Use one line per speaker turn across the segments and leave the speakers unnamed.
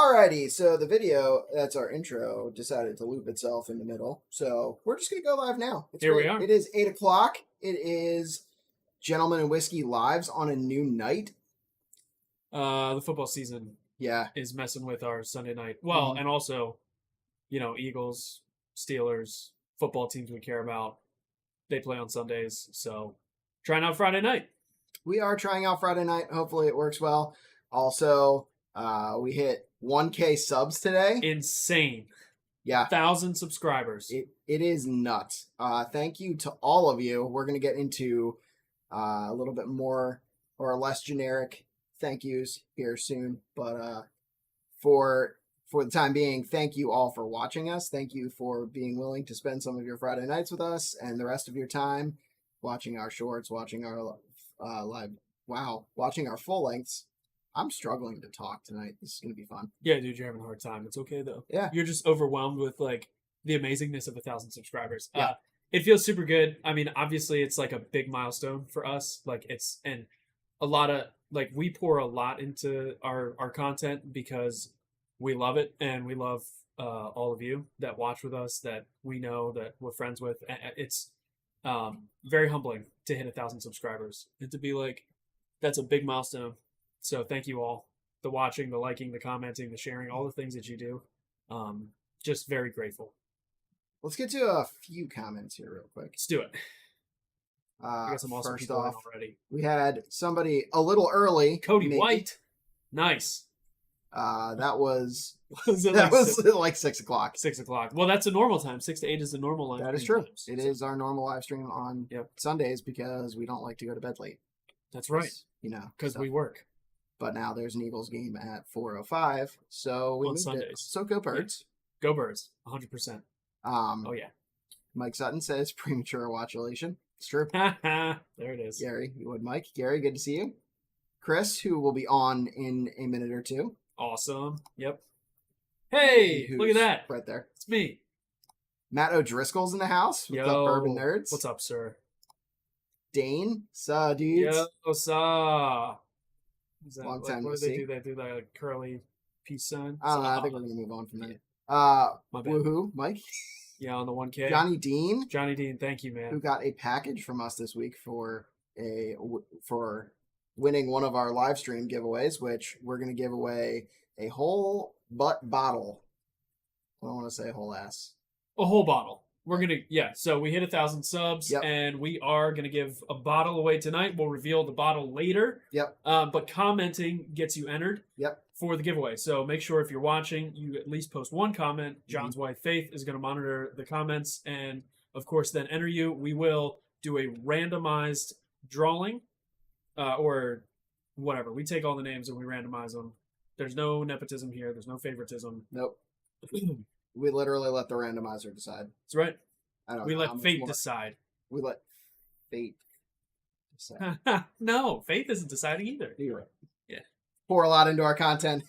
Alrighty, so the video, that's our intro, decided to loop itself in the middle. So we're just going to go live now.
Here we are.
It is 8 o'clock. It is Gentlemen and Whiskey Lives on a new night.
The football season is messing with our Sunday night. Well, and also, Eagles, Steelers, football teams we care about, they play on Sundays. So trying out Friday night.
We are trying out Friday night. Hopefully it works well. Also, we hit 1K subs today.
Insane.
Yeah.
1,000 subscribers.
It is nuts. Thank you to all of you. We're going to get into a little bit more or less generic thank yous here soon. But for the time being, thank you all for watching us. Thank you for being willing to spend some of your Friday nights with us and the rest of your time watching our shorts, watching our watching our full lengths. I'm struggling to talk tonight. This is going to be fun.
Yeah, dude, you're having a hard time. It's okay, though.
Yeah.
You're just overwhelmed with, the amazingness of 1,000 subscribers.
Yeah.
It feels super good. I mean, obviously, it's, a big milestone for us. And a lot of, we pour a lot into our content because we love it, and we love all of you that watch with us, that we know, that we're friends with. It's very humbling to hit 1,000 subscribers and to be that's a big milestone. So thank you all. The watching, the liking, the commenting, the sharing, all the things that you do. Just very grateful.
Let's get to a few comments here real quick.
Let's do it. I got some awesome
first
people
off,
already.
We had somebody a little early.
Cody White. Nice.
That was
like
6 o'clock.
6 o'clock. Well, that's a normal time. 6 to 8 is the normal live.
That is true. It is our normal live stream on Sundays because we don't like to go to bed late.
That's right. Because we work.
But now there's an Eagles game at 4:05, so we
on
moved
Sundays.
It. So go Birds.
Go Birds, 100%.
Oh
yeah.
Mike Sutton says premature watulation. It's true.
There it is.
Gary, you would Mike. Gary, good to see you. Chris, who will be on in a minute or two.
Awesome. Yep. Hey, look at that.
Right there.
It's me.
Matt O'Driscoll's in the house. What's up, Bourbon Nerds?
What's up, sir?
Dane, saw dudes.
Yo, saw.
Long time
what
no
do
see.
They do? They do that curly peace sign.
I don't know. I think we're gonna move on from that.
My bad.
Woohoo, Mike.
Yeah, on the 1K.
Johnny Dean.
Johnny Dean, thank you, man.
Who got a package from us this week for winning one of our live stream giveaways, which we're gonna give away a whole butt bottle. I don't want to say whole ass.
A whole bottle. We're going to, so we hit 1,000 subs, and we are going to give a bottle away tonight. We'll reveal the bottle later.
Yep.
But commenting gets you entered
Yep.
for the giveaway. So make sure if you're watching, you at least post one comment. John's wife, Faith, is going to monitor the comments and, of course, then enter you. We will do a randomized drawing or whatever. We take all the names and we randomize them. There's no nepotism here. There's no favoritism.
Nope. We literally let the randomizer decide.
That's right.
We
let fate decide.
We let fate decide.
No, fate isn't deciding either.
You're right.
Yeah.
Pour a lot into our content.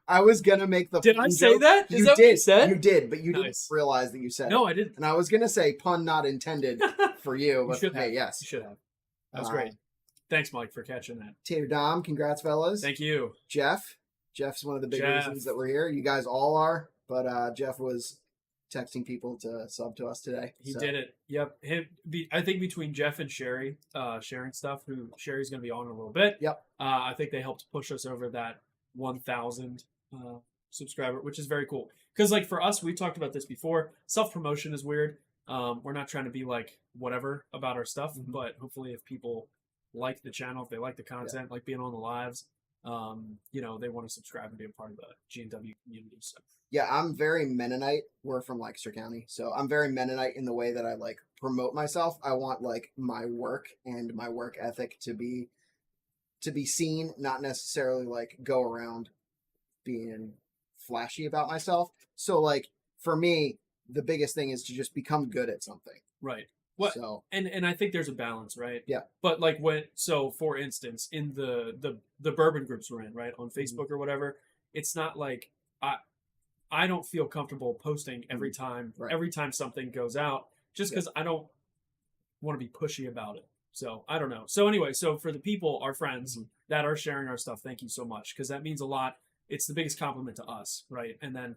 I was gonna make the.
Did I say that?
Is
that
what
you said?
You did, but you didn't realize that you said.
No, I didn't.
And I was gonna say pun not intended for you, but yes,
you should have. That was great. Thanks, Mike, for catching that.
Tater Dom, congrats, fellas.
Thank you.
Jeff's one of the big reasons that we're here. You guys all are. But Jeff was texting people to sub to us today.
He did it. Yep. I think between Jeff and Sheri, sharing stuff, who Sherry's going to be on in a little bit.
Yep.
I think they helped push us over that 1,000 subscriber, which is very cool. Because for us, we talked about this before. Self-promotion is weird. We're not trying to be whatever about our stuff, but hopefully if people like the channel, if they like the content, like being on the lives, they want to subscribe and be a part of the G&W community. So.
Yeah, I'm very Mennonite. We're from Lancaster County, so I'm very Mennonite in the way that I promote myself. I want my work and my work ethic to be seen, not necessarily go around being flashy about myself. So for me, the biggest thing is to just become good at something.
Right. What?
So,
and I think there's a balance, right?
Yeah.
But for instance, in the bourbon groups we're in, right, on Facebook or whatever, it's not I don't feel comfortable posting every time something goes out, just because I don't want to be pushy about it. So I don't know. So anyway, so for the people, our friends that are sharing our stuff, thank you so much, because that means a lot. it's the biggest compliment to us, right? And then,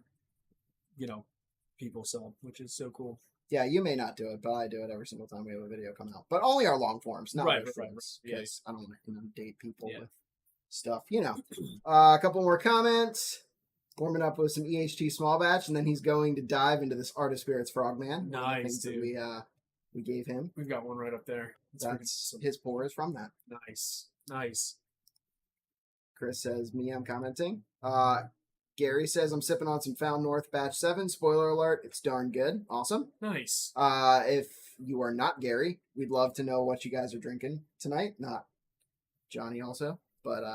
people sell, which is so cool.
Yeah, you may not do it, but I do it every single time we have a video come out. But only our long forms, not our shorts, because I don't want to inundate people with stuff. A couple more comments. Warming up with some EHT small batch, and then he's going to dive into this Art of Spirits Frogman.
Nice, dude.
We gave him.
We've got one right up there.
That's his pour is from that.
Nice.
Chris says, me, I'm commenting. Gary says, I'm sipping on some Found North Batch 7. Spoiler alert, it's darn good. Awesome.
Nice.
If you are not Gary, we'd love to know what you guys are drinking tonight. Not Johnny also, but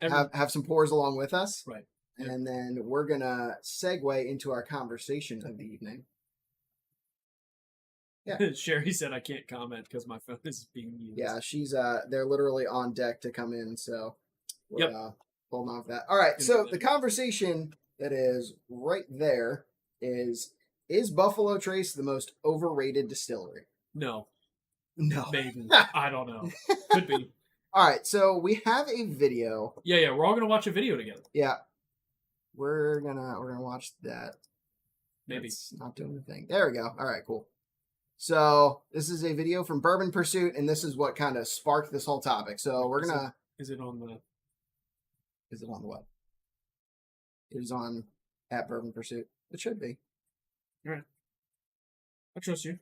have some pours along with us.
Right.
And then we're going to segue into our conversation of the evening. Yeah.
Sheri said I can't comment because my phone is being used.
Yeah, they're literally on deck to come in, so we're holding on for that. All right, so the conversation that is right there is Buffalo Trace the most overrated distillery?
No.
Maybe.
I don't know. Could be.
All right, so we have a video.
Yeah, we're all gonna watch a video together.
Yeah. We're gonna watch that.
Maybe.
It's not doing the thing. There we go. All right, cool. So this is a video from Bourbon Pursuit, and this is what kind of sparked this whole topic. So we're gonna.
Is it on the
what? It is on at Bourbon Pursuit. It should be.
All right. I trust you.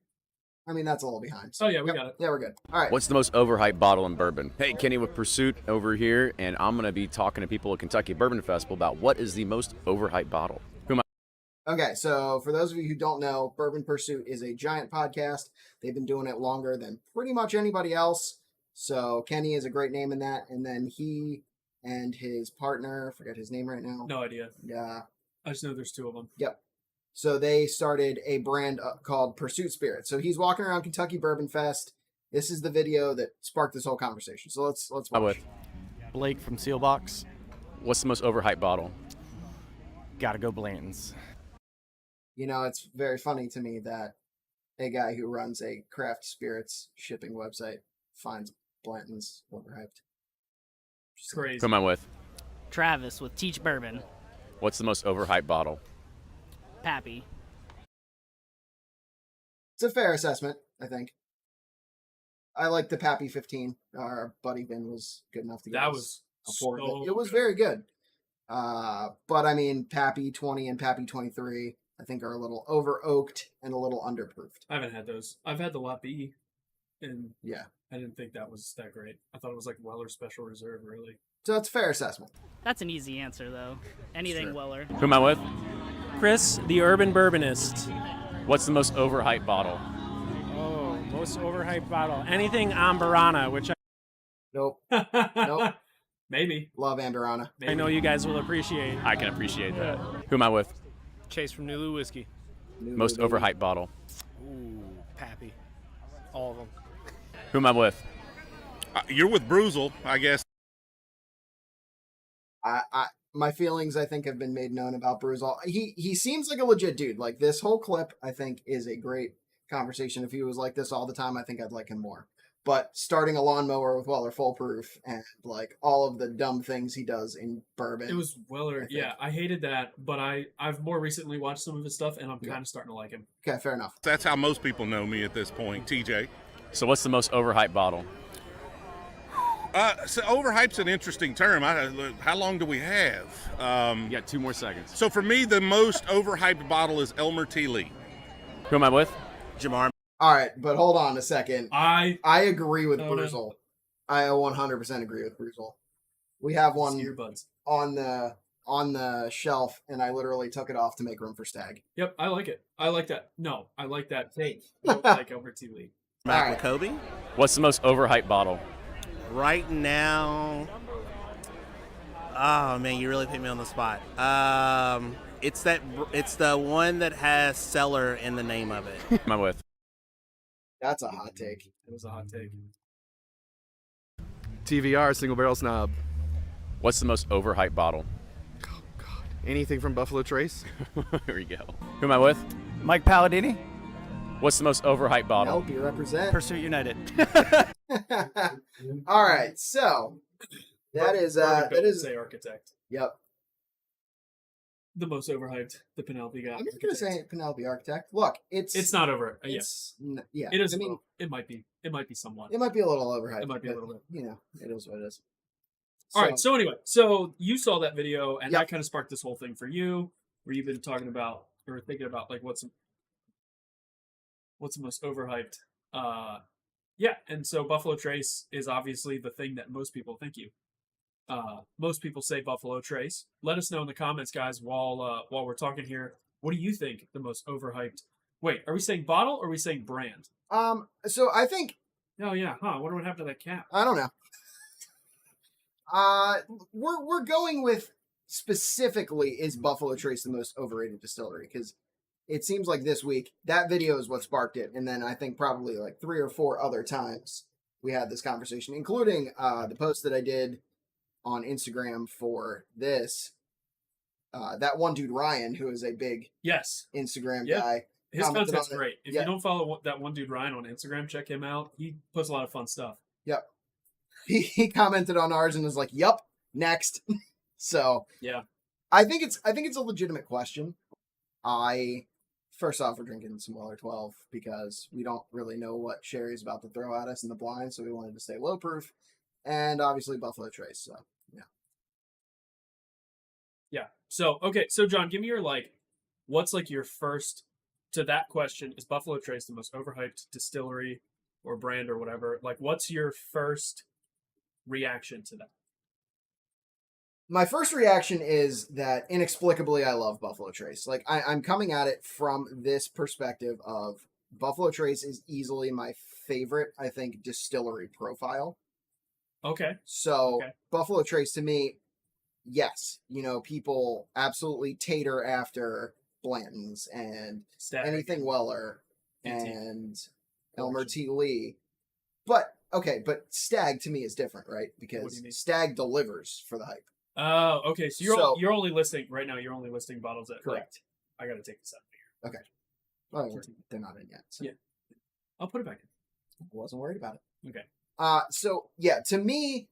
I mean, that's a little behind.
So. Oh yeah, we got it.
Yeah, we're good. All right.
What's the most overhyped bottle in bourbon? Hey, Kenny with Pursuit over here, and I'm going to be talking to people at Kentucky Bourbon Festival about what is the most overhyped bottle.
Okay, so for those of you who don't know, Bourbon Pursuit is a giant podcast. They've been doing it longer than pretty much anybody else. So Kenny is a great name in that. And then he and his partner, I forget his name right now.
No idea.
Yeah.
I just know there's two of them.
Yep. So they started a brand called Pursuit Spirit. So he's walking around Kentucky Bourbon Fest. This is the video that sparked this whole conversation. So let's watch.
Blake from Sealbox.
What's the most overhyped bottle?
Gotta go Blanton's.
It's very funny to me that a guy who runs a craft spirits shipping website finds Blanton's overhyped.
Just crazy.
Who am I with?
Travis with Teach Bourbon.
What's the most overhyped bottle?
Pappy.
It's a fair assessment, I think. I like the Pappy 15. Our buddy Ben was good enough to get us a pour. It was very good. But I mean, Pappy 20 and Pappy 23, I think, are a little over oaked and a little underproofed.
I haven't had those. I've had the Lot B, and
yeah,
I didn't think that was that great. I thought it was like Weller Special Reserve, really.
So it's a fair assessment.
That's an easy answer, though. Anything Weller.
Who am I with?
Chris, the Urban Bourbonist.
What's the most overhyped bottle?
Oh, most overhyped bottle. Anything Amberana, which
Nope.
Maybe.
Love Amberana.
I know you guys will appreciate.
I can appreciate that. Who am I with?
Chase from Nulu Whiskey.
Most overhyped bottle.
Ooh, Pappy. All of them.
Who am I with?
You're with Bruzel, I guess.
My feelings, I think, have been made known about Bruzel. He seems like a legit dude. Like, this whole clip, I think, is a great conversation. If he was like this all the time, I think I'd like him more. But starting a lawnmower with Weller Full Proof and, like, all of the dumb things he does in bourbon.
It was Weller. I hated that, but I've more recently watched some of his stuff, and I'm kind of starting to like him.
Okay, fair enough.
That's how most people know me at this point, TJ.
So what's the most overhyped bottle?
So overhype's an interesting term. How long do we have?
You got 2 more seconds.
So for me, the most overhyped bottle is Elmer T. Lee.
Who am I with?
Jamar.
All right, but hold on a second.
I
agree with Bruzel. I 100% agree with Bruzel. We have one
earbuds
on the shelf, and I literally took it off to make room for Stag.
Yep, I like it. I like that. No, I like that take. I don't like Elmer T. Lee.
Mac McCoby.
What's the most overhyped bottle?
Right now, oh man, you really put me on the spot. It's the one that has Cellar in the name of it.
Who am I with?
That's a hot take.
It was a hot take.
TVR, Single Barrel Snob.
What's the most overhyped bottle?
Oh, God. Anything from Buffalo Trace?
Here we go. Who am I with?
Mike Palladini.
What's the most overhyped bottle?
Nope, you represent.
Pursuit United.
All right, so that is
say architect.
Yep.
the most overhyped the Penelope got.
I'm just gonna say Penelope Architect. Look,
It's not over.
It's yeah.
It is.
I mean,
it might be. It might be somewhat.
it might be a little overhyped.
It might be a
but,
little bit.
You know, it is what it is.
All right. So anyway, so you saw that video, and
Yep.
that kind of sparked this whole thing for you, where you've been talking about or thinking about like what's the most overhyped. Yeah, and so Buffalo Trace is obviously the thing that most people think you. Most people say Buffalo Trace. Let us know in the comments, guys, while we're talking here. What do you think the most overhyped? Wait, are we saying bottle or are we saying brand?
So I think
Oh yeah, huh? What would happen to that cap?
I don't know. We're going with specifically is Buffalo Trace the most overrated distillery because it seems like this week that video is what sparked it, and then I think probably like 3 or 4 other times we had this conversation, including the post that I did on Instagram for this. That one dude Ryan, who is a big
Yes,
Instagram
Yep.
guy.
his
commented
content's
on it.
great. If
Yeah.
you don't follow that one dude Ryan on Instagram, check him out. He posts a lot of fun stuff.
Yep. He commented on ours and was like, "Yup, next." So
Yeah.
I think it's a legitimate question. First off, we're drinking some Weller 12 because we don't really know what Sherry's about to throw at us in the blind, so we wanted to stay low proof, and obviously Buffalo Trace. So yeah.
Yeah. So okay. So John, give me your what's your first to that question? Is Buffalo Trace the most overhyped distillery or brand or whatever? What's your first reaction to that?
My first reaction is that inexplicably I love Buffalo Trace. I'm coming at it from this perspective of Buffalo Trace is easily my favorite, I think, distillery profile.
Okay.
So
Okay.
Buffalo Trace to me, yes, people absolutely tater after Blanton's and
Stag.
anything Weller
ET.
and Elmer T. Lee. But Stag to me is different, right?
What do you
Because
mean?
Stag delivers for the hype.
Oh, okay. So
So-
you're only listing right now. You're only listing bottles that
Correct.
I got to take this out of here.
Well, they're not in yet. So
Yeah. I'll put it back in.
I wasn't worried about it.
Okay.
So yeah, to me,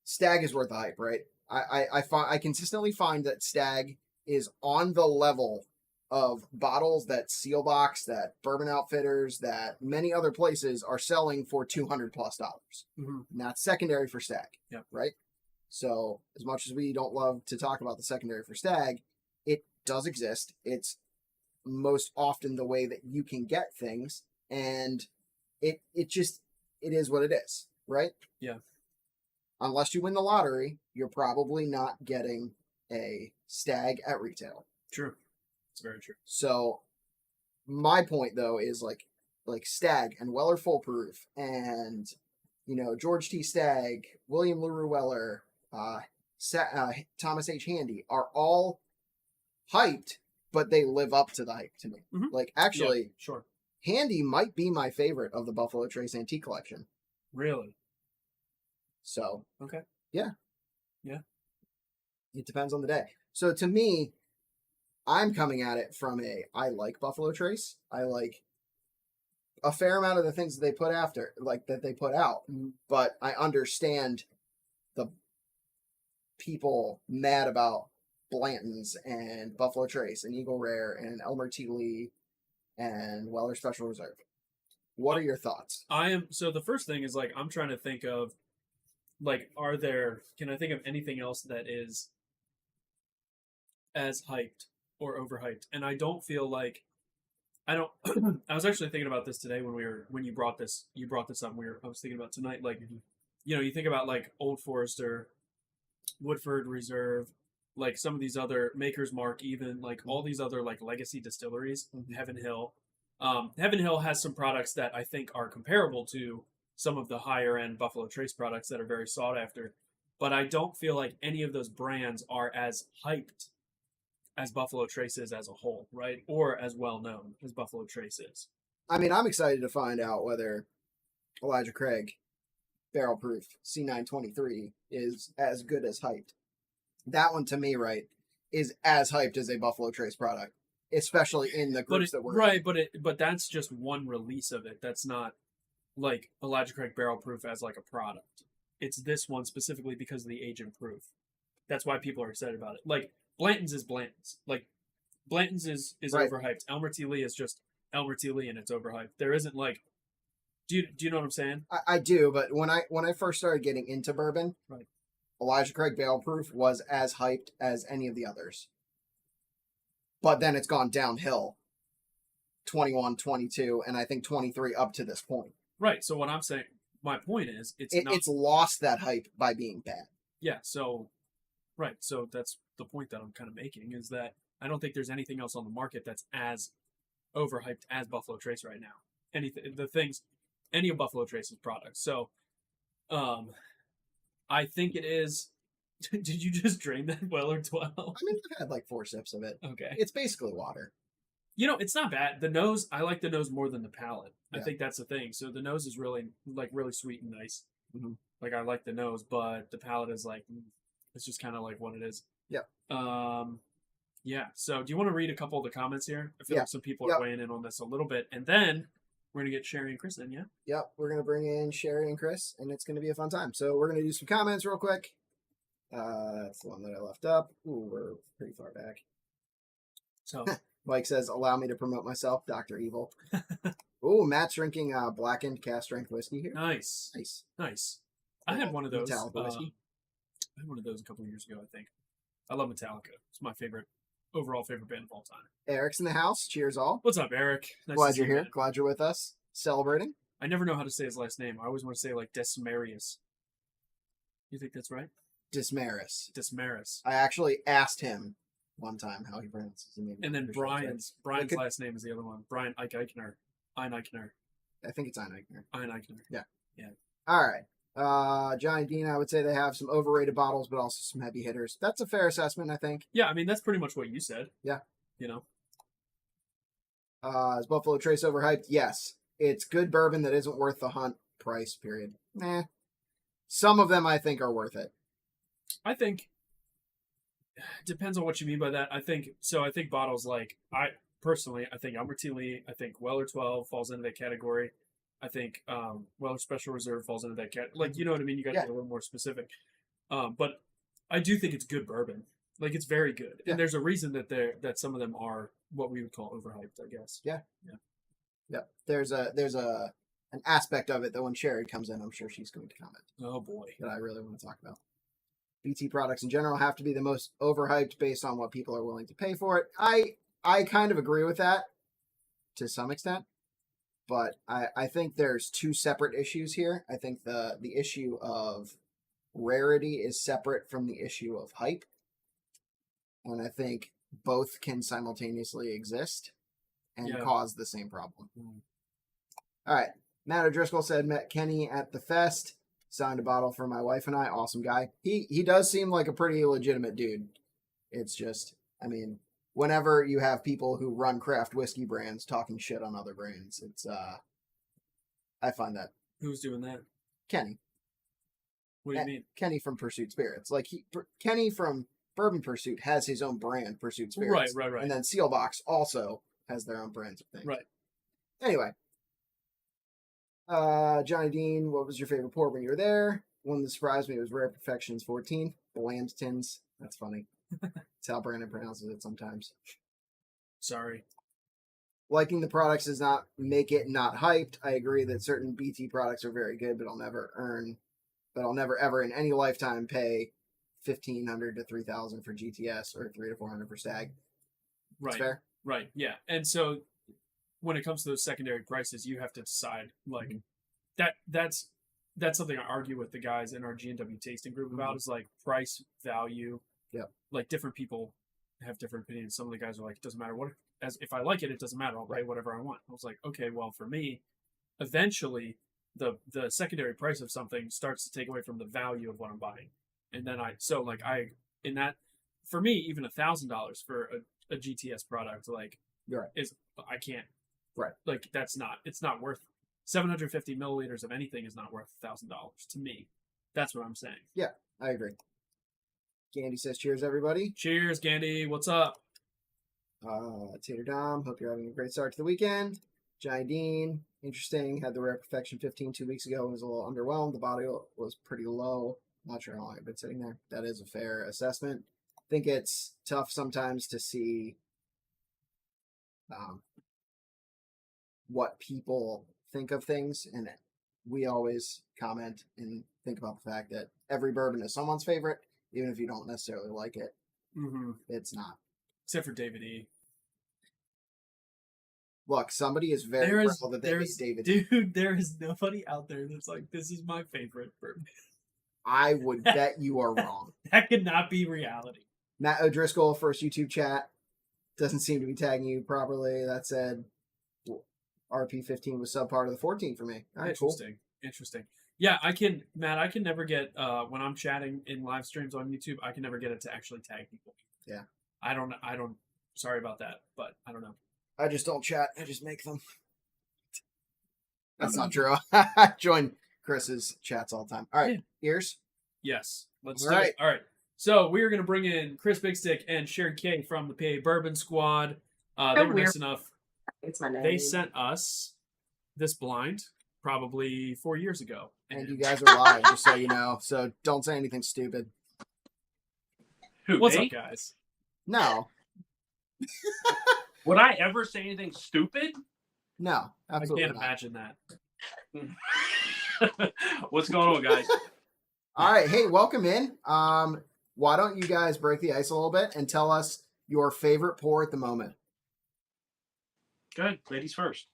Stag is worth the hype, right? I consistently find that Stag is on the level of bottles that Sealbox, that Bourbon Outfitters, that many other places are selling for $200+.
Mhm.
And that's secondary for Stag.
Yep.
Right? So as much as we don't love to talk about the secondary for Stag, it does exist. It's most often the way that you can get things, and it is what it is, right?
Yeah.
Unless you win the lottery, you're probably not getting a Stag at retail.
True. It's very true.
So my point though is like Stag and Weller Full Proof and George T. Stagg, William LaRue Weller, Thomas H. Handy are all hyped, but they live up to the hype to me.
Mhm.
Actually,
Yeah, sure.
Handy might be my favorite of the Buffalo Trace Antique Collection.
Really?
So
Okay.
yeah.
Yeah.
It depends on the day. So to me, I'm coming at it from I like Buffalo Trace. I like a fair amount of the things that they put out, but I understand the people mad about Blanton's and Buffalo Trace and Eagle Rare and Elmer T. Lee and Weller Special Reserve. What are your thoughts?
So the first thing is I'm trying to think of can I think of anything else that is as hyped or overhyped? And I don't feel like I don't I was actually thinking about this today when you brought this up. I was thinking about tonight, you think about Old Forester, Woodford Reserve, some of these other Maker's Mark, even all these other legacy distilleries, Heaven Hill. Heaven Hill has some products that I think are comparable to some of the higher end Buffalo Trace products that are very sought after, but I don't feel like any of those brands are as hyped as Buffalo Trace is as a whole, right? Or as well known as Buffalo Trace is.
I mean, I'm excited to find out whether Elijah Craig Barrel Proof C923 is as good as hyped. That one to me, right, is as hyped as a Buffalo Trace product, especially in the groups that we're
right. But that's just one release of it. That's not Elijah Craig Barrel Proof as a product. It's this one specifically because of the age and proof. That's why people are excited about it. Blanton's is Blanton's. Like Blanton's is
Right.
overhyped. Elmer T. Lee is just Elmer T. Lee, and it's overhyped. There isn't like, do you know what I'm saying?
I do, but when I first started getting into bourbon,
Right.
Elijah Craig Barrel Proof was as hyped as any of the others. But then it's gone downhill. 21, 22, and I think 23 up to this point.
Right. So what I'm saying, my point is,
It's lost that hype by being bad.
yeah. So, right. So that's the point that I'm kind of making is that I don't think there's anything else on the market that's as overhyped as Buffalo Trace right now. Any of Buffalo Trace's products. So, I think it is. Did you just drain that Weller 12?
I mean, I've had like 4 sips of it.
Okay.
It's basically water.
It's not bad. The nose, I like the nose more than the palate. I
Yeah.
think that's the thing. So the nose is really really sweet and nice.
Mhm.
Like I like the nose, but the palate is like it's just kind of like what it is.
Yeah.
Yeah. So do you want to read a couple of the comments here? I feel
Yeah.
like some people are
Yep.
weighing in on this a little bit, and then we're gonna get Sheri and Chris in. Yeah.
Yep, we're gonna bring in Sheri and Chris, and it's gonna be a fun time. So we're gonna do some comments real quick. That's the one that I left up. Ooh, we're pretty far back.
So
Mike says, "Allow me to promote myself, Dr. Evil." Ooh, Matt's drinking blackened cast strength whiskey here.
nice,
Nice.
nice. I had one of those.
Metallica whiskey.
I had one of those a couple of years ago. I think. I love Metallica. It's my overall favorite band of all time.
Eric's in the house. Cheers, all.
What's up, Eric? Nice to
Glad
see
you're
you,
here.
man.
Glad you're with us. Celebrating.
I never know how to say his last name. I always want to say like Desmarius. You think that's right?
Dismaris.
Desmaris.
I actually asked him one time how he pronounces his name.
And then
I'm pretty sure it's
Brian's
Like it-
last name is the other one. Brian Eichner. Ein Eichner.
right. I think it's Eineichner.
Ein Eichner.
All right. Johnny Dean, I would say they have some overrated bottles, but also some heavy hitters. That's a fair assessment, I think.
Yeah, I mean that's pretty much what you said.
Yeah.
You know.
Is Buffalo Trace overhyped? Yes. It's good bourbon that isn't worth the hunt price, period. Some of them I think are worth it.
I think depends on what you mean by that. I think bottles like I think Elmer T. Lee, I think Weller 12 falls into that category. I think Weller Special Reserve falls into that category. Like, you know what I mean? You got to
Yeah.
get a little more specific. But I do think it's good bourbon. Like, it's very good.
Yeah.
And there's a reason that some of them are what we would call overhyped, I guess.
Yeah. There's an aspect of it that when Sheri comes in, I'm sure she's going to comment
Oh, boy.
that I really want to talk about. BT products in general have to be the most overhyped based on what people are willing to pay for it. I kind of agree with that to some extent, but I think there's 2 separate issues here. I think the issue of rarity is separate from the issue of hype, and I think both can simultaneously exist and
Yeah.
cause the same problem.
Mm.
All right. Matt O'Driscoll said, met Kenny at the fest, signed a bottle for my wife and I. Awesome guy. He does seem like a pretty legitimate dude. It's just, I mean, whenever you have people who run craft whiskey brands talking shit on other brands, it's I find that
Who's doing that?
Kenny
What do you mean?
Kenny from Pursuit Spirits, like Kenny from Bourbon Pursuit has his own brand, Pursuit Spirits,
Right.
and then Sealbox also has their own brands of things.
Right.
Anyway, Johnny Dean, what was your favorite pour when you were there? One that surprised me was Rare Perfections 14, Bland Tins. That's funny. That's how Brandon pronounces it sometimes.
Sorry.
Liking the products does not make it not hyped. I agree that certain BT products are very good, but I'll never ever in any lifetime pay $1,500 to $3,000 for GTS or $300 to $400 for Stag.
Right.
That's fair.
Right. Yeah. And so when it comes to those secondary prices, you have to decide like that's something I argue with the guys in our G&W tasting group about is like price value.
Yep.
Like different people have different opinions. Some of the guys are like, it doesn't matter if I like it, it doesn't matter. I'll pay whatever I want. I was like, okay, well for me, eventually the secondary price of something starts to take away from the value of what I'm buying. And then for me, even $1,000 for a GTS product, like
You're right.
I can't.
Right.
Like it's not worth 750 milliliters of anything is not worth $1,000 to me. That's what I'm saying.
I agree. Gandy says, cheers, everybody.
Cheers, Gandhi. What's up?
Tater Dom, hope you're having a great start to the weekend. Johnny Dean, interesting. Had the Rare Perfection 15 2 weeks ago and was a little underwhelmed. The body was pretty low. Not sure how long I've been sitting there. That is a fair assessment. think it's tough sometimes to see what people think of things, and we always comment and think about the fact that every bourbon is someone's favorite, even if you don't necessarily like it.
Mm-hmm.
It's not.
Except for David E.
Look, somebody is very proud that they made David.
Dude, there is nobody out there that's like, this is my favorite bourbon.
I would bet you are wrong.
That could not be reality.
Matt O'Driscoll, first YouTube chat, doesn't seem to be tagging you properly. That said, RP15 was subpar to the 14 for me. All right,
Interesting.
Cool.
Interesting. Yeah, I can never get, when I'm chatting in live streams on YouTube, I can never get it to actually tag people.
Yeah.
I don't, sorry about that, but I don't know.
I just don't chat. I just make them. That's not true. I join Chris's chats all the time. All right, ears?
Yes. Let's
All
do
right.
it. All right. So we're going to bring in Chris Big Stick and Sheri K from the PA Bourbon Squad. They were nice enough.
It's my name.
They sent us this blind probably 4 years ago.
And you guys are live, just so you know. So don't say anything stupid.
What's up, guys?
No.
Would I ever say anything stupid?
No, absolutely
I can't
not.
imagine that.
What's going on, guys?
All right, hey, welcome in. Why don't you guys break the ice a little bit and tell us your favorite pour at the moment?
Good, ladies first.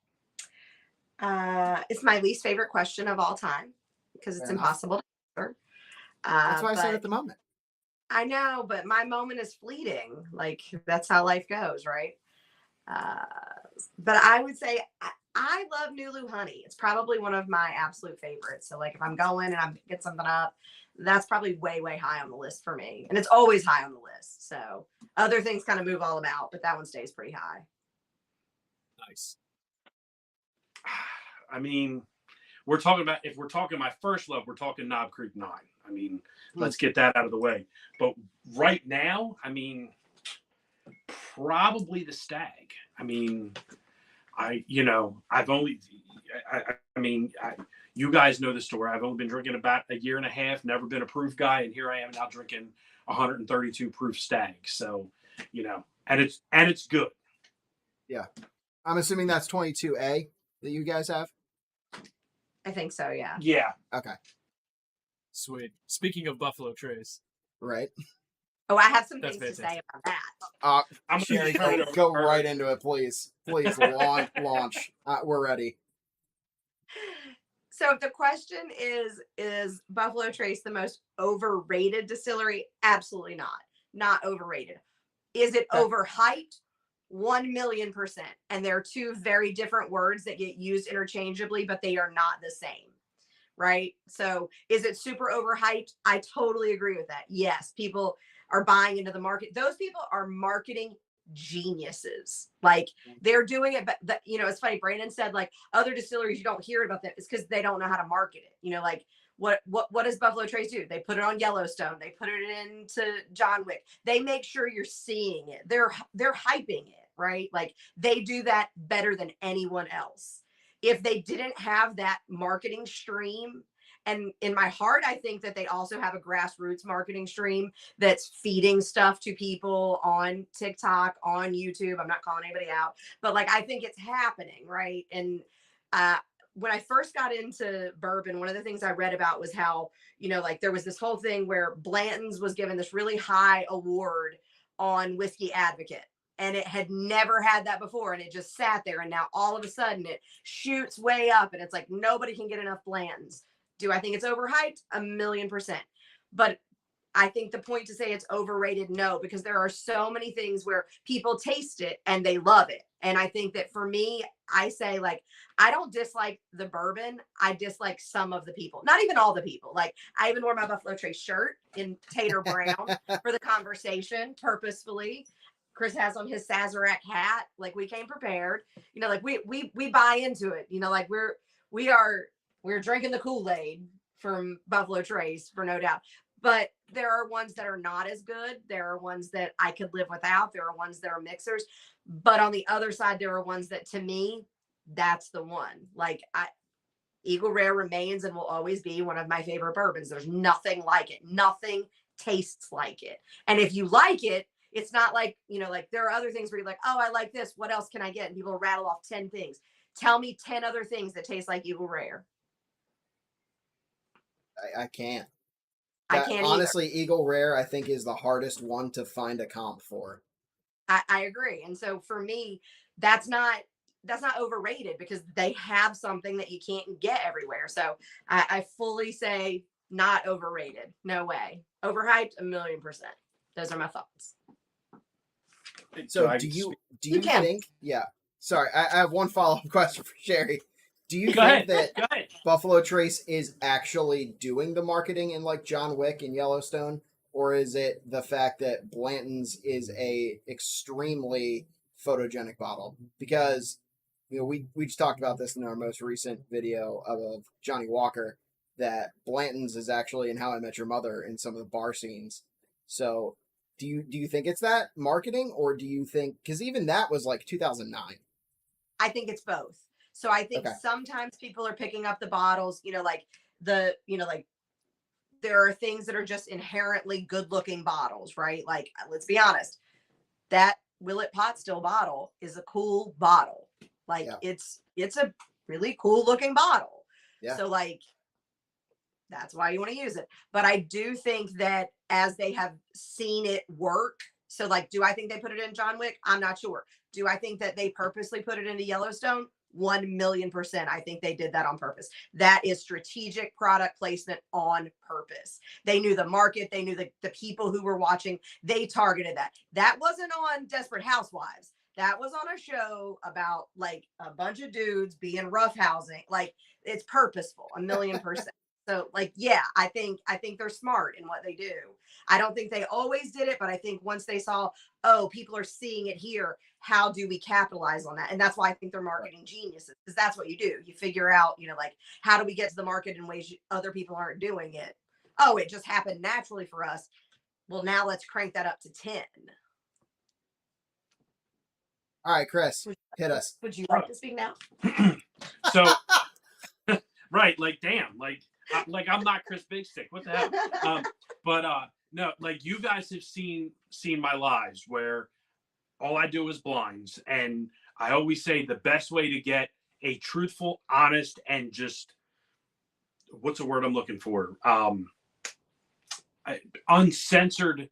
It's my least favorite question of all time because it's
Fair enough.
impossible to answer.
That's why I said
but
at the moment.
I know, but my moment is fleeting. Like that's how life goes, right? But I would say I love Nulu Honey. It's probably one of my absolute favorites. So like if I'm going and I get something up, that's probably way, way high on the list for me. And it's always high on the list. So other things kind of move all about, but that one stays pretty high.
Nice.
I mean, we're talking about, if we're talking my first love, we're talking Knob Creek 9. I mean, let's get that out of the way. But right now, I mean, probably the Stag. I mean, you guys know the story. I've only been drinking about a year and a half, never been a proof guy, and here I am now drinking 132 proof Stag. So, and it's good.
Yeah. I'm assuming that's 22A that you guys have?
I think so, yeah.
Yeah.
Okay.
Sweet. Speaking of Buffalo Trace.
Right.
Oh, I have some
That's
things
fantastic.
to say about that.
I'm
Sheri, go right into it, please. Please, launch. We're ready.
So if the question is Buffalo Trace the most overrated distillery? Absolutely not. Not overrated. Is it overhyped? 1,000,000%. And there are two very different words that get used interchangeably, but they are not the same. Right? So is it super overhyped? I totally agree with that. Yes, people are buying into the market. Those people are marketing geniuses. Like they're doing it, but it's funny. Brandon said like other distilleries, you don't hear about that. It's because they don't know how to market it. Like what does Buffalo Trace do? They put it on Yellowstone. They put it into John Wick. They make sure you're seeing it. They're hyping it, right? Like they do that better than anyone else. If they didn't have that marketing stream, and in my heart, I think that they also have a grassroots marketing stream that's feeding stuff to people on TikTok, on YouTube. I'm not calling anybody out, but like, I think it's happening. Right. And, when I first got into bourbon, one of the things I read about was how, like there was this whole thing where Blanton's was given this really high award on Whiskey Advocate. And it had never had that before. And it just sat there. And now all of a sudden it shoots way up and it's like, nobody can get enough Blantons. Do I think it's overhyped? 1,000,000%. But I think the point to say it's overrated, no, because there are so many things where people taste it and they love it. And I think that for me, I say like, I don't dislike the bourbon. I dislike some of the people, not even all the people. Like I even wore my Buffalo Trace shirt in Tater Brown for the conversation purposefully. Chris has on his Sazerac hat. Like we came prepared, like we buy into it, like we're drinking the Kool-Aid from Buffalo Trace for no doubt. But there are ones that are not as good. There are ones that I could live without. There are ones that are mixers. But on the other side, there are ones that to me, that's the one. Like Eagle Rare remains and will always be one of my favorite bourbons. There's nothing like it. Nothing tastes like it. And if you like it, it's not like, like there are other things where you're like, oh, I like this. What else can I get? And people rattle off 10 things. Tell me 10 other things that taste like Eagle Rare.
I can't.
I can't
honestly, Eagle Rare, I think, is the hardest one to find a comp for.
I agree. And so for me, that's not overrated because they have something that you can't get everywhere. So I fully say not overrated. No way. Overhyped, 1,000,000%. Those are my thoughts.
So do you think? Yeah. Sorry, I have one follow-up question for Sheri. Do you think that Buffalo Trace is actually doing the marketing in like John Wick and Yellowstone, or is it the fact that Blanton's is a extremely photogenic bottle? Because we just talked about this in our most recent video of Johnny Walker, that Blanton's is actually in How I Met Your Mother in some of the bar scenes. So do you think it's that marketing, or do you think, because even that was like 2009?
I think it's both. So I think sometimes people are picking up the bottles, like there are things that are just inherently good looking bottles, right? Like, let's be honest, that Willet Pot Still bottle is a cool bottle. Like it's a really cool looking bottle. Yeah. So like, that's why you want to use it. But I do think that as they have seen it work, so like, do I think they put it in John Wick? I'm not sure. Do I think that they purposely put it into Yellowstone? 1,000,000%. I think they did that on purpose. That is strategic product placement on purpose. They knew the market. They knew the people who were watching. They targeted that. That wasn't on Desperate Housewives. That was on a show about like a bunch of dudes being roughhousing. Like, it's purposeful, 1,000,000%. So like, yeah, I think they're smart in what they do. I don't think they always did it, but I think once they saw, oh, people are seeing it here, how do we capitalize on that? And that's why I think they're marketing geniuses, because that's what you do. You figure out, like, how do we get to the market in ways other people aren't doing it? Oh, it just happened naturally for us. Well, now let's crank that up to 10.
All right, Chris, hit us.
Would you like to speak now?
So, right, like, damn, like I'm not Chris Big Stick. What the hell? No, like, you guys have seen my lives where all I do is blinds, and I always say the best way to get a truthful, honest, and just, what's the word I'm looking for? Uncensored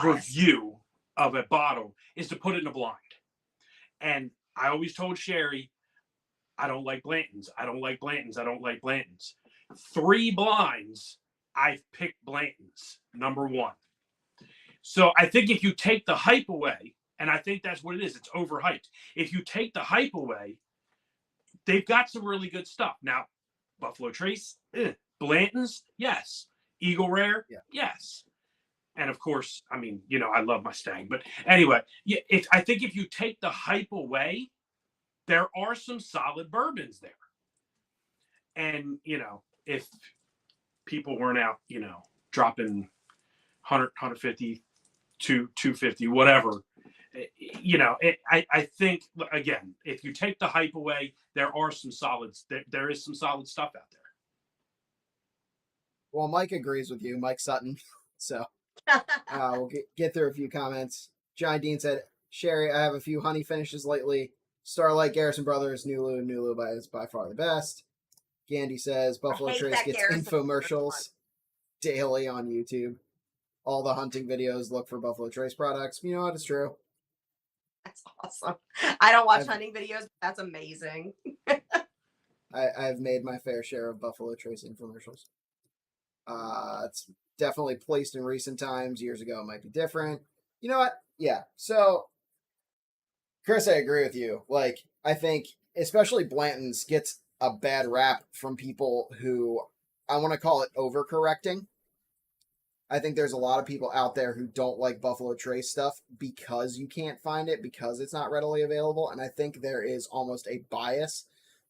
review of a bottle is to put it in a blind. And I always told Sheri, I don't like Blanton's. I don't like Blanton's. I don't like Blanton's. 3 blinds, I've picked Blanton's, number 1. So I think if you take the hype away, and I think that's what it is, it's overhyped. If you take the hype away, they've got some really good stuff. Now, Buffalo Trace, Blanton's, yes. Eagle Rare, yes. And of course, I mean, I love my Stag. But anyway, I think if you take the hype away, there are some solid bourbons there. And, if people weren't out, dropping 100, 150, 250, whatever, I think, again, if you take the hype away, there are some solids. There is some solid stuff out there.
Well, Mike agrees with you, Mike Sutton. So we'll get through a few comments. John Dean said, Sheri, I have a few honey finishes lately. Starlight, Garrison Brothers, Nulu is by far the best. Gandhi says, Buffalo Trace gets infomercials daily on YouTube. All the hunting videos look for Buffalo Trace products. You know what? It's true.
That's awesome. I don't watch hunting videos, but that's amazing.
I've made my fair share of Buffalo Trace infomercials. It's definitely placed in recent times. Years ago, it might be different. You know what? Yeah. So, Chris, I agree with you. Like, I think especially Blanton's gets a bad rap from people who, I want to call it overcorrecting. I think there's a lot of people out there who don't like Buffalo Trace stuff because you can't find it, because it's not readily available. And I think there is almost a bias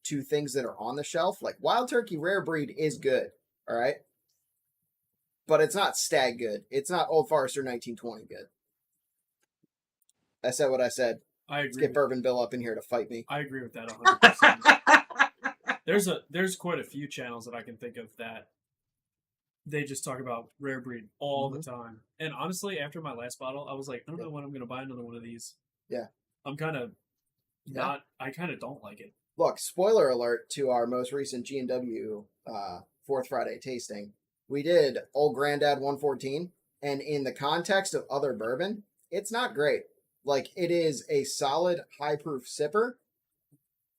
to things that are on the shelf. Like Wild Turkey Rare Breed is good, all right? But it's not Stag good. It's not Old Forester 1920 good. I said what I said.
I agree.
Let's get Bourbon Bill up in here to fight me.
I agree with that 100%. There's quite a few channels that I can think of that they just talk about rare breed all the time. And honestly, after my last bottle, I was like, I don't know when I'm going to buy another one of these.
Yeah.
I'm kind of not. I kind of don't like it.
Look, spoiler alert to our most recent G&W Fourth Friday tasting. We did Old Grandad 114, and in the context of other bourbon, it's not great. Like, it is a solid high proof sipper,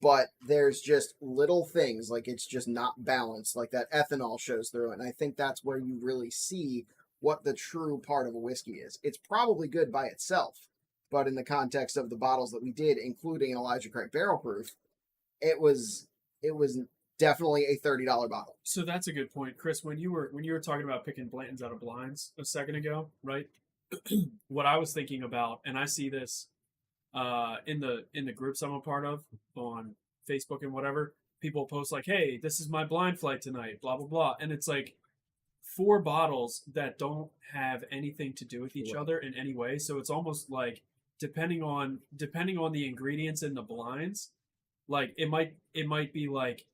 but there's just little things, like it's just not balanced, like that ethanol shows through it. And I think that's where you really see what the true part of a whiskey is. It's probably good by itself, but in the context of the bottles that we did, including an Elijah Craig barrel proof, it was definitely a $30 bottle.
So that's a good point, Chris. When you were talking about picking Blanton's out of blinds a second ago, right? What I was thinking about, and I see this in the groups I'm a part of on Facebook and whatever, people post like, "Hey, this is my blind flight tonight," blah blah blah, and it's like 4 bottles that don't have anything to do with each other in any way. So it's almost like depending on the ingredients in the blinds, like it might be like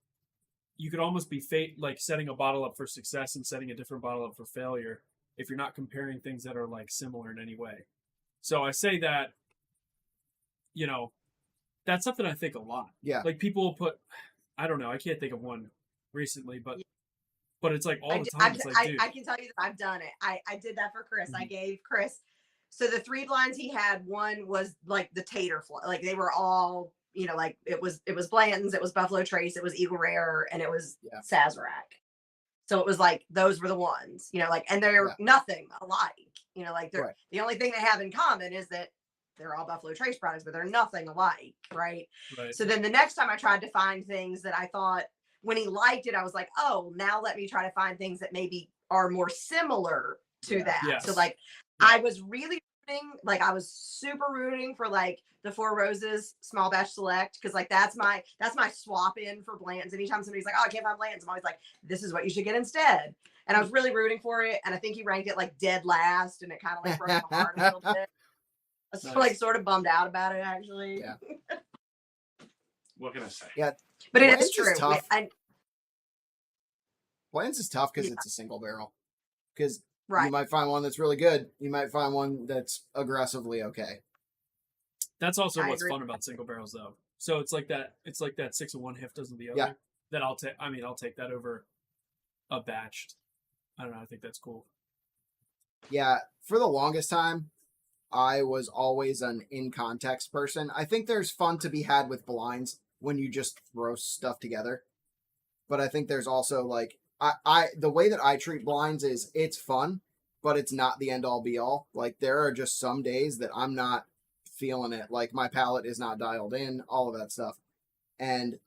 you could almost be like setting a bottle up for success and setting a different bottle up for failure if you're not comparing things that are like similar in any way. So I say that, that's something I think a lot.
Yeah.
Like people will put, I don't know, I can't think of one recently, but it's like all the time.
I
it's like, dude.
can tell you that I've done it. I did that for Chris. I gave Chris, so the 3 blinds he had, one was like the tater fly, like they were all, like it was Blanton's, it was Buffalo Trace, it was Eagle Rare, and it was Sazerac. So it was like those were the ones, and they're nothing alike. Like they're the only thing they have in common is that they're all Buffalo Trace products, but they're nothing alike, right? So then the next time I tried to find things that I thought when he liked it, I was like, oh, now let me try to find things that maybe are more similar to that.
Yes.
So like I was really rooting, like I was super rooting for like the Four Roses Small Batch Select, because like that's my swap in for Blanton's. Anytime somebody's like, oh, I can't find Blanton's, I'm always like, this is what you should get instead. And I was really rooting for it, and I think he ranked it like dead last, and it kind of like broke my heart a little bit. I was like sort of bummed out about it, actually.
Yeah.
What can I say?
Yeah.
But it
Blanton's
is true.
tough. Blanton's is tough because it's a single barrel. Because you might find one that's really good. You might find one that's aggressively okay.
That's also what's fun about single barrels, though. So it's like that 6 of one, half dozen of the other.
Yeah.
That I'll take that over a batched. I don't know. I think that's cool.
Yeah. For the longest time, I was always an in-context person. I think there's fun to be had with blinds when you just throw stuff together. But I think there's also like, the way that I treat blinds is it's fun, but it's not the end-all be-all. Like there are just some days that I'm not feeling it. Like my palate is not dialed in, all of that stuff. And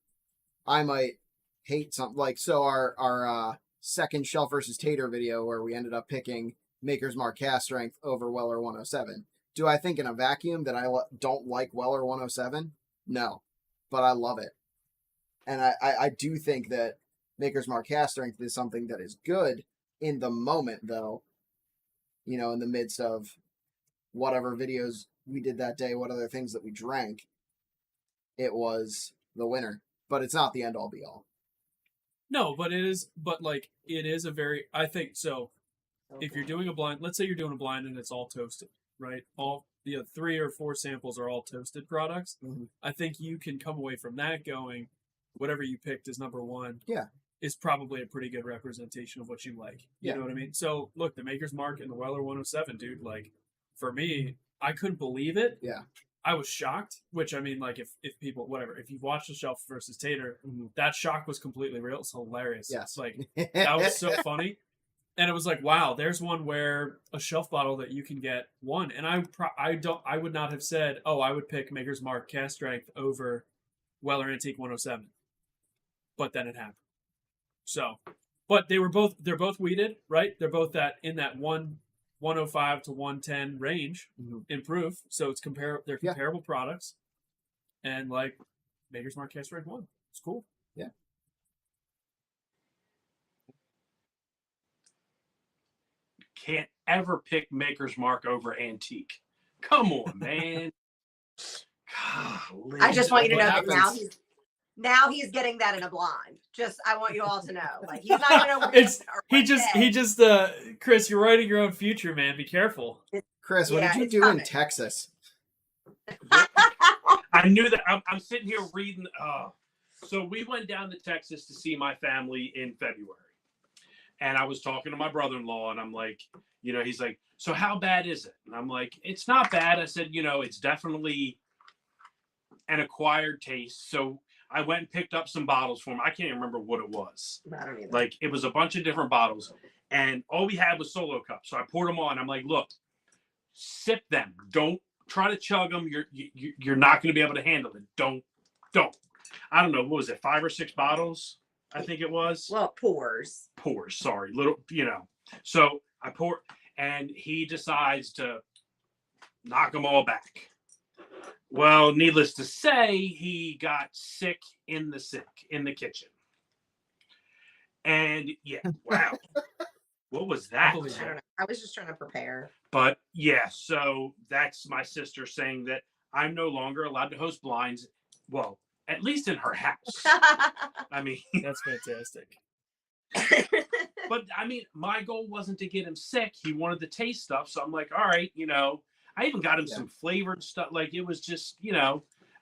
I might hate something. Like, so our second Shelf versus Tater video where we ended up picking Maker's Mark Cast Strength over Weller 107. Do I think in a vacuum that I don't like Weller 107? No, but I love it. And I do think that Maker's Mark Cast Strength is something that is good in the moment, though, in the midst of whatever videos we did that day, what other things that we drank, it was the winner. But it's not the end all be all.
No, but it is a very, I think so. If you're doing a blind, let's say you're doing a blind and it's all toasted, right? All 3 or 4 samples are all toasted products.
Mm-hmm.
I think you can come away from that going, whatever you picked as number 1 is probably a pretty good representation of what you like. You know what I mean? So look, the Maker's Mark and the Weller 107, dude, like for me, I couldn't believe it.
Yeah.
I was shocked, which I mean, like if people, whatever, if you've watched the Shelf versus Tater, that shock was completely real. It's hilarious.
Yes.
Like that was so funny. And it was like, wow, there's one where a shelf bottle that you can get one. And I would not have said, oh, I would pick Maker's Mark Cast Strength over Weller Antique 107. But then it happened. So, but they're both wheated, right? They're both in that 105 to 110 range in proof. So it's they're comparable products. And like Maker's Mark Cast Strength won. It's cool.
Yeah.
Can't ever pick Maker's Mark over Antique. Come on, man.
I just want you to know that Now he's getting that in a blind. Just, I want you all to know. Like, he's not going to
It's he just Chris, you're writing your own future, man. Be careful.
Chris, what
Yeah,
did you
it's
do
coming.
in Texas?
I knew that. I'm sitting here reading. So we went down to Texas to see my family in February. And I was talking to my brother-in-law, and I'm like, he's like, so how bad is it? And I'm like, it's not bad. I said, it's definitely an acquired taste. So I went and picked up some bottles for him. I can't remember what it was.
I don't either.
Like, it was a bunch of different bottles, and all we had was solo cups. So I poured them on. I'm like, look, sip them. Don't try to chug them. You're not going to be able to handle it. Don't. I don't know. What was it? 5 or 6 bottles? I think it was.
Well, pours.
Sorry. Little, So I pour, and he decides to knock them all back. Well, needless to say, he got sick in the kitchen. And yeah, wow. What was that?
I don't know. I was just trying to prepare.
But yeah, so that's my sister saying that I'm no longer allowed to host blinds. Well, at least in her house. I mean,
That's fantastic.
but I mean, my goal wasn't to get him sick. He wanted to taste stuff. So I'm like, all right, I even got him some flavored stuff. Like, it was just,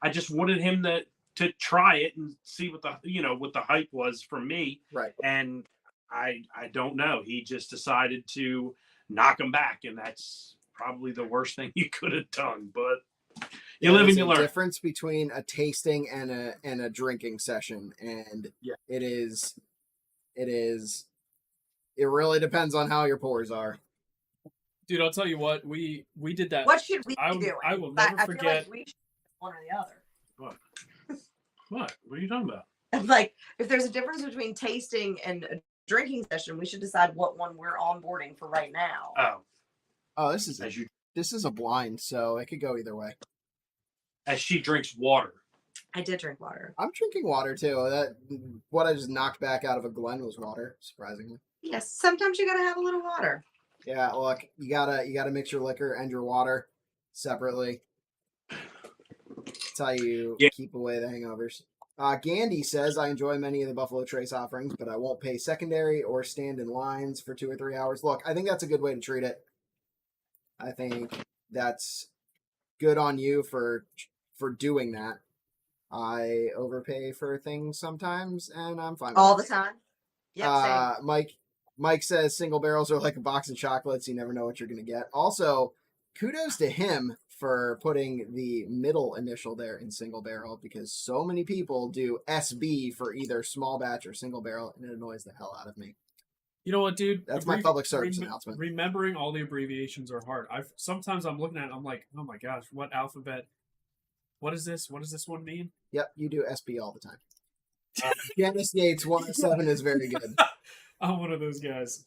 I just wanted him to try it and see what the hype was from me.
Right.
And I don't know. He just decided to knock him back. And that's probably the worst thing you could have done. But you live and you learn.
There's a difference between a tasting and a drinking session. And it really depends on how your pours are.
Dude, I'll tell you what, we did that.
What should we be doing?
I will never
I
forget.
feel like we should one or the other.
What are you talking about?
Like, if there's a difference between tasting and a drinking session, we should decide what one we're onboarding for right now.
Oh, this is a blind, so it could go either way.
As she drinks water.
I did drink water.
I'm drinking water too. What I just knocked back out of a Glen was water, surprisingly.
Yes, sometimes you gotta have a little water.
Yeah, look, you gotta mix your liquor and your water separately. That's how you keep away the hangovers. Gandhi says, I enjoy many of the Buffalo Trace offerings, but I won't pay secondary or stand in lines for 2 or 3 hours. Look, I think that's a good way to treat it. I think that's good on you for doing that. I overpay for things sometimes, and I'm fine with
All
it.
the time? Yep, same.
Mike says single barrels are like a box of chocolates. You never know what you're going to get. Also, kudos to him for putting the middle initial there in single barrel, because so many people do SB for either small batch or single barrel, and it annoys the hell out of me.
You know what, dude?
That's my public service announcement.
Remembering all the abbreviations are hard. Sometimes I'm looking at it, I'm like, oh my gosh, what alphabet? What is this? What does this one mean?
Yep, you do SB all the time. Janice Yates 107 is very good.
I'm one of those guys.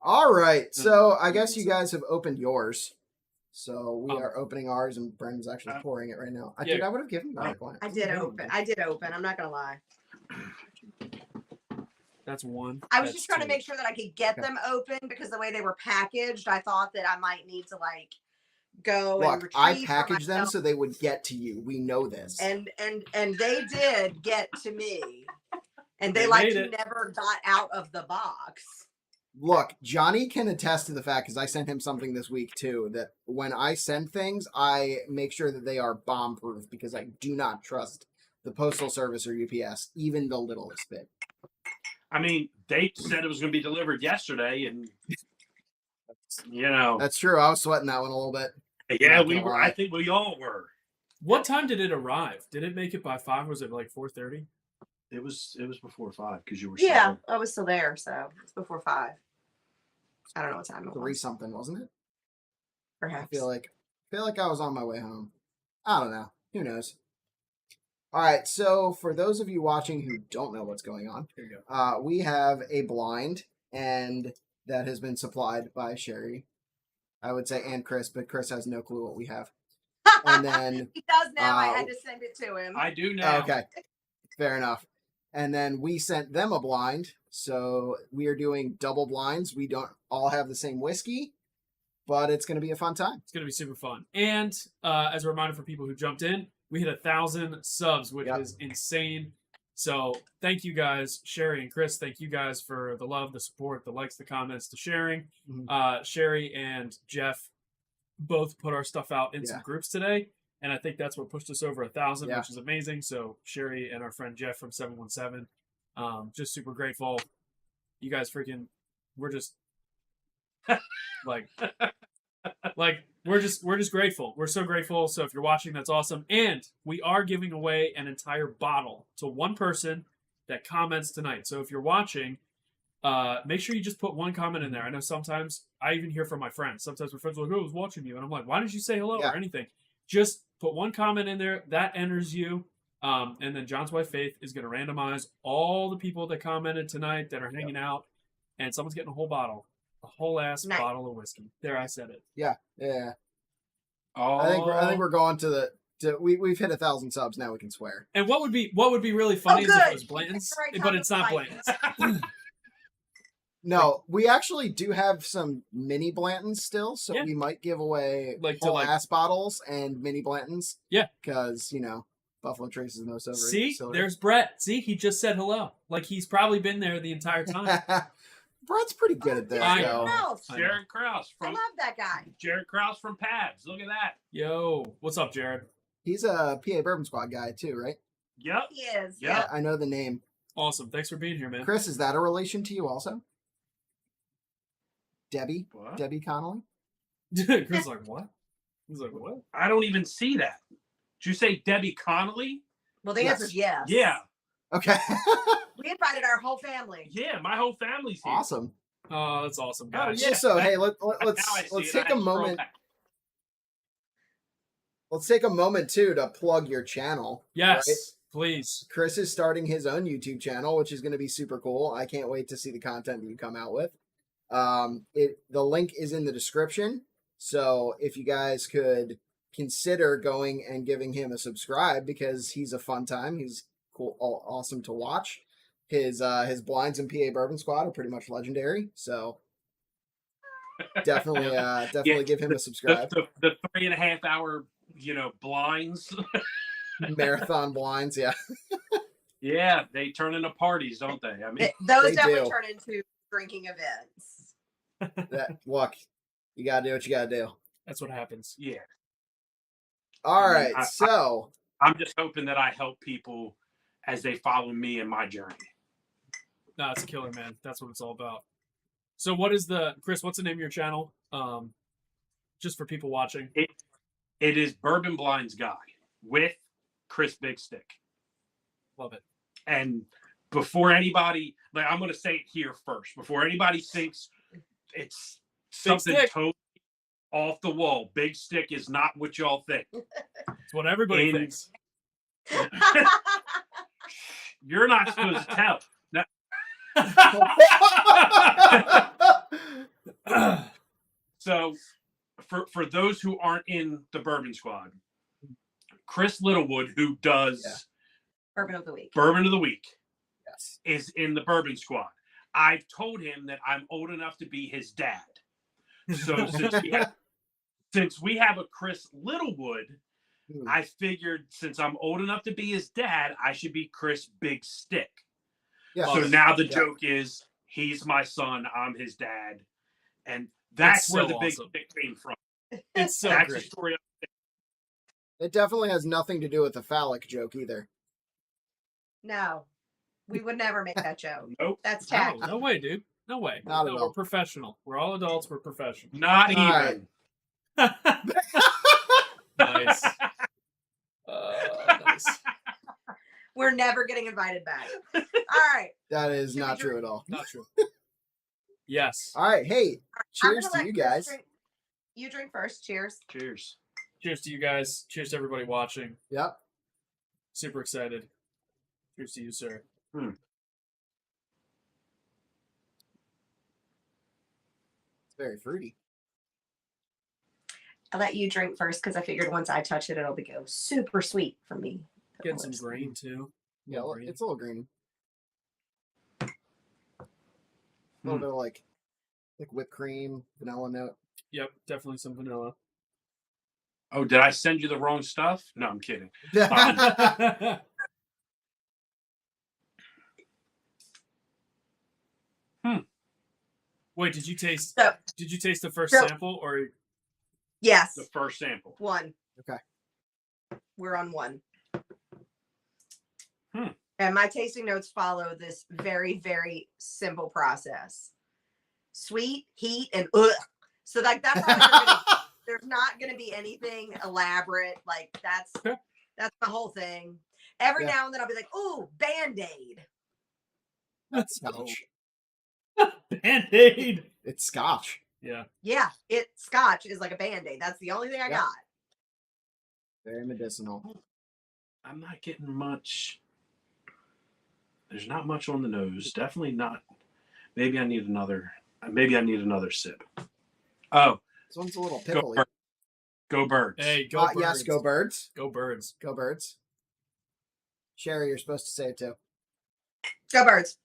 All right, so I guess you guys have opened yours. So we are opening ours, and Brendan's actually pouring it right now. I think I would have given you that one.
I did open. I'm not gonna lie.
That's one.
I was just trying to make sure that I could get them open, because the way they were packaged, I thought that I might need to go and retrieve.
I packaged them so they would get to you. We know this.
And they did get to me. And they never got out of the box.
Look, Johnny can attest to the fact, because I sent him something this week too, that when I send things, I make sure that they are bomb proof, because I do not trust the Postal Service or UPS, even the littlest bit.
I mean, they said it was going to be delivered yesterday, and
That's true. I was sweating that one a little bit.
Yeah, we were. I think we all were.
What time did it arrive? Did it make it by 5? Was it like 4:30?
It was before 5, because you were.
Yeah, I was still there, so it's before 5. I don't know what time it was.
3 something, wasn't it?
Perhaps.
I feel like I was on my way home. I don't know. Who knows? All right. So for those of you watching who don't know what's going on,
Here you go.
we have a blind, and that has been supplied by Sheri. I would say and Chris, but Chris has no clue what we have. And then
he does now. I had to send it to him.
I do now.
Okay, fair enough. And then we sent them a blind, so we are doing double blinds. We don't all have the same whiskey, but it's going to be a fun time.
It's going to be super fun. And as a reminder for people who jumped in, we hit 1,000 subs, which is insane. So thank you guys, Sheri and Chris. Thank you guys for the love, the support, the likes, the comments, the sharing. Sheri and Jeff both put our stuff out in some groups today, and I think that's what pushed us over 1,000, which is amazing. So Sheri and our friend Jeff from 717, just super grateful. You guys we're just like we're just grateful. We're so grateful. So if you're watching, that's awesome. And we are giving away an entire bottle to one person that comments tonight. So if you're watching, make sure you just put one comment in there. I know sometimes I even hear from my friends. Sometimes my friends are like, "Oh, I was watching you," and I'm like, "Why didn't you say hello or anything?" Just put one comment in there that enters you. And then John's wife Faith is going to randomize all the people that commented tonight that are hanging out, and someone's getting a whole bottle. A whole ass bottle of whiskey. There, I said it.
Yeah.
Oh,
I think we're going to we've hit 1,000 subs now. We can swear.
And what would be really funny is if it was Blanton's,
Right,
but it's not Blanton's.
No, we actually do have some mini Blantons still, so we might give away whole ass bottles and mini Blantons.
Yeah,
because Buffalo Trace is the most overrated.
See, there's Brett. See, he just said hello. Like he's probably been there the entire time.
Brett's pretty good at this.
Jared Krause
I love that guy.
Jared Krause from Pabs. Look at that.
Yo, what's up, Jared?
He's a PA Bourbon Squad guy too, right?
Yep.
He is.
Yeah, I know the name.
Awesome. Thanks for being here, man.
Chris, is that a relation to you also? Debbie?
What?
Debbie Connolly?
Chris is like, what? He's like, what?
I don't even see that. Did you say Debbie Connolly?
Well, the answer is yes.
Yeah.
Okay.
We invited our whole family.
Yeah, my whole family's here.
Awesome.
Oh, that's awesome, guys.
So hey, let's take a moment. Let's take a moment too to plug your channel.
Yes,
right?
please.
Chris is starting his own YouTube channel, which is going to be super cool. I can't wait to see the content that you come out with. The link is in the description. So if you guys could consider going and giving him a subscribe, because he's a fun time. He's cool, awesome to watch. His blinds and PA Bourbon Squad are pretty much legendary. So definitely give him a subscribe.
The 3.5 hour, blinds.
Marathon blinds, yeah.
Yeah, they turn into parties, don't they? I mean,
those definitely turn into drinking events.
Look, you gotta do what you gotta do.
That's what happens.
Yeah.
All right, so
I'm just hoping that I help people as they follow me in my journey.
No, it's a killer, man. That's what it's all about. So Chris, what's the name of your channel? Just for people watching.
It is Bourbon Blinds Guy with Chris Big Stick.
Love it.
And before anybody, I'm going to say it here first, before anybody thinks it's something totally off the wall, Big Stick is not what y'all think.
It's what everybody thinks.
You're not supposed to tell. So, for those who aren't in the Bourbon Squad, Chris Littlewood, who does
Bourbon of the Week,
is in the Bourbon Squad. I've told him that I'm old enough to be his dad. So since we have a Chris Littlewood, I figured since I'm old enough to be his dad, I should be Chris Big Stick. Yeah. So now the joke is he's my son, I'm his dad. And that's where the Big Stick came from.
It's so
that's
great.
The story.
It definitely has nothing to do with the phallic joke either.
No, we would never make that joke.
Nope.
That's tacky.
No way, dude. No way.
Not at all.
We're professional. We're all adults. We're professional.
Not even.
Nice. Nice.
We're never getting invited back. All right.
That is not true at all.
Not true. Yes.
All right. Hey, cheers to you guys.
You drink first. Cheers.
Cheers.
Cheers to you guys. Cheers to everybody watching.
Yep.
Super excited. Cheers to you, sir.
It's very fruity.
I'll let you drink first because I figured once I touch it, it'll go super sweet for me.
Getting some grain too.
Yeah, it's a little green. A little bit of like whipped cream, vanilla note.
Yep, definitely some vanilla.
Oh, did I send you the wrong stuff? No, I'm kidding.
Wait, did you taste?
So-
Did you taste the first
So-
sample or?
Yes,
The first sample.
one.
Okay.
We're on one.
Hmm.
And my tasting notes follow this very, very simple process: sweet, heat, and ugh. So like that's all there's not going to be anything elaborate. Like that's the whole thing. Every
Yeah.
now and then I'll be like, "Ooh, Band-Aid."
That's Scotch.
Band-Aid.
It's Scotch.
Yeah.
Yeah, Scotch is like a Band-Aid. That's the only thing I
Yeah.
got.
Very medicinal.
I'm not getting much. There's not much on the nose. Definitely not. Maybe I need another. Maybe I need another sip. Oh,
This one's a little
go
pickly.
birds. Go birds.
Hey, go birds.
Yes, go birds.
Go birds.
Go birds. Sherry, you're supposed to say it too.
Go Birds.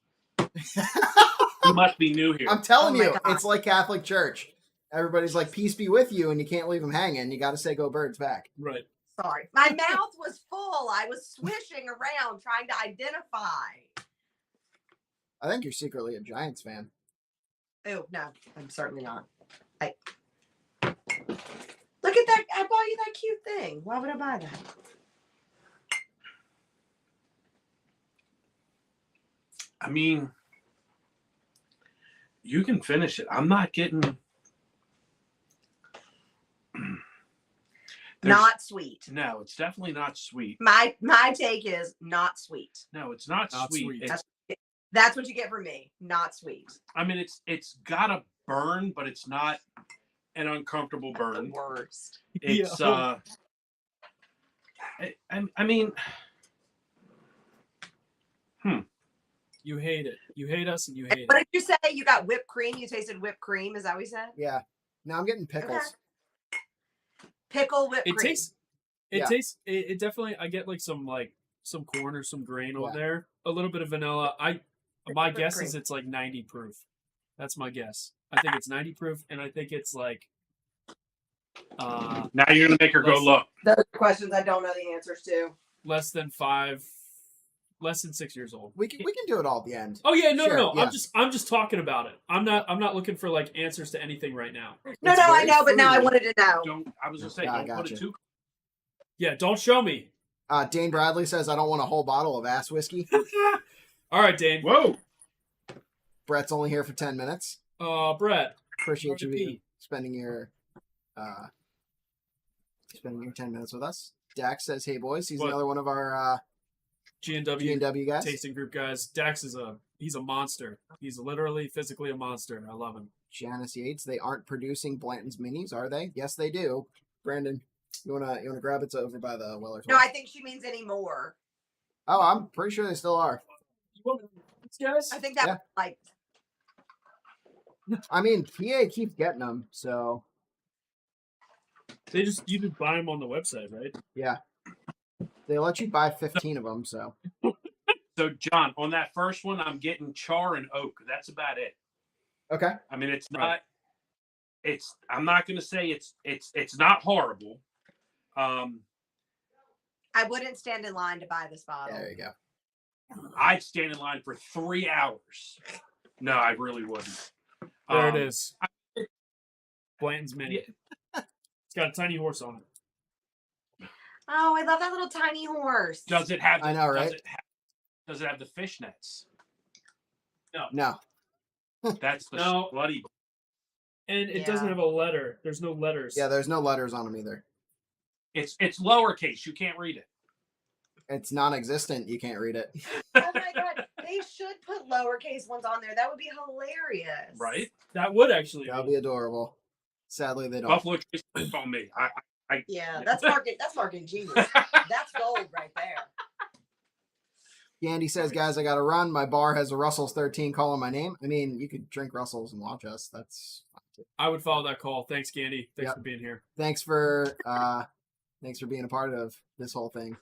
You must be new here.
I'm telling
Oh my
you,
God.
it's like Catholic Church. Everybody's like, peace be with you, and you can't leave them hanging. You got to say go birds back.
Right.
Sorry. My mouth was full. I was swishing around trying to identify.
I think you're secretly a Giants fan.
Oh, no, I'm certainly not. Look at that. I bought you that cute thing. Why would I buy that?
I mean, you can finish it. I'm not getting.
Not sweet.
No, it's definitely not sweet.
My take is not sweet.
No, it's not,
Not
sweet.
sweet.
It's,
That's what you get from me. Not sweet.
I mean, it's got a burn, but it's not an uncomfortable
The
burn.
worst.
It's
Yeah.
I mean,
You hate it. You hate us, and you hate
What
it.
did you say? You got whipped cream? You tasted whipped cream? Is that what you said?
Yeah. Now I'm getting pickles.
Okay. Pickle whipped
It
cream.
tastes. It
Yeah.
tastes. It definitely. I get like some corn or some grain over
Yeah.
there. A little bit of vanilla. My
Whipped
guess
cream.
is it's like 90 proof. That's my guess. I think it's 90 proof, and I think it's like.
now you're gonna make her go
Let's-
look.
Those are questions I don't know the answers to.
Less than 6 years old.
We can do it all at the end.
Oh yeah, no,
Sure,
no.
yeah.
I'm just talking about it. I'm not looking for like answers to anything right now.
No,
It's
I
very
know, but now I
fruity.
wanted to know.
Don't. I was gonna say,
Yeah, I
don't put
gotcha.
it too.
Yeah, don't show me.
Dane Bradley says, I don't want a whole bottle of ass whiskey.
All right, Dane.
Whoa.
Brett's only here for 10 minutes.
Brett.
Appreciate you
RDP.
spending your 10 minutes with us. Dax says, hey boys. He's
What?
another one of our
G&W
G&W guys.
tasting group guys. Dax he's a monster. He's literally physically a monster. I love him.
Janice Yates, they aren't producing Blanton's minis, are they? Yes, they do. Brandon, you wanna grab it? It's over by the Weller's.
No, I think she means anymore.
Oh, I'm pretty sure they still are.
You want these guys?
I think that
Yeah.
was like
I mean, PA keeps getting them, so
You just buy them on the website, right?
yeah. They let you buy 15 of them, so
So John, on that first one, I'm getting char and oak. That's about it.
okay.
I mean, it's not.
Right.
It's. I'm not gonna say it's not horrible.
I wouldn't stand in line to buy this bottle.
There you go.
I'd stand in line for 3 hours. No, I really wouldn't.
There it is. Blanton's Mini.
Yeah.
It's got a tiny horse on it.
Oh, I love that little tiny horse.
Does it have?
I know, right?
Does it have the fishnets?
No.
That's the
No.
bloody.
And it doesn't
Yeah.
have a letter. There's no letters.
Yeah, there's no letters on them either.
It's lowercase. You can't read it.
It's non-existent. You can't read it.
Oh my god, they should put lowercase ones on there. That would be hilarious.
Right?
That would actually
That'd be adorable. Sadly, they don't.
Buffalo Trace on me.
Yeah, that's marketing genius. That's gold right there.
Andy says, guys, I got to run. My bar has a Russell's 13 calling my name. I mean, you could drink Russell's and watch us. That's fine too.
I would follow that call. Thanks, Candy. Thanks
Yep.
for being here.
Thanks for being a part of this whole thing.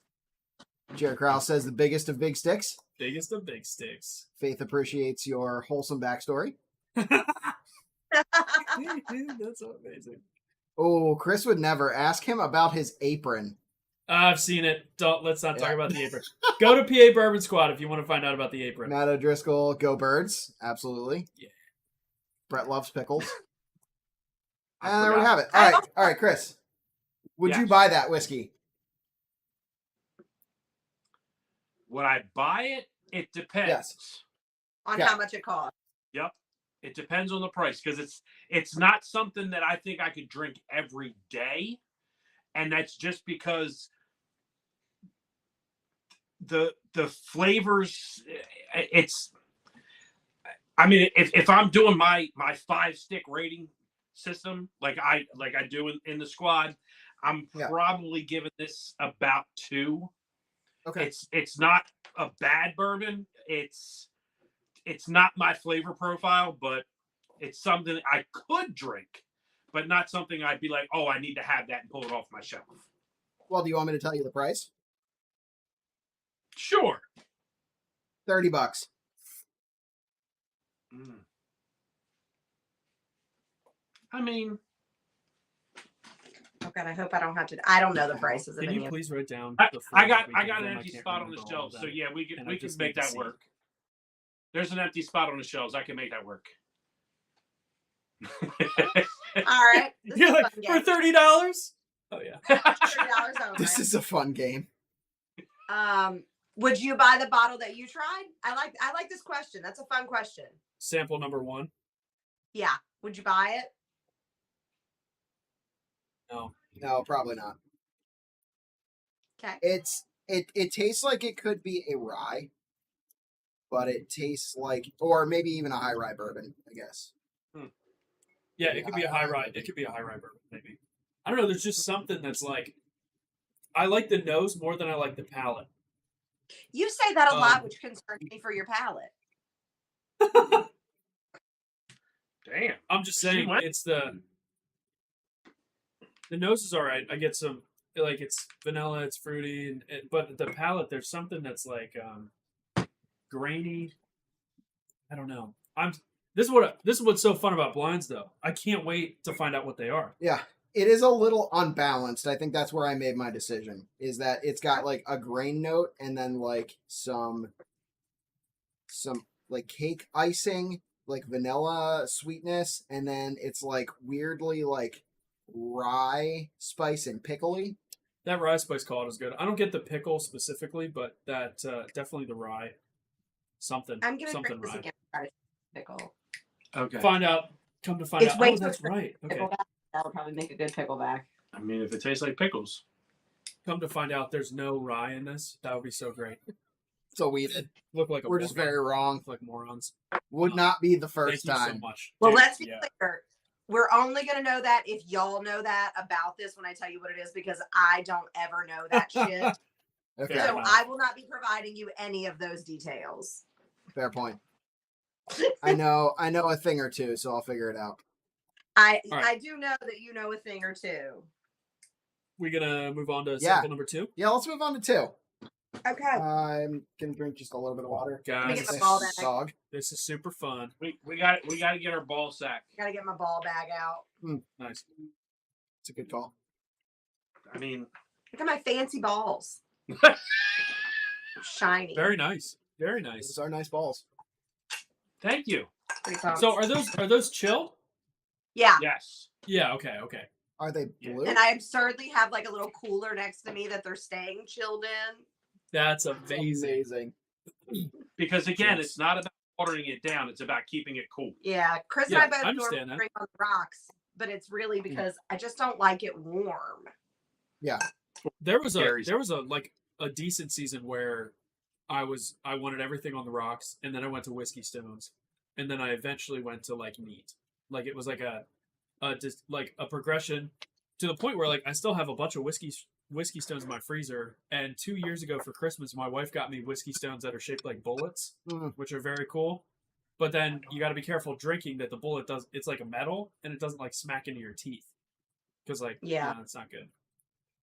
Jared Krause says, the biggest of big sticks.
Biggest of big sticks.
Faith appreciates your wholesome backstory.
That's so amazing.
Oh, Chris would never ask him about his apron.
I've seen it. Let's not talk
Yeah.
about the apron. Go to PA Bourbon Squad if you want to find out about the apron.
Matt O'Driscoll, go Birds. Absolutely. Brett loves pickles.
I
And there we
forgot.
have it. All right, Chris. Would you
Yes.
buy that whiskey?
Would I buy it? It depends.
Yes.
On
Okay.
how much it costs.
Yep. It depends on the price because it's not something that I think I could drink every day, and that's just because the flavors. It's. I mean, if I'm doing my 5-stick rating system like I do in the squad, I'm probably giving this about 2.
Okay.
It's not a bad bourbon. It's not my flavor profile, but it's something I could drink, but not something I'd be like, oh, I need to have that and pull it off my shelf.
Well, do you want me to tell you the price?
Sure.
$30.
I mean,
Oh God, I hope I don't have to. I don't know the prices of
Can
any
you
of
please write down?
I
the
got
flavors we gave
an
them? I
empty
can't
spot on the
remember all
shelves,
of
so
them.
yeah, we
And
can
I just
make
need to
that
see.
work. There's an empty spot on the shelves. I can make that work.
All right. This
You're
is a
like,
fun
for
game.
$30? Oh yeah.
$30 only.
This is a fun game.
Would you buy the bottle that you tried? I like this question. That's a fun question.
Sample number 1.
Yeah. Would you buy it?
No.
No, probably not.
Okay.
It tastes like it could be a rye, but it tastes like, or maybe even a high rye bourbon, I guess.
Yeah, it could be a high rye. It could be a high rye bourbon, maybe. I don't know. There's just something that's like, I like the nose more than I like the palate.
You say that a lot, which concerns me for your palate.
Damn.
I'm just saying, it's the nose is all right. I get some, like, it's vanilla, it's fruity, but the palate, there's something that's like grainy. I don't know. This is what's so fun about blinds, though. I can't wait to find out what they are.
Yeah, it is a little unbalanced. I think that's where I made my decision. Is that it's got like a grain note and then like some like cake icing, like vanilla sweetness, and then it's like weirdly like rye spice and pickly.
That rye spice call is good. I don't get the pickle specifically, but that definitely the rye. Something.
I'm gonna
something
drink this
rye.
again. Try to pickle.
Okay.
Come to find
It's
out.
way
Oh,
too
that's right. Okay.
Pickleback. That'll probably make a good pickleback.
I mean, if it tastes like pickles.
Come to find out, there's no rye in this. That would be so great.
So we did.
Look like
We're just very wrong.
Look like morons.
Would not be the first
Thank you
time.
so much.
Well,
Dude,
let's be
yeah.
clear. We're only going to know that if y'all know that about this when I tell you what it is, because I don't ever know that shit.
Okay.
Fair
So
enough.
I will not be providing you any of those details.
Fair point. I know a thing or two, so I'll figure it out.
All right.
I do know that you know a thing or two.
We gonna move on to
Yeah.
sample number 2?
Yeah, let's move on to 2.
Okay.
I'm gonna drink just a little bit of water.
Let me
Guys,
get my ball bag.
Dog.
this is super fun.
We got to get our ball sack.
Gotta get my ball bag out.
Nice.
It's a good call.
I mean,
Look at my fancy balls. Shiny.
Very nice. Very nice.
Those are nice balls.
thank you.
Pretty pumped.
So are those chilled?
Yeah.
Yes.
Yeah, okay.
Are they
Yeah.
blue?
And I absurdly have like a little cooler next to me that they're staying chilled in.
That's amazing.
Because again,
Yes.
it's not about watering it down. It's about keeping it cool.
Yeah. Chris
Yeah,
and I
I
both
understand
normally
that.
drink on the rocks, but it's really because I just don't like it warm.
Yeah.
There was
Gary's-
a decent season where I wanted everything on the rocks, and then I went to Whiskey Stones, and then I eventually went to like neat. Like it was like a progression to the point where like I still have a bunch of whiskey Stones in my freezer. And 2 years ago for Christmas, my wife got me Whiskey Stones that are shaped like bullets, which are very cool. But then you got to be careful drinking that the bullet it's like a metal and it doesn't like smack into your teeth because like it's not good.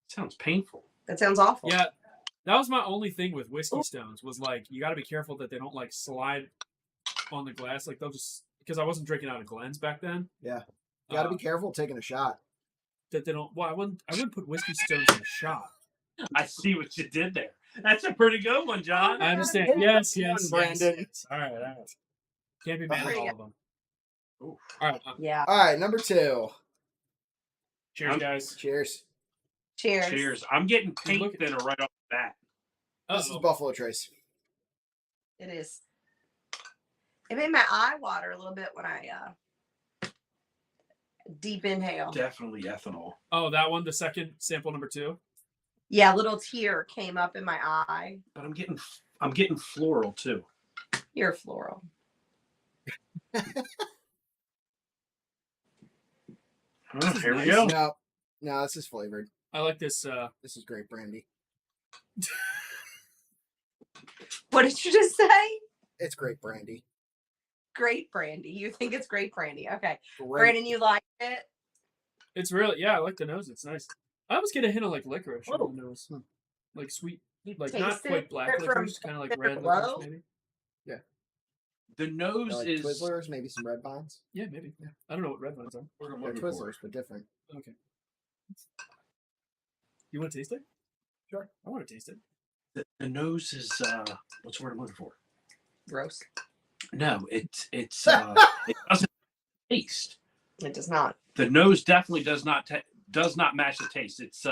Sounds painful.
That sounds awful.
Yeah, that was my only thing with Whiskey Stones was like you got to be careful that they don't like slide on the glass. Like they'll just because I wasn't drinking out of Glens back then.
Yeah. You gotta be careful taking a shot.
That they don't. Well, I wouldn't put Whiskey Stones in a shot.
I see what you did there. That's a pretty good one, John.
I understand. Yes,
Brandon.
All right. Can't be mad at all of them. All right.
Yeah.
All right, number 2.
Cheers, guys.
Cheers.
Cheers.
Cheers. I'm getting
Look
paint
at-
thinner right off the bat.
This is Buffalo Trace.
It is. It made my eye water a little bit when I deep inhale.
Definitely ethanol.
Oh, that one, the second sample, number 2.
Yeah, a little tear came up in my eye.
But I'm getting floral too.
You're floral.
Oh, here we go.
No, this is flavored.
I like this.
This is grape brandy.
What did you just say?
It's grape brandy.
Grape brandy. You think it's grape brandy? Okay,
Grape.
Brandon, you like it?
It's really, yeah, I like the nose. It's nice. I always get a hint of like licorice
Oh.
on the nose, like sweet,
You
like
taste
not quite
it
black
from
licorice, kind of like red
below?
licorice, maybe.
The nose
Like
is
Twizzlers, maybe some red vines.
Yeah, maybe. Yeah. I don't know what red ones are.
what I'm
They're
looking for.
Twizzlers, but different.
Okay. You want to taste it? Sure. I want to taste it.
The nose is what's the word I'm looking for?
Gross.
No, it's it doesn't taste.
It does not.
The nose definitely does not match the taste. It's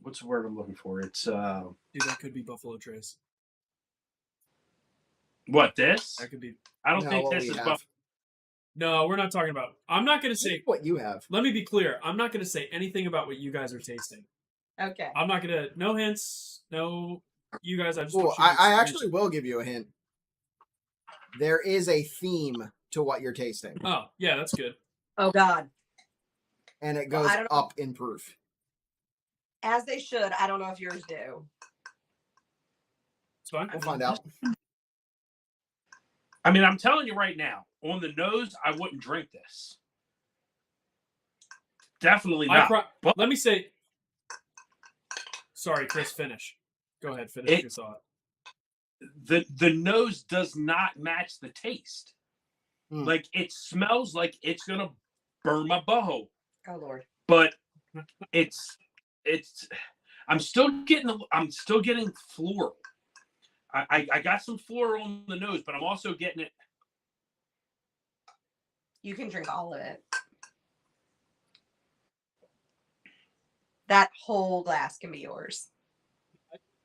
what's the word I'm looking for? It's
Dude, that could be Buffalo Trace.
what this?
That could be.
I don't
No,
think
what
this
we
is
have.
Buffalo.
No, we're not talking about. I'm not going to say.
What you have.
Let me be clear. I'm not going to say anything about what you guys are tasting.
Okay.
I'm not going to. No hints. No. You guys. I just.
Well,
want you to
I
experience
actually will give you a hint. There is a theme to what you're tasting,
it. Oh yeah, that's good.
Oh God.
and it
Well,
goes
I don't know.
up in proof.
As they should. I don't know if yours do.
It's fine.
We'll find out.
I mean, I'm telling you right now, on the nose, I wouldn't drink this. Definitely not. But
Let me say. Sorry, Chris. Finish. Go ahead. Finish your thought.
the nose does not match the taste. Like it smells like it's gonna burn my butthole.
Oh Lord.
But it's I'm still getting floral. I got some floral on the nose, but I'm also getting it.
You can drink all of it. That whole glass can be yours.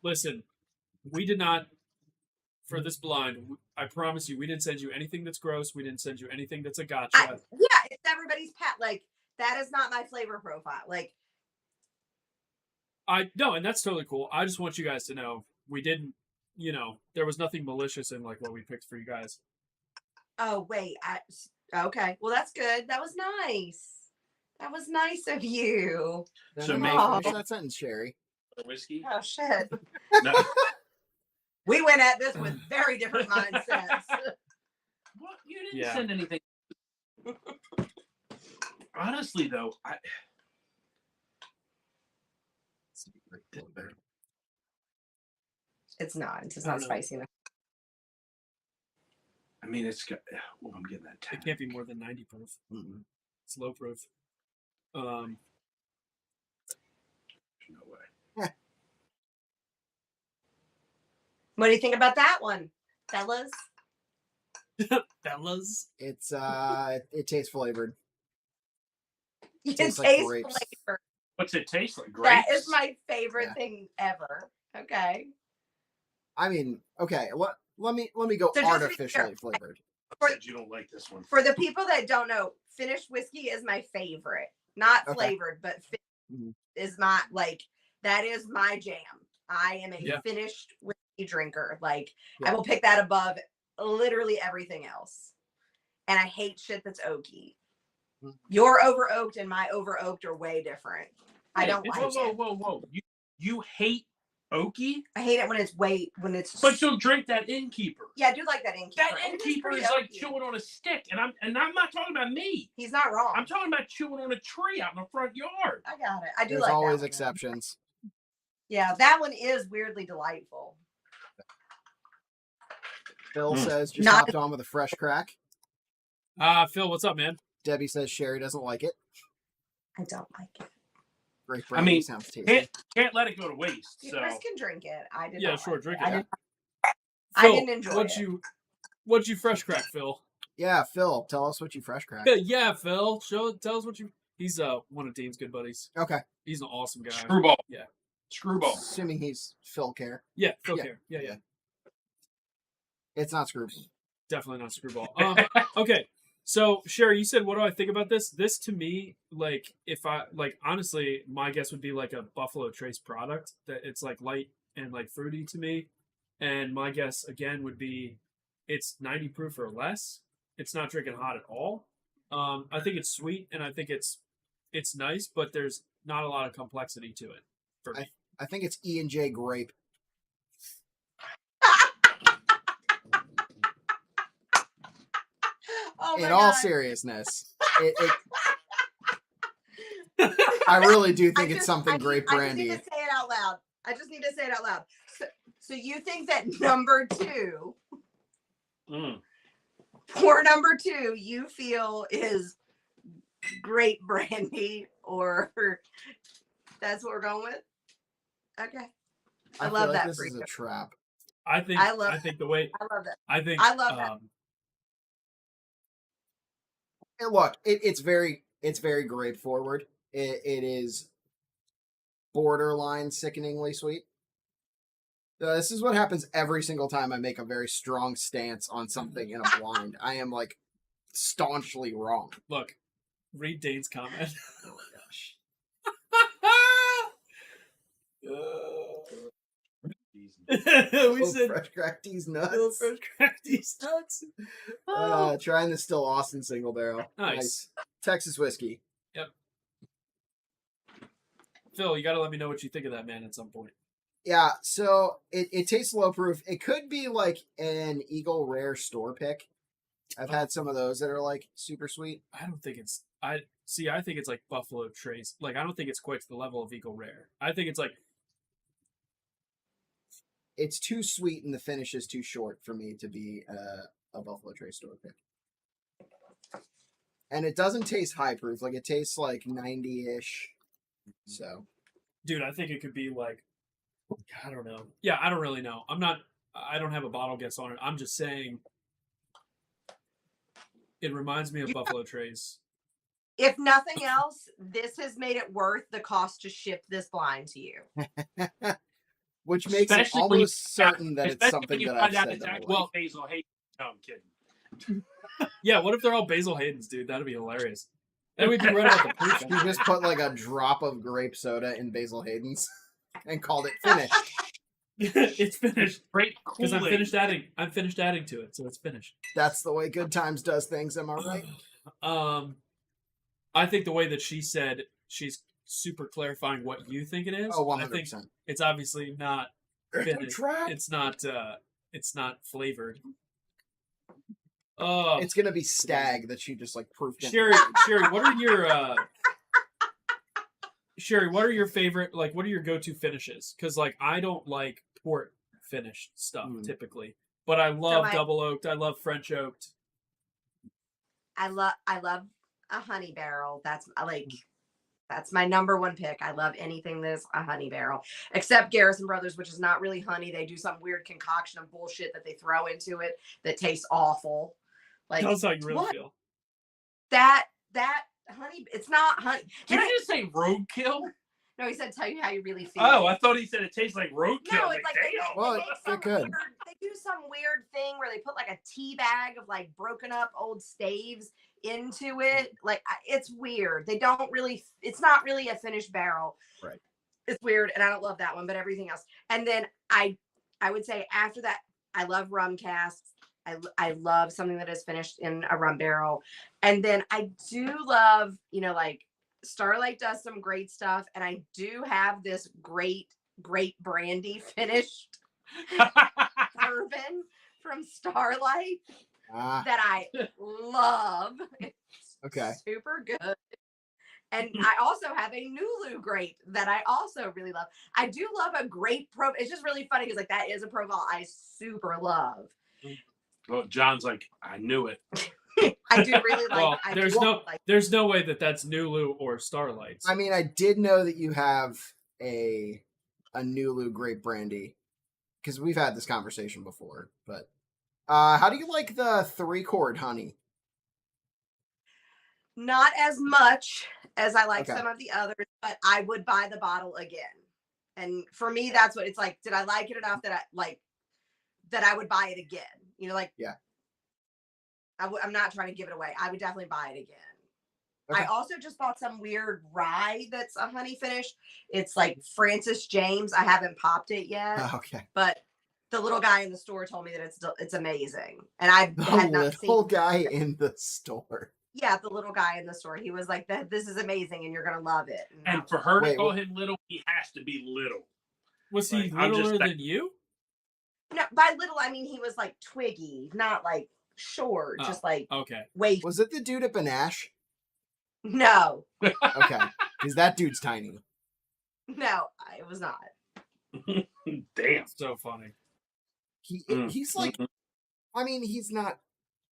Listen, we did not. For this blind, I promise you, we didn't send you anything that's gross. We didn't send you anything that's a gotcha.
Yeah, it's everybody's pet. Like that is not my flavor profile. Like
No, and that's totally cool. I just want you guys to know we didn't. There was nothing malicious in like what we picked for you guys.
oh wait, okay. Well, that's good. That was nice. That was nice of you.
So
Then
maybe
finish that sentence, Sherry.
whiskey.
Oh shit.
No.
We went at this with very different mindsets.
What? You didn't send anything. Honestly, though,
It's not. It's just not spicy enough.
I mean, it's got. Well, I'm getting that.
It can't be more than 90 proof.
Mm-mm.
It's low proof.
No way.
What do you think about that one, fellas?
Fellas.
It's it tastes flavored.
You
Tastes
taste
like grapes.
flavor.
What's it taste like? Grapes?
That is my favorite thing ever. Okay.
I mean, okay, let me go
So just to be
artificially
clear,
flavored.
Said you don't like this one.
For the people that don't know, finished whiskey is my favorite. Not
Okay.
flavored, but
Mhm.
is my that is my jam. I am a
Yeah.
finished whiskey drinker. Like
Yeah.
I will pick that above literally everything else. And I hate shit that's oaky.
Mhm.
Your over oaked and my over oaked are way different. I don't like it.
Whoa! You hate oaky,
I hate it when it's
but you'll drink that innkeeper.
yeah, I do like that innkeeper.
That
It
innkeeper
pretty
is like
oaky.
chewing on a stick, and I'm not talking about me.
He's not wrong.
I'm talking about chewing on a tree out in the front yard.
I got it. I do
There's
like
always
that one, though.
exceptions.
Yeah, that one is weirdly delightful.
Phil says just
Not-
hopped on with a fresh crack.
Phil, what's up, man?
Debbie says Sherry doesn't like it.
I don't like it.
Grape
I
brandy
mean,
sounds tasty.
can't let it go to waste.
See,
So
Chris can drink it. I did.
Yeah,
not
sure,
like
drink
I
it.
didn't-
Phil,
I didn't enjoy it.
What'd you fresh crack, Phil?
Yeah, Phil, tell us what you fresh cracked.
Yeah, Phil, tell us what you. He's one of Dean's good buddies.
Okay.
He's an awesome guy.
Screwball.
Yeah.
Screwball.
Assuming he's Phil Care.
Yeah, Phil Care. Yeah.
It's not Screwball.
Definitely not Screwball. Okay. So, Sheri, you said, what do I think about this? This, to me, like, if I, like, honestly, my guess would be, like, a Buffalo Trace product. That it's, like, light and, like, fruity to me. And my guess, again, would be it's 90 proof or less. It's not drinking hot at all. I think it's sweet, and I think it's nice, but there's not a lot of complexity to it for me.
I think it's E&J grape. In all seriousness, I really do think it's something grape brandy.
I just need to say it out loud. So you think that number 2, pour number 2, you feel is grape brandy, or that's what we're going with? Okay. I love that.
This is a trap.
I think
I love that. I love that.
And look, it's very grape forward. It is borderline sickeningly sweet. This is what happens every single time I make a very strong stance on something in a blind. I am like staunchly wrong.
Look, read Dane's comment.
Oh my gosh.
We said
fresh cracked these nuts.
Fresh cracked these nuts.
Trying the Still Austin single barrel.
Nice.
Texas whiskey.
Yep. Phil, you got to let me know what you think of that, man, at some point.
Yeah, so it tastes low proof. It could be like an Eagle Rare store pick. I've had some of those that are like super sweet.
I don't think it's. I think it's like Buffalo Trace. Like, I don't think it's quite to the level of Eagle Rare. I think it's like.
It's too sweet and the finish is too short for me to be a Buffalo Trace store pick. And it doesn't taste high proof. Like, it tastes like 90-ish. So.
Dude, I think it could be like. I don't know. Yeah, I don't really know. I don't have a bottle guess on it. I'm just saying it reminds me of Buffalo Trace.
If nothing else, this has made it worth the cost to ship this blind to you.
Which makes it almost certain that it's something that I've said that I like.
Well, Basil Hayden. No, I'm kidding.
Yeah, what if they're all Basil Haydens, dude? That'd be hilarious. Then we'd be right about the proof.
You just put like a drop of grape soda in Basil Hayden's. And called it finished.
It's finished.
Great,
because I'm finished adding to it, so it's finished.
That's the way Good Times does things. Am I right?
I think the way that she said, she's super clarifying what you think it is.
Oh, 100%.
I think it's obviously not finished. It's not flavored.
It's gonna be Stag that she just like proofed in.
Sheri, what are your Sheri, what are your favorite, like, what are your go-to finishes? Because, like, I don't like port finished stuff, typically. But I love double oaked. I love French oaked.
I love a honey barrel. That's my number one pick. I love anything that's a honey barrel. Except Garrison Brothers, which is not really honey. They do some weird concoction of bullshit that they throw into it that tastes awful. Like,
tell us how you really feel.
That honey, it's not honey.
Did he just say roadkill?
No, he said tell you how you really feel.
Oh, I thought he said it tastes like roadkill.
No, it's like
they
do some weird thing where they put like a tea bag of like broken up old staves into it. Like, it's weird. They don't really. It's not really a finished barrel.
Right.
It's weird, and I don't love that one, but everything else. And then I would say after that, I love rum casks. I love something that is finished in a rum barrel. And then I do love, like Starlight does some great stuff. And I do have this great brandy finished bourbon from Starlight that I love. It's super good. And I also have a Nulu grape that I also really love. I do love a grape profile. It's just really funny because like that is a profile I super love.
Well, John's like, I knew it.
I do really like.
Well, there's no way that's Nulu or Starlight.
I mean, I did know that you have a Nulu grape brandy because we've had this conversation before. But how do you like the 3-chord honey
Not as much as I like
Okay.
some of the others, but I would buy the bottle again. And for me, that's what it's like. Did I like it enough that I would buy it again? You know, like
Yeah.
I'm not trying to give it away. I would definitely buy it again.
Okay.
I also just bought some weird rye that's a honey finish. It's like Francis James. I haven't popped it yet,
Okay.
but the little guy in the store told me that it's amazing, and I
The
had not seen.
little guy in the store.
Yeah, the little guy in the store. He was like, "That this is amazing, and you're gonna love it." I
And
was
for
like,
her to
Wait,
call
what?
him little, he has to be little.
Was he
Like, I'm just
littler
that-
than you?
no, by little I mean he was like twiggy, not like short,
Oh.
just like
Okay.
wait.
Was it the dude at Banash?
No,
Okay. Because that dude's tiny.
no, it was not.
Damn.
So funny.
He's like, I mean, he's not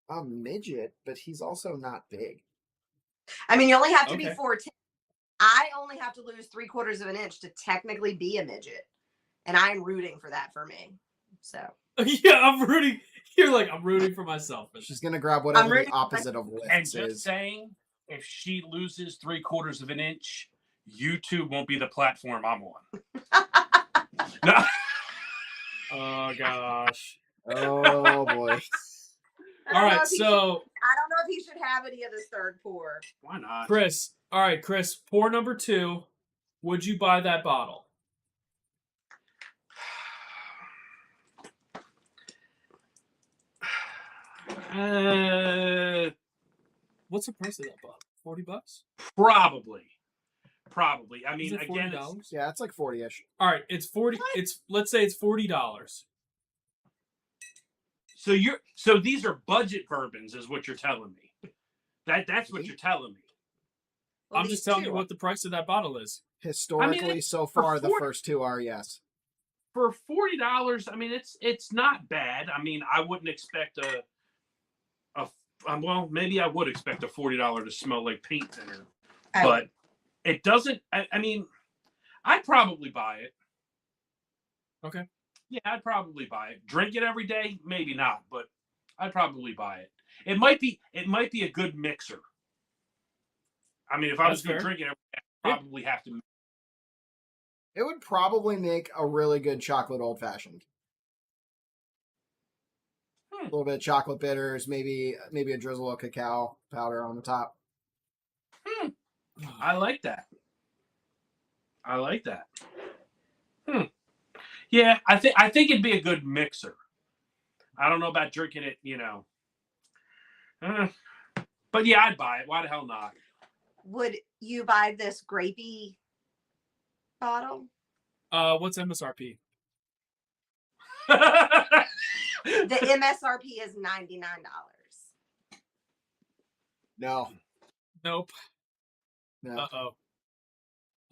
a midget, but he's also not big.
I mean, you only have to be
Okay.
4'10". I only have to lose 3/4 of an inch to technically be a midget, and I'm rooting for that for me. So
Yeah, I'm rooting. You're like, I'm rooting for myself.
She's gonna grab whatever
ready
the
for
opposite of
And
lifts
just
is.
saying, if she loses 3/4 of an inch, YouTube won't be the platform I'm on. No.
Oh gosh.
Oh boy.
I
All
don't know
right,
if he
so
should, I don't know if he should have any of this third pour.
Why not?
Chris. All right, Chris. Pour number 2. Would you buy that bottle? What's the price of that bottle? $40?
Probably. I
Is
mean,
it
again,
$40?
it's,
Yeah, it's like 40-ish.
All right, it's 40. It's let's say it's $40.
so these are budget bourbons, is what you're telling me. That's what you're telling me.
Well,
I'm
these
just telling
two
you what the price of that bottle is.
Historically, so far, the
40
first two are yes.
For $40, I mean, it's not bad. I mean, I wouldn't expect well, maybe I would expect a $40 to smell like paint thinner, but it doesn't. I mean, I'd probably buy it.
Okay.
Yeah, I'd probably buy it. Drink it every day, maybe not, but I'd probably buy it. It might be a good mixer. I mean, if I was
That's
going to
fair.
drink it every day, I'd probably have to.
It would probably make a really good chocolate old fashioned. A little bit of chocolate bitters, maybe a drizzle of cacao powder on the top.
I like that. Yeah, I think it'd be a good mixer. I don't know about drinking it, but yeah, I'd buy it. Why the hell not?
Would you buy this grapey bottle?
What's MSRP?
The MSRP is $99.
No.
Nope.
No.
Uh-oh.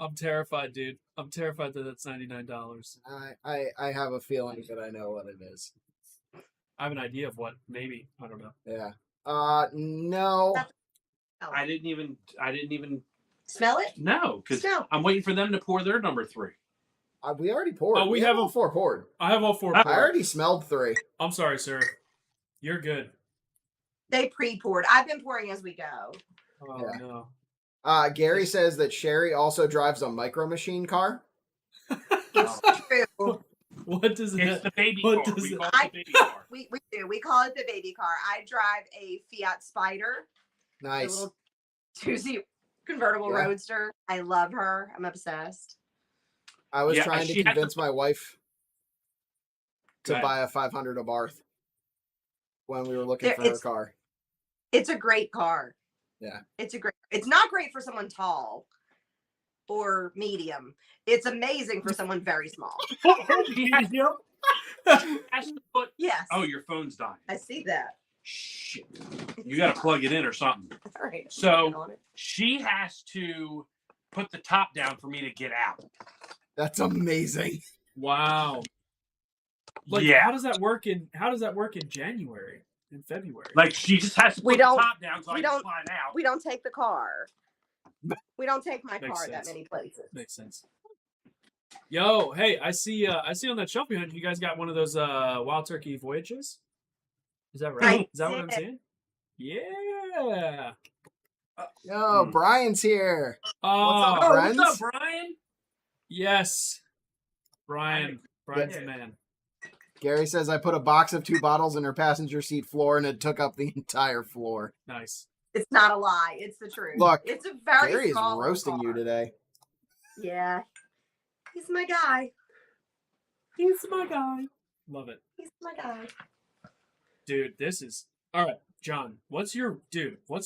I'm terrified, dude. I'm terrified that that's $99.
I have a feeling that I know what it is.
I have an idea of what. Maybe. I don't know.
Yeah. No.
I didn't even
Smell it?
no, because
Smell.
I'm waiting for them to pour their number 3.
We already poured.
Oh, we
have
have
all 4 poured.
I have all 4
I
poured.
already smelled 3.
I'm sorry, sir. You're good.
They pre-poured. I've been pouring as we go.
Oh,
Yeah.
no.
Gary says that Sheri also drives a micro machine car.
It's true.
What does
It's
that...
the baby
What
car.
does
We
it-
call it the baby car.
We do. We call it the baby car. I drive a Fiat Spider, a
Nice.
little 2-seat convertible
Yeah.
roadster. I love her. I'm obsessed.
I was
Yeah,
trying to
she had to-
convince my wife to
Go ahead.
buy a 500 Abarth when we were looking
There-
for her
it's-
car.
It's a great car.
Yeah.
It's not great for someone tall or medium. It's amazing for someone very small.
She has to put.
Yes.
Oh, your phone's dying.
I see that.
Shit. You got to plug it in or something.
All right.
So-
working on it.
She has to put the top down for me to get out.
That's amazing.
Wow. Like,
Yeah.
how does that work in January, in February?
Like she just has to
We
put the
don't-
top down so I
we
can
don't-
slide out.
We don't take the car. We don't take my
Makes
car
sense.
that many places.
Makes sense. Yo, hey, I see on that shelf behind you guys got one of those Wild Turkey Voyages. Is that right?
I
Is that what I'm
did.
saying? Yeah.
Yo, Brian's here.
Oh,
up, friends?
What's up, Brian?
yes. Brian's the man.
Gary says I put a box of 2 bottles in her passenger seat floor and it took up the entire floor.
Nice.
It's not a lie. It's the truth.
Look,
it's a very
Gary is
small
roasting you
car.
today.
Yeah. He's my guy.
He's my guy. Love it.
He's my guy.
Dude, this is... All right, John, what's your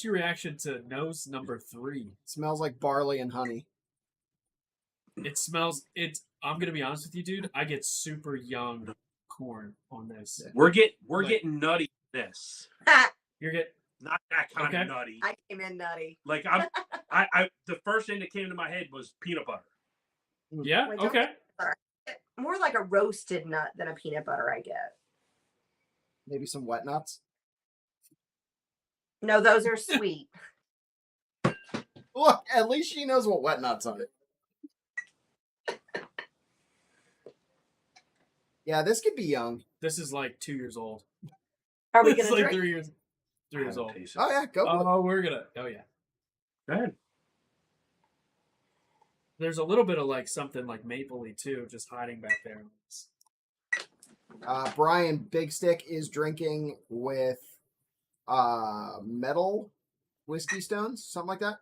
reaction to nose number 3?
Smells like barley and honey.
It smells... I'm going to be honest with you, dude. I get super young corn on this.
We're getting nutty with this.
You're getting...
Not that kind
Okay.
of nutty.
I came in nutty.
Like I the first thing that came to my head was peanut butter.
Yeah,
Wait,
okay.
More like a roasted nut than a peanut butter, I get.
Maybe some wet nuts.
No, those are sweet.
Look, at least she knows what wet nuts are. Yeah, this could be young.
This is like 2 years old.
Are we
It's
gonna
like
drink?
3 years. 3 years old.
Oh yeah, go. for it.
Oh, we're gonna... Oh, yeah.
Go ahead.
There's a little bit of like something like mapley too, just hiding back there.
Brian Big Stick is drinking with metal whiskey stones, something like that.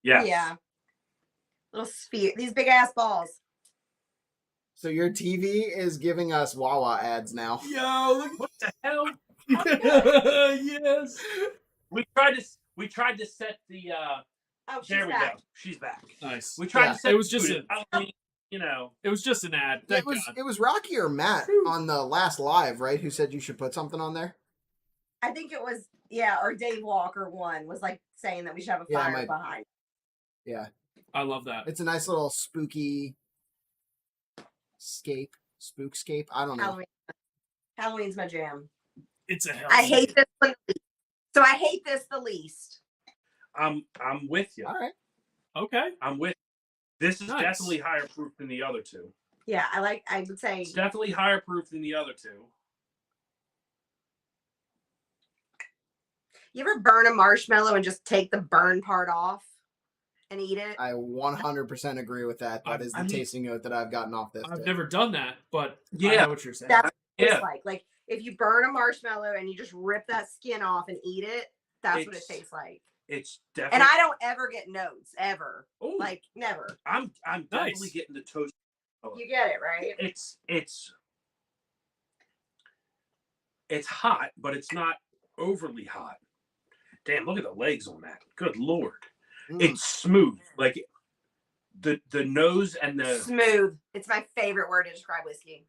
Yes.
Yeah. Little sphere. These big ass balls.
So your TV is giving us Wawa ads now.
Yo, look
What the hell?
yes.
We tried to set the
Oh, she's
there we
back.
go. She's back.
Nice.
We tried
Yeah,
to set
it was just
food. You know.
It was just an ad. Thank God.
It was Rocky or Matt on the last live, right? Who said you should put something on there?
I think it was, yeah, or Dave Walker one was like saying that we should have a
Yeah,
fire
my-
behind.
Yeah,
I love that.
it's a nice little spooky spookscape. I don't know.
Halloween. Halloween's my jam.
It's a hell.
I hate this one the least. So I hate this the least.
I'm with you.
All right.
Okay.
I'm with you. This is
Nice.
definitely higher proof than the other two.
Yeah, I would say
It's definitely higher proof than the other two.
you ever burn a marshmallow and just take the burn part off and eat it?
I 100% agree with that. That is the
I mean-
tasting note that I've gotten off this.
I've
tip.
never done that, but I
Yeah.
know what you're saying.
That's what
Yeah.
it's like if you burn a marshmallow and you just rip that skin off and eat it, that's what it
It's-
tastes like.
It's
And
definitely.
I don't ever get notes ever.
Ooh,
Like never.
I'm definitely
Nice.
getting the toast.
You get it, right?
It's hot, but it's not overly hot. Damn, look at the legs on that. Good lord.
Mm.
It's smooth. Like the nose and the
Smooth. It's my favorite word to describe whiskey.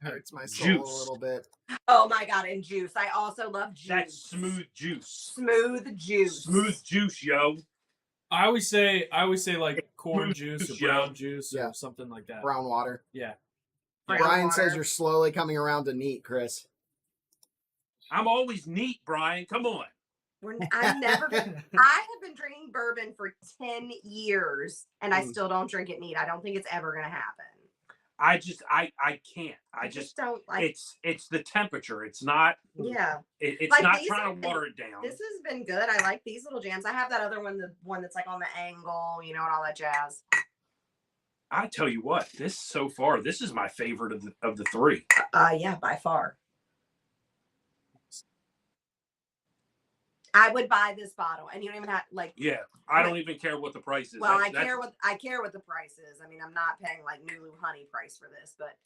Hurts my soul
Juice.
a little bit.
Oh my god, and juice. I also love juice.
that smooth juice.
Smooth juice.
Smooth juice, yo.
I always say like corn
Smooth
juice or
juice,
brown
yo.
juice
Yeah.
or something like that.
Brown water.
Yeah.
Brown
Brian
water.
says you're slowly coming around to neat, Chris.
I'm always neat, Brian. Come on.
I've never I have been drinking bourbon for 10 years and I
Mm.
still don't drink it neat. I don't think it's ever gonna happen.
I can't. I
I
just
don't like
it's the temperature. It's not
yeah.
it's
Like
not
these
trying
have
to water it down.
This has been good. I like these little jams. I have that other one, the one that's like on the angle, you know, and all that jazz.
I tell you what, this so far, this is my favorite of the three.
Yeah, by far. I would buy this bottle, and you don't even have like.
Yeah, I don't even care what the price is.
Well,
That's-
I care what the price is. I mean, I'm not paying like Nulu Honey price for this, but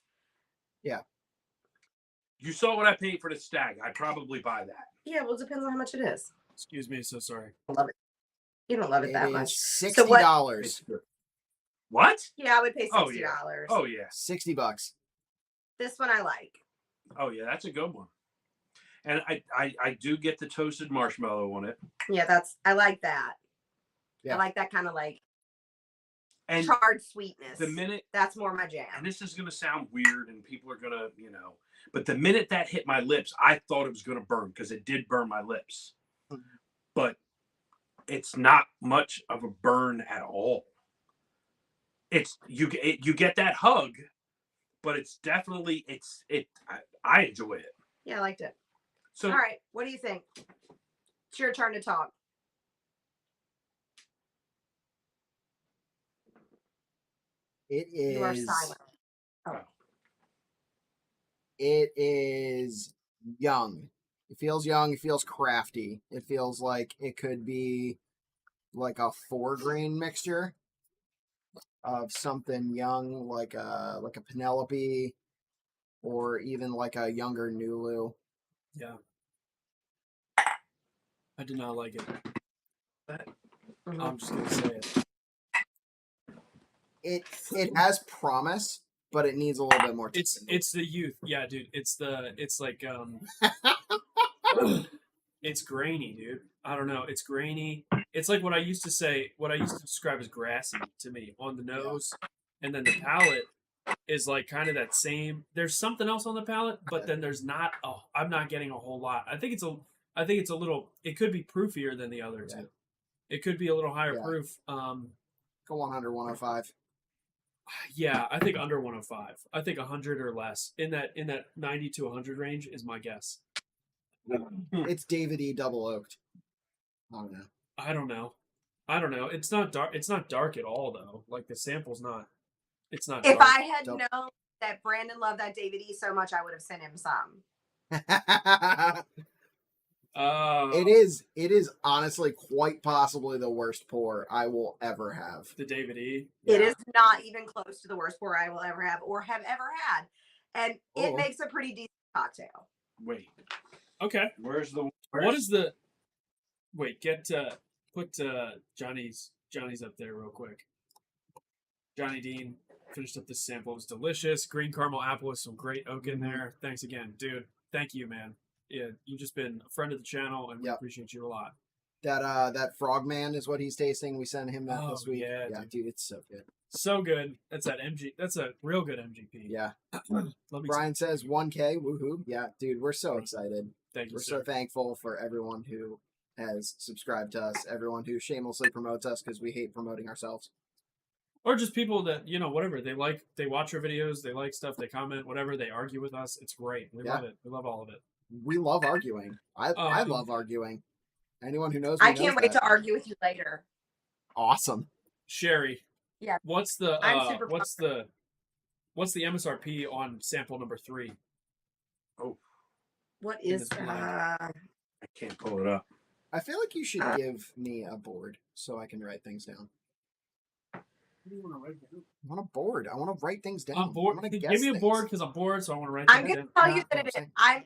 You saw what I paid for the stag. I'd probably buy that.
yeah, well, it depends on how much it is.
Excuse me, so sorry.
I love it. You don't love it that
It
much.
is
So what-
$60.
What?
Yeah, I would pay
Oh,
$60.
yeah. Oh yeah.
$60.
This one I like.
Oh yeah, that's a good one. And I do get the toasted marshmallow on it.
Yeah, I like that.
Yeah.
I like that kind of like
And
charred sweetness.
the minute,
That's more my
and
jam.
this is gonna sound weird, and people are gonna, but the minute that hit my lips, I thought it was gonna burn because it did burn my lips. But it's not much of a burn at all. It's you get that hug, but it's definitely I enjoy it.
Yeah, I liked it.
So
All right, what do you think? It's your turn to talk.
It
You are
is.
silent. Oh.
It is young. It feels young. It feels crafty. It feels like it could be like a 4-grain mixture of something young, like a Penelope, or even like a younger Nulu.
Yeah. I did not like it. I'm just gonna say it.
It has promise, but it needs a little bit more time.
It's the youth. Yeah, dude. It's like it's grainy, dude. I don't know. It's grainy. It's like what I used to describe as grassy to me on the nose, and then the palate is like kind of that same. There's something else on the palate, but then there's not. Oh, I'm not getting a whole lot. I think it's a little. It could be proofier than the other two. It could be a little higher proof.
Go 100, 105.
Yeah, I think under 105. I think 100 or less. In that 90 to 100 range is my guess.
It's David E. double oaked. I don't know. It's not dark. It's not dark at all though. Like the sample's not. It's not.
If
dark.
I had known that Brandon loved that David E. so much, I would have sent him some.
It is honestly quite possibly the worst pour I will ever have.
The David E.
It is not even close to the worst pour I will ever have or have ever had, and it makes a pretty decent cocktail.
Wait.
Okay. What is the? Wait. Put Johnny's up there real quick. Johnny Dean finished up this sample. It was delicious. Green caramel apple with some great oak in there. Thanks again, dude. Thank you, man. Yeah, you've just been a friend of the channel, and we appreciate you a lot.
That Frogman is what he's tasting. We sent him that this week.
Yeah,
dude, it's so good.
So good. That's that MG. That's a real good MGP.
Yeah. Brian says 1K. Woohoo! Yeah, dude, we're so excited.
Thank you.
We're so thankful for everyone who has subscribed to us, everyone who shamelessly promotes us because we hate promoting ourselves.
Or just people that, whatever, they watch our videos, they like stuff, they comment, whatever, they argue with us. It's great. We love it. We love all of it.
We love arguing. I love arguing. Anyone who knows me
I can't wait to argue with you later.
Awesome.
Sherry.
Yeah.
What's the MSRP on sample number 3?
Oh.
What is
I can't pull it up.
I feel like you should give me a board so I can write things down.
What do you want to write down?
I want a board. I want to write things down.
I'm bored. Give me a board because I'm bored, so I want to write
I'm
things
gonna
down.
tell you that it is. I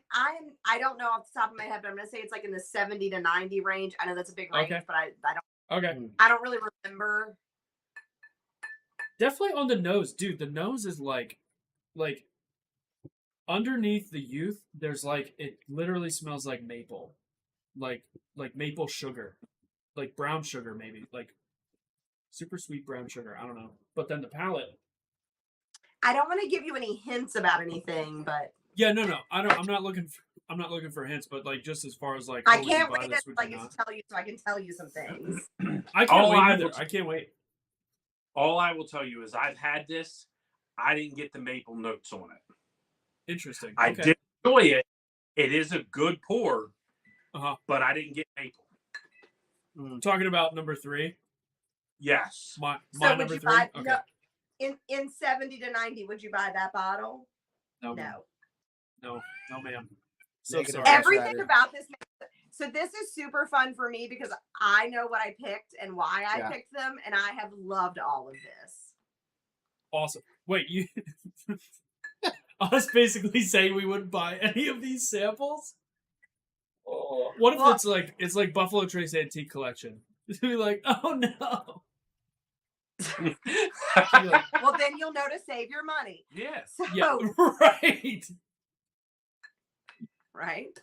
don't know off the top of my head, but I'm gonna say it's like in the 70 to 90 range. I know that's a big range, but I don't.
Okay.
I don't really remember.
Definitely on the nose, dude. The nose is like underneath the youth. There's it literally smells like maple, like maple sugar, like brown sugar maybe, like super sweet brown sugar. I don't know. But then the palate.
I don't want to give you any hints about anything, but
yeah, no. I'm not looking for hints, but just as far as
I can't wait to tell you so I can tell you some things.
I can't wait either. I can't wait.
All I will tell you is I've had this. I didn't get the maple notes on it.
Interesting.
I did enjoy it. It is a good pour, but I didn't get maple.
Talking about number 3.
Yes.
My
so
number 3.
Buy,
okay.
No, in 70 to 90, would you buy that bottle?
No, ma'am. So sorry.
Everything about this. So this is super fun for me because I know what I picked and why I picked them, and I have loved all of this.
Awesome. Wait, you us basically saying we wouldn't buy any of these samples? Oh. What if it's like Buffalo Trace Antique Collection? It's gonna be like, oh no.
Well, then you'll know to save your money.
Yes.
So,
yeah. Right.
Right.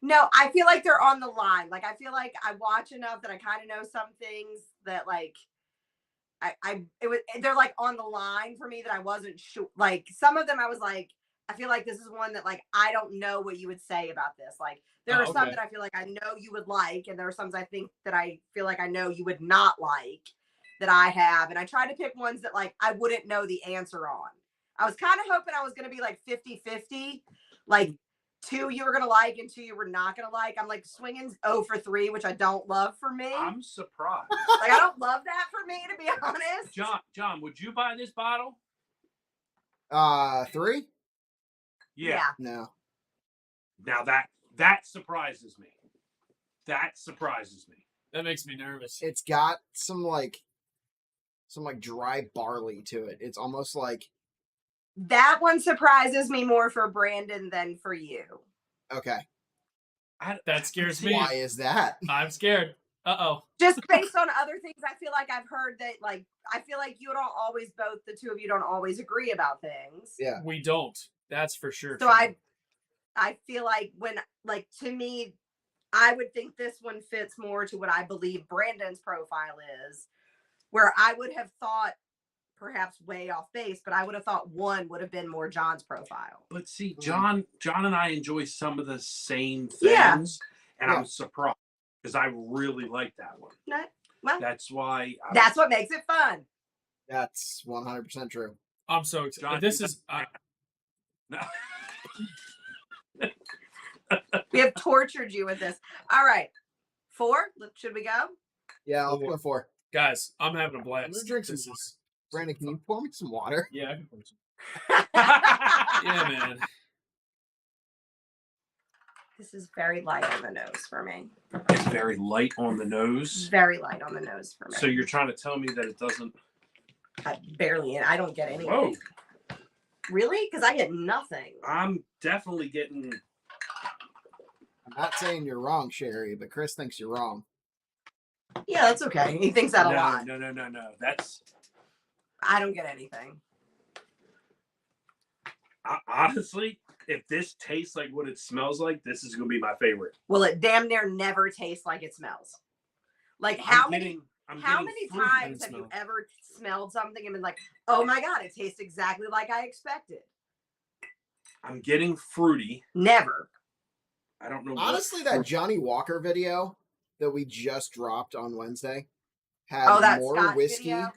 No, I feel like they're on the line. Like I feel like I watch enough that I kind of know some things that they're like on the line for me that I wasn't sure. Like some of them I was like, I feel like this is one that I don't know what you would say about this. Like there are some that I feel like I know you would like, and there are some I think that I feel like I know you would not like that I have. And I try to pick ones that I wouldn't know the answer on. I was kind of hoping I was going to be 50-50. 2 you were gonna like and 2 you were not gonna like. I'm like swinging 0 for 3, which I don't love for me.
I'm surprised.
Like, I don't love that for me, to be honest.
John, would you buy this bottle?
3?
Yeah.
No.
Now that surprises me. That surprises me.
That makes me nervous.
It's got some dry barley to it. It's almost like,
That one surprises me more for Brandon than for you.
okay,
That scares me.
why is that?
I'm scared. Uh-oh.
Just based on other things, I feel like I've heard that, like, I feel like you don't always, both the two of you don't always agree about things.
Yeah.
We don't. That's for sure.
So I feel like to me, I would think this one fits more to what I believe Brandon's profile is, where I would have thought perhaps way off base, but I would have thought one would have been more John's profile.
But see, John and I enjoy some of the same things,
Yeah.
and I'm surprised because I really like that one.
Well,
That's why.
that's what makes it fun.
That's 100% true.
I'm so excited.
John,
This is
No.
We have tortured you with this. All right. 4? Should we go?
Yeah, I'll go 4.
guys. I'm having a blast.
I'm gonna drink some
This is
Brandon, can you pour me some water?
yeah. I can pour some. Yeah, man.
This is very light on the nose for me.
It's very light on the nose.
Very light on the nose for me.
So you're trying to tell me that it doesn't?
I don't get anything.
Whoa!
Really? Because I get nothing.
I'm definitely getting.
I'm not saying you're wrong, Sherry, but Chris thinks you're wrong.
Yeah, that's okay. He thinks that a lot.
No. That's
I don't get anything.
honestly, if this tastes like what it smells like, this is gonna be my favorite.
Well, it damn near never tastes like it smells. Like how many times have you ever smelled something and been like, oh my God, it tastes exactly like I expected?
I'm getting fruity.
Never.
I don't know.
Honestly, that Johnny Walker video that we just dropped on Wednesday had
that
more
Scotch
whiskey.
video?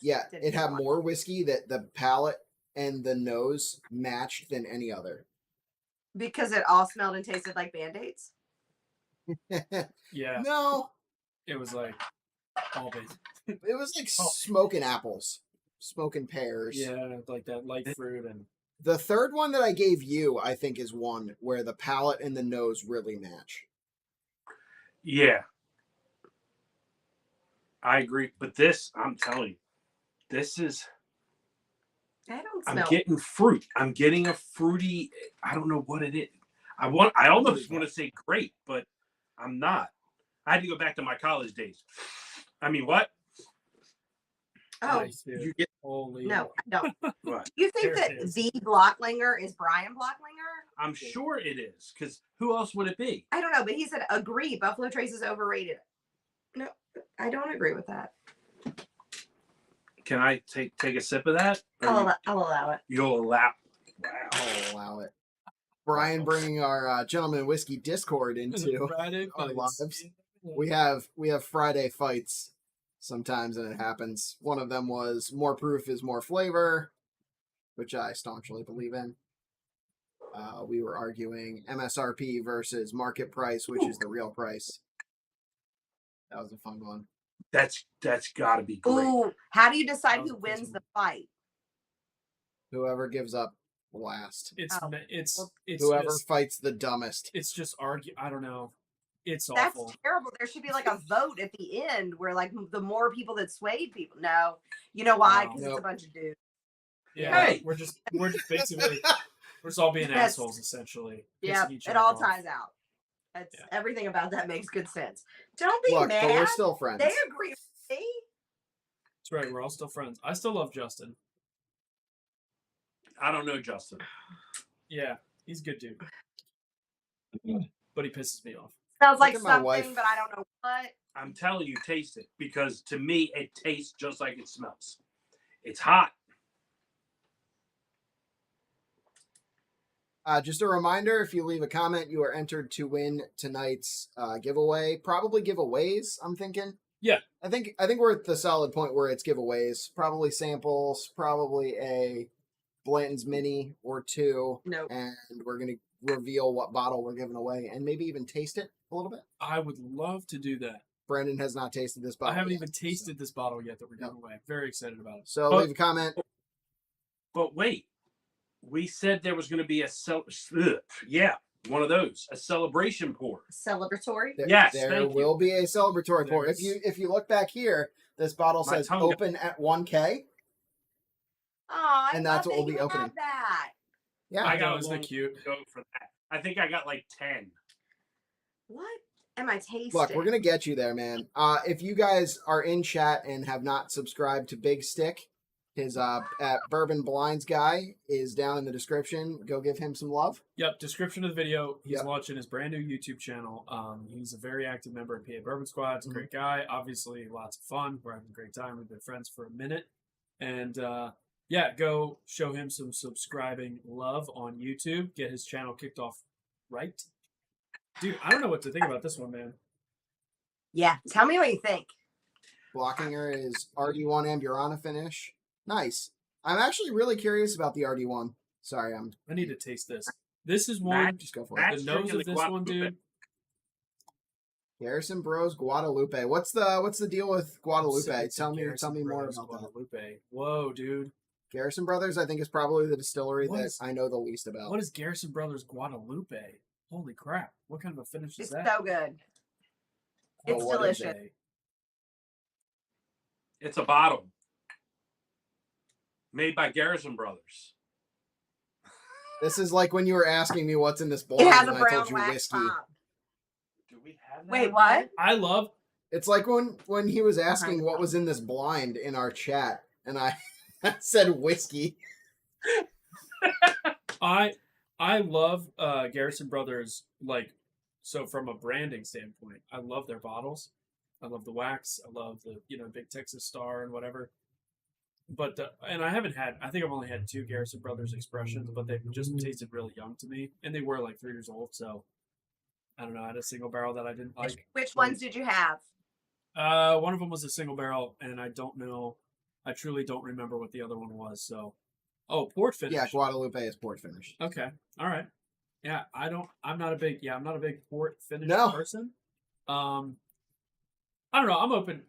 Yeah, it had more whiskey that the palate and the nose matched than any other.
Because it all smelled and tasted like Band-Aids?
Yeah.
No.
It was like all big.
It was like smoking apples, smoking pears.
Yeah, like that light fruit and.
The third one that I gave you, I think, is one where the palate and the nose really match.
Yeah. I agree. But this, I'm telling you, this is.
I don't smell.
I'm getting fruit. I'm getting a fruity. I don't know what it is. I almost want to say grape, but I'm not. I had to go back to my college days. I mean, what?
Oh,
Nice, dude.
You get
Holy.
no, I don't.
what?
Do you think
There
that
it is.
the Blocklinger is Brian Blocklinger?
I'm sure it is, because who else would it be?
I don't know, but he said agree. Buffalo Trace is overrated. No, I don't agree with that.
Can I take a sip of that? Or
I'll allow it.
You'll allow. Wow.
I'll allow it. Brian bringing our Gentleman Whiskey Discord into
Friday
our
fights.
lives. We have Friday fights sometimes, and it happens. One of them was more proof is more flavor, which I staunchly believe in. We were arguing MSRP versus market price, which is the real price. That was a fun one.
That's got to be great.
Ooh, how do you decide
That was
who
a
wins
crazy
the fight?
Whoever gives up last.
It's
Oh.
it's
Whoever
just,
fights the dumbest.
it's just argue. I don't know. It's
That's
awful.
terrible. There should be like a vote at the end where like the more people that swayed people. No, you know why? Because
Nope.
it's a bunch of dudes.
Yeah,
Hey!
we're just basically we're just all being
Yes.
assholes essentially.
Yeah,
pissing each
it
other
all
off.
ties out. It's
Yeah.
everything about that makes good sense. Don't be
Look, but we're
mad.
still friends.
They agree with me.
That's right. We're all still friends. I still love Justin.
I don't know, Justin.
Yeah, he's a good dude. But he pisses me off.
Sounds like
at my
something,
wife.
but I don't know what.
I'm telling you, taste it, because to me, it tastes just like it smells. It's hot.
Just a reminder, if you leave a comment, you are entered to win tonight's giveaway. Probably giveaways, I'm thinking.
Yeah.
I think we're at the solid point where it's giveaways. Probably samples, probably a Blanton's Mini or two.
Nope.
And we're going to reveal what bottle we're giving away and maybe even taste it a little bit?
I would love to do that.
Brandon has not tasted this
I
bottle.
haven't
yet,
even tasted this bottle yet that we're giving away. Very excited about it.
So
But-
leave a comment.
But wait, we said there was going to be one of those, a celebration pour.
Celebratory.
Yes,
There
thank you.
will be a celebratory pour.
There's-
If you look back here, this bottle
My
says
tongue-
open at 1K.
Oh,
And that's what we'll be opening.
That.
Yeah.
I
got
know,
a
isn't it
long
cute?
Go for that. I think I got like 10.
What am I tasting?
Look, we're gonna get you there, man. If you guys are in chat and have not subscribed to Big Stick, his at Bourbon Blinds guy is down in the description. Go give him some love.
Yep, description of the video. He's
Yep.
launching his brand new YouTube channel. He's a very active member of PA Bourbon Squad. He's a great guy. Obviously, lots of fun. We're having a great time. We've been friends for a minute. And yeah, go show him some subscribing love on YouTube. Get his channel kicked off right. Dude, I don't know what to think about this one, man.
Yeah. Tell me what you think.
Blocking her is RD1 Amburana finish. Nice. I'm actually really curious about the RD1. Sorry,
I need to taste this. This is
Matt,
one.
just go for
Matt-
it.
The
That's
nose
drinking
of
the
this one,
Guadalupe.
dude.
Garrison Bros Guadalupe. What's the deal with Guadalupe?
It's a
Tell me
Garrison
more
Brothers
about that.
Guadalupe. Whoa, dude.
Garrison Brothers, I think, is probably the distillery
What
that
is-
I know the least about.
What is Garrison Brothers Guadalupe? Holy crap. What kind of a finish is
It's
that?
so good.
Oh,
It's
what is
delicious.
It's a bottle made by Garrison Brothers.
This is like when you were asking me what's in this
It
blind
has
and
a
I
brown
told you
wax
whiskey.
top.
Do we have that?
Wait, what?
I love
It's like when he was asking what was in this blind in our chat, and I said whiskey.
I love Garrison Brothers, like, so from a branding standpoint, I love their bottles. I love the wax. I love the, Big Texas Star and whatever. But, and I think I've only had 2 Garrison Brothers expressions, but they just tasted really young to me. And they were like 3 years old. So I don't know. I had a single barrel that I didn't like.
Which ones did you have?
One of them was a single barrel, and I truly don't remember what the other one was. So, port finish.
Yeah, Guadalupe is port finish.
Okay. All right. Yeah, I'm not a big port finish
No.
person. I don't know. I'm open.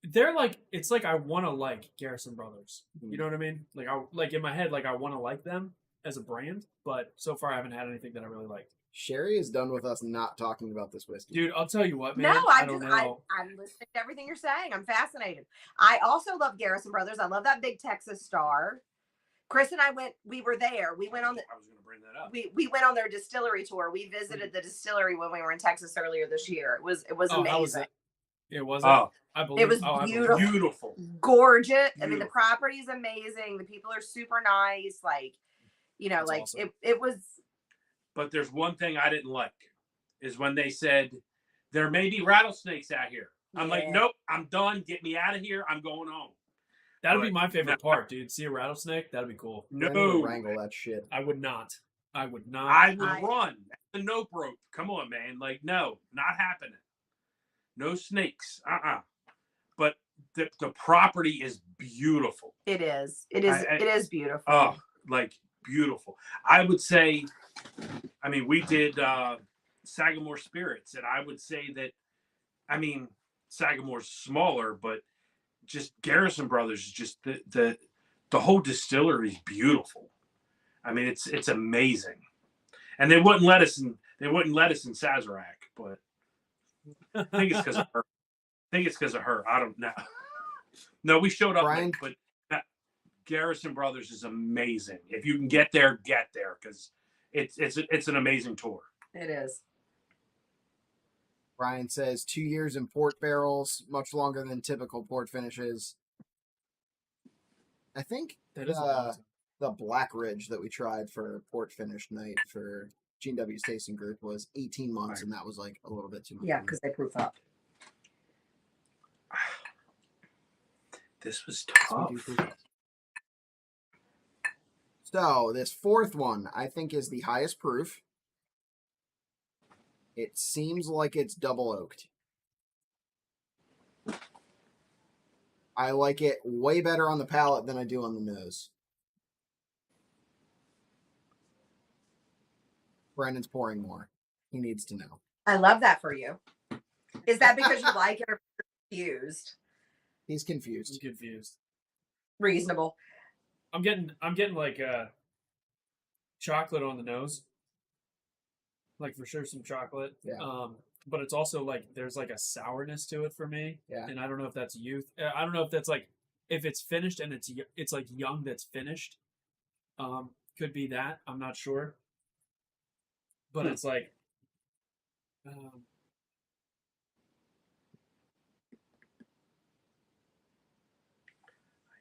They're like, it's like I want to like Garrison Brothers. You know what I mean? Like in my head, like I want to like them as a brand, but so far I haven't had anything that I really liked.
Sherry is done with us not talking about this whiskey.
Dude, I'll tell you what, man.
No,
I don't know.
I'm listening to everything you're saying. I'm fascinated. I also love Garrison Brothers. I love that Big Texas Star. Chris and I we were there. We went on
I was going to bring that up.
we went on their distillery tour. We visited the distillery when we were in Texas earlier this year. It was
How was
amazing.
it? It was.
Oh,
I believe
It was
I believe
beautiful.
beautiful.
Gorgeous. I mean, the
Beautiful.
property is amazing. The people are super nice. Like,
That's
like
awesome.
it was.
But there's one thing I didn't like is when they said there may be rattlesnakes out here. I'm like,
Yeah.
nope, I'm done. Get me out of here. I'm going home.
That'd be
But-
my favorite part, dude. See a rattlesnake? That'd be cool.
Brandon would
No,
wrangle that shit.
I would not. I would not.
I would
I-
run. The nope rope. Come on, man. Like, no, not happening. No snakes. But the property is beautiful.
It is. It is.
I-
It is beautiful.
Oh, like beautiful. I would say, I mean, we did Sagamore Spirits, and I would say that, I mean, Sagamore's smaller, but just Garrison Brothers is just the whole distillery is beautiful. I mean, it's amazing, and they wouldn't let us in Sazerac, but I think it's because of her. I don't know. No, we showed up,
Brian?
late, but Garrison Brothers is amazing. If you can get there because it's an amazing tour.
It is.
Brian says 2 years in port barrels, much longer than typical port finishes. I think
That is a long time.
the Black Ridge that we tried for port finish night for Gene W's tasting group was 18 months, and that was like a little bit too much.
Yeah, because they proof up.
This was
We do
tough.
proof up. So this fourth one, I think, is the highest proof. It seems like it's double oaked. I like it way better on the palate than I do on the nose. Brandon's pouring more. He needs to know.
I love that for you. Is that because you like it or confused?
He's confused.
I'm confused.
Reasonable.
I'm getting like chocolate on the nose. Like for sure some chocolate.
Yeah.
But it's also like there's like a sourness to it for me.
Yeah.
And I don't know if that's youth. I don't know if that's like if it's finished and it's like young that's finished. Could be that. I'm not sure. But it's like
I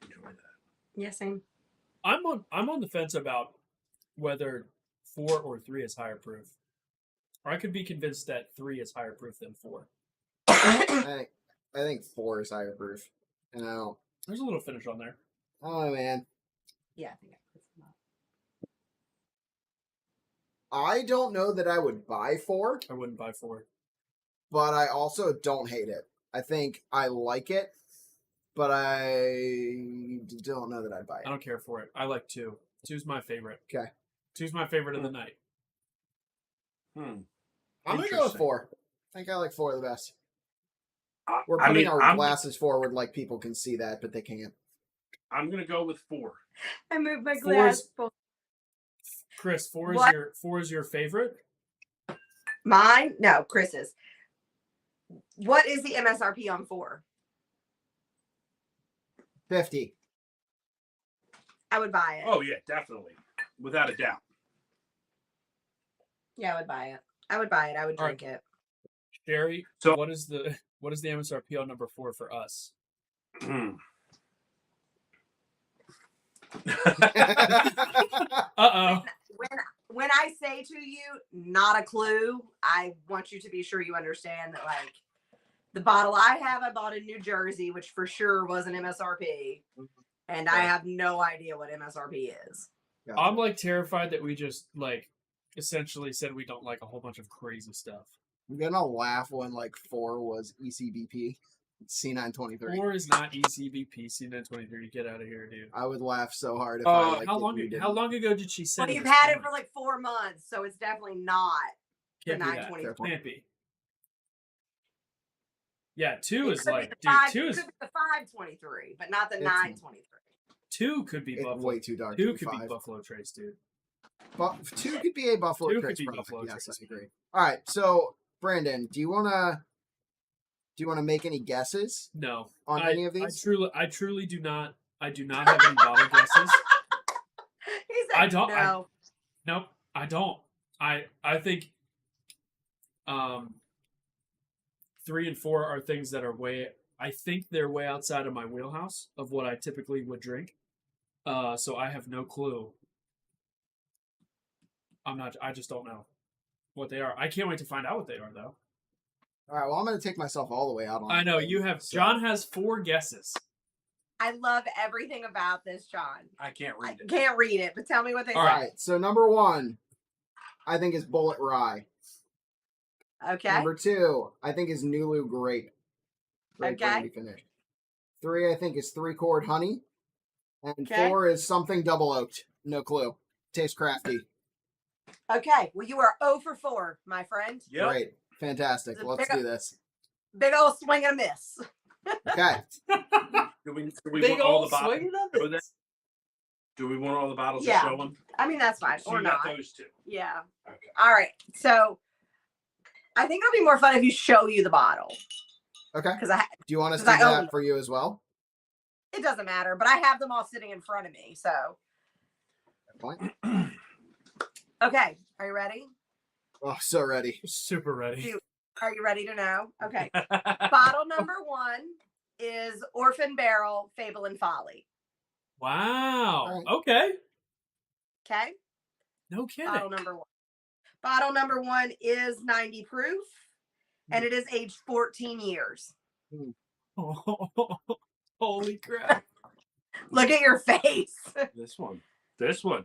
enjoy that.
Yeah, same.
I'm on the fence about whether 4 or 3 is higher proof. Or I could be convinced that 3 is higher proof than 4.
I think 4 is higher proof. And I don't.
There's a little finish on there.
Oh man.
Yeah, I think it's not.
I don't know that I would buy 4,
I wouldn't buy 4.
but I also don't hate it. I think I like it, but I don't know that I'd buy
I
it.
don't care for it. I like 2. 2's my favorite.
Okay.
2's my favorite of the night.
I'm gonna go with 4. I think I like 4 the best. We're
I
putting
mean,
our
I'm
glasses forward like people can see that, but they can't.
gonna go with 4.
I moved my
4's
glass.
Chris, 4 is
What?
your favorite?
Mine? No, Chris's. What is the MSRP on 4?
50.
I would buy it.
Oh yeah, definitely, without a doubt.
Yeah, I would buy it. I would buy it. I would
All right.
drink it.
Sherry,
So-
what is the MSRP on number 4 for us? Uh-oh.
When I say to you, not a clue, I want you to be sure you understand that, like, the bottle I have, I bought in New Jersey, which for sure was an MSRP, and I have no idea what MSRP is.
I'm like terrified that we just like essentially said we don't like a whole bunch of crazy stuff.
I'm gonna laugh when like 4 was ECBP, C923.
4 is not ECBP C923. Get out of here, dude.
I would laugh so hard if I liked
how
it,
long
you didn't.
how long ago did she send
Well,
it
you've
this
had it
morning?
for like 4 months, so it's definitely not the
Can't be that.
923.
Can't be. Yeah, 2
It
is
could be
like,
the
dude,
five-
2
it
is
could be the 523, but not the
It's-
923.
2 could be
It's
Buffalo.
way too dark.
2
to be
could be
5.
Buffalo Trace, dude.
2 could be a Buffalo
2 could
Trace
be
product.
Buffalo
Yes,
Trace.
I agree. All right, so Brandon, do you wanna make any guesses
No.
on any of these?
I truly do not. I do not have any bottle guesses.
He said
I don't.
no.
Nope, I don't. I think 3 and 4 are things that are I think they're way outside of my wheelhouse of what I typically would drink. So I have no clue. I just don't know what they are. I can't wait to find out what they are though.
All right, well, I'm gonna take myself all the way out on.
I know
it,
you have.
so-
John has 4 guesses.
I love everything about this, John.
I can't
I
read it.
can't read it, but tell me what they
All
say.
All right, so number 1, I think is Bullet Rye.
Okay.
Number 2, I think is Nulu Grape.
Okay.
Brandy finish. 3, I think is 3 Chord Honey. And
Okay.
4 is something double oaked. No clue. Tastes crafty.
Okay. Well, you are 0 for 4, my friend.
Yep.
Great. Fantastic.
It's a
Let's
big-
do this.
Big old swing and a miss.
Okay.
Do we
Big
want all
old
the bottles?
swing of
to show
it.
that? Do we want all the bottles
Yeah.
to show them?
I mean, that's fine.
So
Or
you got
not.
those 2.
Yeah.
Okay.
All right. So I think it'll be more fun if you show you the bottle.
Okay.
Because
Do you want us to
'Cause
do
I own
that
them.
for you as well?
it doesn't matter, but I have them all sitting in front of me. So,
Good point.
okay. Are you ready?
Oh, so ready.
Super ready.
Do- Are you ready to know? Okay. Bottle number 1 is Orphan Barrel Fable and Folly.
Wow.
All right.
Okay.
Okay.
No kidding.
Bottle number 1. Bottle number 1 is 90 proof, and it is aged 14 years.
Holy crap.
Look at your face.
This one. This one.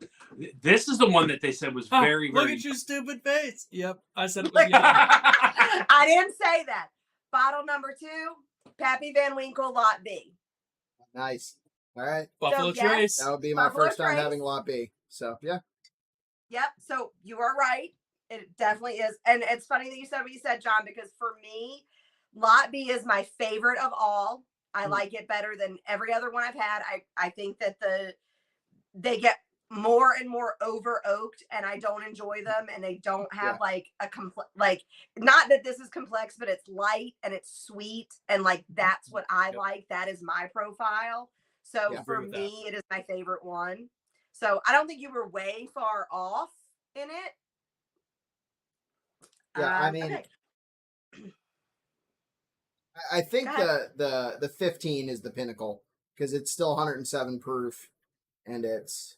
This is the one that they said was
Ah,
very,
look
very.
at your stupid face. Yep. I said it was yellow.
I didn't say that. Bottle number 2, Pappy Van Winkle Lot B.
Nice. All right.
Buffalo
yes.
Trace.
That would be my
Buffalo
first time
Trace.
having Lot B. So, yeah.
Yep. So you are right. It definitely is. And it's funny that you said what you said, John, because for me, Lot B is my favorite of all. I like it better than every other one I've had. I think that they get more and more over oaked, and I don't enjoy them, and they don't have like a not that this is complex, but it's light and it's sweet, and like that's what I like. That is my profile. So for me, it is my favorite one. So I don't think you were way far off in it.
Yeah, I mean,
okay.
I think the 15 is the pinnacle because it's still 107 proof, and it's.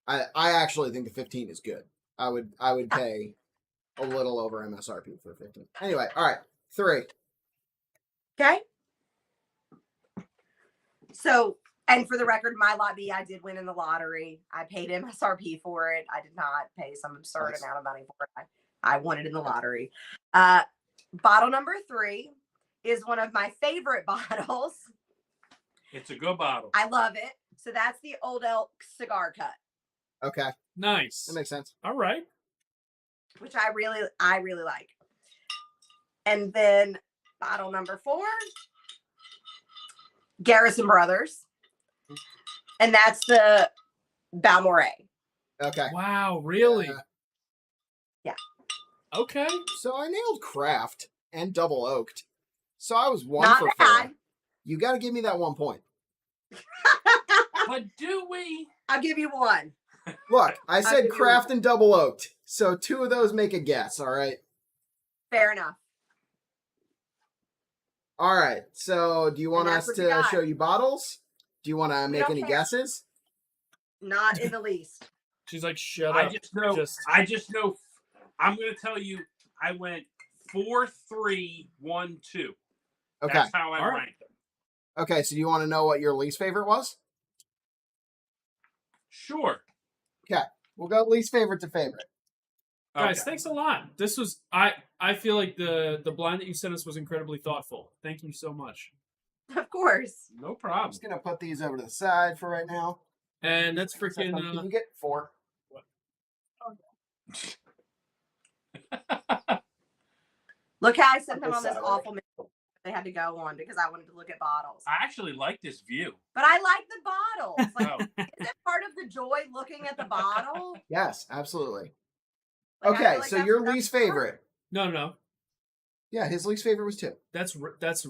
I actually think the 15 is good. I would pay a little over MSRP for 15. Anyway, all right, 3.
Okay. So, and for the record, my Lot B, I did win in the lottery. I paid MSRP for it. I did not pay some absurd amount of money for it. I won it in the lottery. Bottle number 3 is one of my favorite bottles.
It's a good bottle.
I love it. So that's the Old Elk Cigar Cut.
Okay.
Nice.
That makes sense.
All right.
Which I really like. And then bottle number 4, Garrison Brothers. And that's the Balmoral.
Okay.
Wow, really?
Yeah.
Okay.
So I nailed craft and double oaked. So I was 1
Not
for
bad.
4. You got to give me that 1 point.
But do we?
I'll give you 1.
Look, I said
give you
craft and double oaked. So 2 of those make a guess, all right?
Fair enough.
All right. So do you want
And
us
that's what you
to
got.
show you bottles? Do you want to make
don't
any
care.
guesses?
Not in the least.
She's like, shut
I
up.
just know. I'm going to tell you. I went 4, 3, 1, 2.
Okay.
That's how I
All right.
ranked them.
Okay, so do you want to know what your least favorite was?
Sure.
Okay. We'll go least favorite to favorite.
Guys,
Okay.
thanks a lot. This was I feel like the blind that you sent us was incredibly thoughtful. Thank you so much.
Of course.
No
I'm
problem.
just going to put these over to the side for right now.
And that's
Can
freaking
you get 4?
Look how I sent them
this
on this
side,
awful mission they had to go on because I wanted to look at bottles.
I actually like this view.
But I like the bottles. Like,
Oh.
is it part of the joy looking at the bottle?
Yes, absolutely.
Like, I
Okay,
feel like
so
that's-
your
that's
least
fun.
favorite.
No.
Yeah, his least favorite was 2.
That's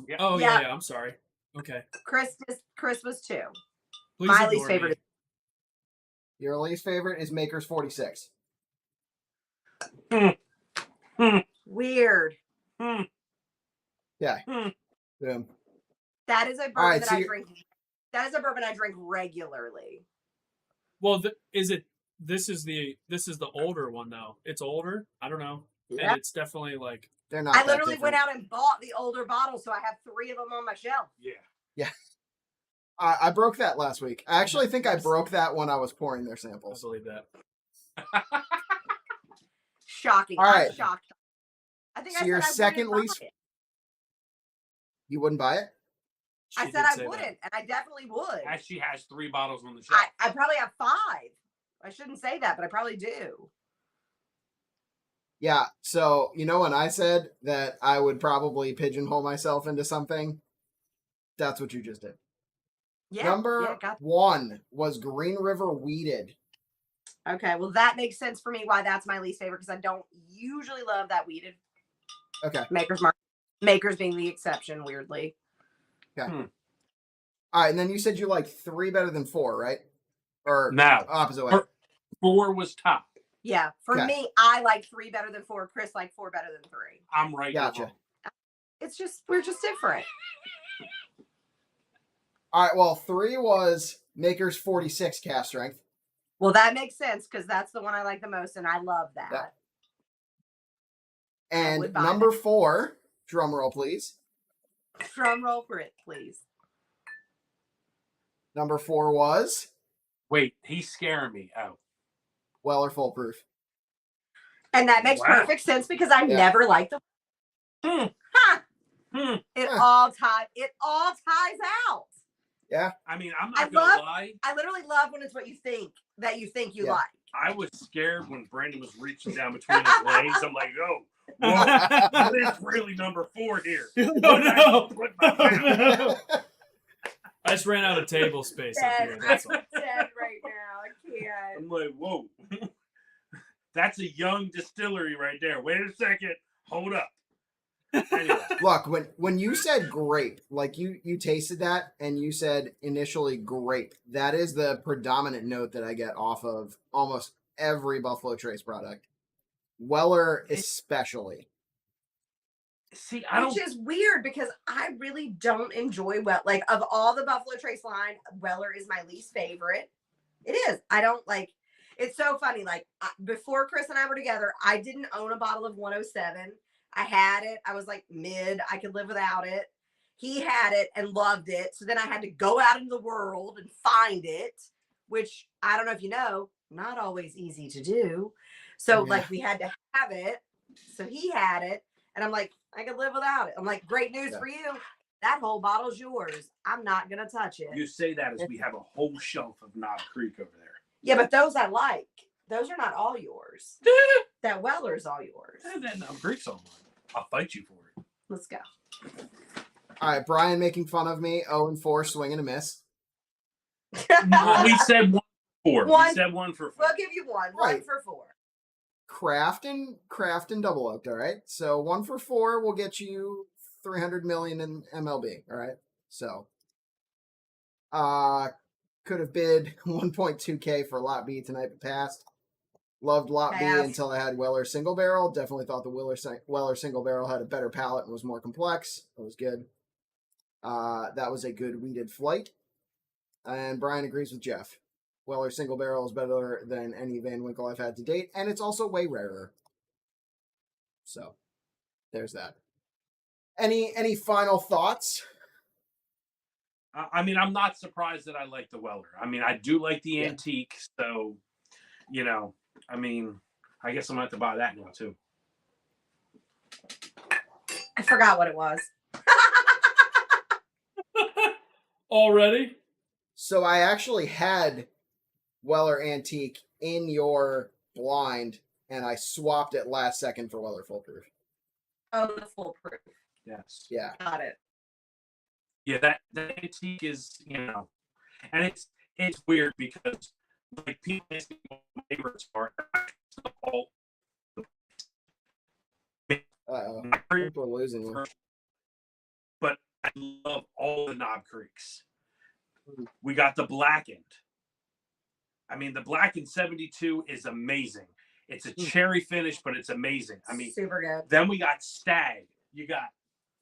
Yeah.
oh
Yeah.
yeah, I'm sorry. Okay.
Chris was 2.
Please
My
ignore
least favorite
me.
is
Your least favorite is Maker's 46.
weird.
Yeah.
Hmm.
Boom.
That is a bourbon
right,
that
so
I
you're-
drink. That is a bourbon I drink regularly.
Well, this is the older one though. It's older. I don't know.
Yeah.
And it's definitely like
They're not
I
that
literally
different.
went out and bought the older bottle, so I have 3 of them on my shelf.
Yeah.
I broke that last week. I actually think I broke that when I was pouring their
I
samples.
believe that.
Shocking.
All right.
I'm shocked. I think
So
I
your
said I
second
wouldn't
least-
buy it.
You wouldn't buy it?
I
She
said
did
I
say that.
wouldn't, and I definitely would.
As she has 3 bottles on the shelf.
I probably have 5. I shouldn't say that, but I probably do.
Yeah. So, you know, when I said that I would probably pigeonhole myself into something, that's what you just did.
Yeah.
Number 1 was Green River Weeded.
Okay, well that makes sense for me why that's my least favorite, because I don't usually love that weeded.
Okay.
Makers being the exception, weirdly.
Okay. All right, and then you said you like 3 better than 4, right? Or
No.
opposite way.
4 was top.
Yeah, for
Okay.
me, I like 3 better than 4. Chris like 4 better than 3.
I'm right.
Gotcha.
It's just we're just different.
All right, well, 3 was Maker's 46 cast strength.
Well, that makes sense because that's the one I like the most, and I love that.
Yeah.
I
And
would buy
number 4, drum roll please.
Drum roll for it, please.
Number 4 was
Wait, he's scaring me. Oh.
Weller Full Proof.
And that makes
Wow.
perfect sense because I
Yeah.
never liked the. Ha! It
Huh.
all ties out.
Yeah.
I mean, I'm
I
not gonna
love-
lie.
I literally love when it's what you think that you think you
Yeah.
like.
I was scared when Brandon was reaching down between his legs. I'm like, oh, whoa, what is really number 4 here?
Oh, no.
What my mouth?
I just ran out of table space up
Dead,
here.
I'm
That's all.
dead right now. I can't.
I'm like, whoa. That's a young distillery right there. Wait a second. Hold up. Anyway.
Look, when you said grape, like you tasted that and you said initially grape, that is the predominant note that I get off of almost every Buffalo Trace product. Weller especially.
See, I don't.
Which is weird because I really don't enjoy like of all the Buffalo Trace line, Weller is my least favorite. It is. I don't like. It's so funny. Like before Chris and I were together, I didn't own a bottle of 107. I had it. I was like mid. I could live without it. He had it and loved it. So then I had to go out into the world and find it, which I don't know if you know, not always easy to do. So like we had to have it. So he had it. And I'm like, I could live without it. I'm like, great news for you. That whole bottle's yours. I'm not going to touch it.
You say that as we have a whole shelf of Knob Creek over there.
Yeah, but those I like. Those are not all yours. That Weller's all yours.
That Knob Creek's all mine. I'll fight you for it.
Let's go.
All right, Brian making fun of me. 0-4, swing and a miss.
Well, we said 1 for 4.
One.
We said 1 for 4.
We'll give you one.
Right.
1 for 4.
Craft and double oaked. All right, so 1 for 4 will get you 300 million in MLB. All right, so could have bid 1.2K for Lot B tonight, but passed. Loved Lot B until I had Weller Single Barrel. Definitely thought the Weller Single Barrel had a better palate and was more complex. It was good. That was a good weeded flight. And Brian agrees with Jeff. Weller Single Barrel is better than any Van Winkle I've had to date, and it's also way rarer. So, there's that. Any final thoughts?
I mean, I'm not surprised that I like the Weller. I mean, I do like the antique, so, you know, I mean, I guess I'm going to have to buy that now, too.
I forgot what it was.
Already?
So I actually had Weller Antique in your blind, and I swapped it last second for Weller Full Proof.
Oh, the full proof.
Yes.
Yeah.
Got it.
Yeah, that antique is, you know, and it's weird because, like, people ask me what my favorites are.
Uh-oh. We're losing you.
But I love all the Knob Creeks. We got the blackened. I mean, the blackened 72 is amazing. It's a cherry finish, but it's amazing. I mean,
super good.
Then we got Stag. You got,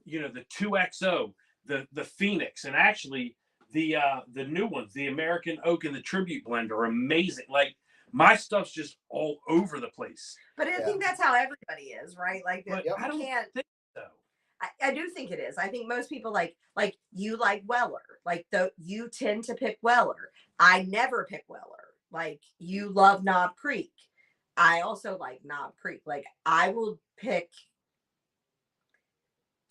you know, the 2XO, the Phoenix, and actually the new ones, the American Oak and the Tribute Blend are amazing. Like, my stuff's just all over the place.
But I think that's how everybody is, right? Like,
But
you
I don't
can't.
think so.
I do think it is. I think most people like you like Weller. Like you tend to pick Weller. I never pick Weller. Like you love Knob Creek. I also like Knob Creek. Like I will pick.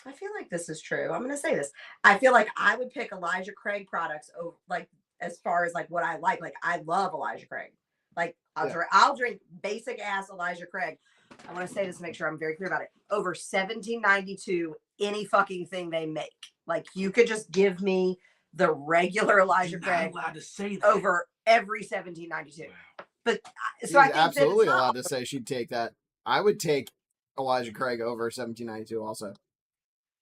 I feel like this is true. I'm going to say this. I feel like I would pick Elijah Craig products over, like as far as like what I like. Like I love Elijah Craig. Like I'll drink basic ass Elijah Craig. I want to say this to make sure I'm very clear about it. Over $17.92, any fucking thing they make. Like you could just give me the regular Elijah Craig
allowed to say that.
over every $17.92. Wow. But so
She's
I think
absolutely allowed to say she'd take that. I would take Elijah Craig over 1792 also.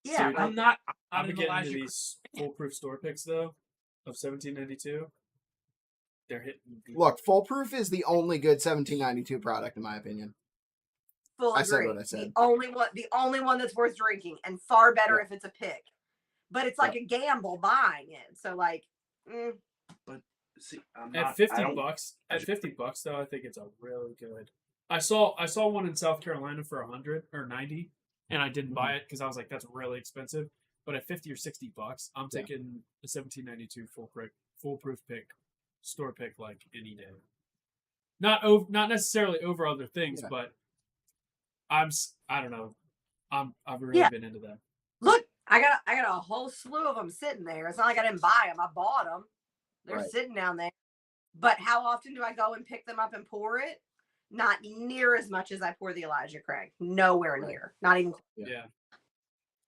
Yeah,
I'm not
I'm
an
getting
Elijah
into these foolproof store picks though of 1792. They're hitting.
Look, Foolproof is the only good 1792 product in my opinion.
Full
I
agree.
said what I said.
The only one that's worth drinking, and far better if it's a pick. But it's like a gamble buying it. So like,
But see,
At $50 though, I think it's a really good. I saw one in South Carolina for 100 or 90, and I didn't buy it because I was like, that's really expensive. But at $50 or $60, I'm taking the 1792 foolproof pick, store pick like any day. Not necessarily over other things, but I don't know. I've really been into that.
look, I got a whole slew of them sitting there. It's not like I didn't buy them. I bought them. They're
Right.
sitting down there. But how often do I go and pick them up and pour it? Not near as much as I pour the Elijah Craig. Nowhere near. Not even.
Yeah.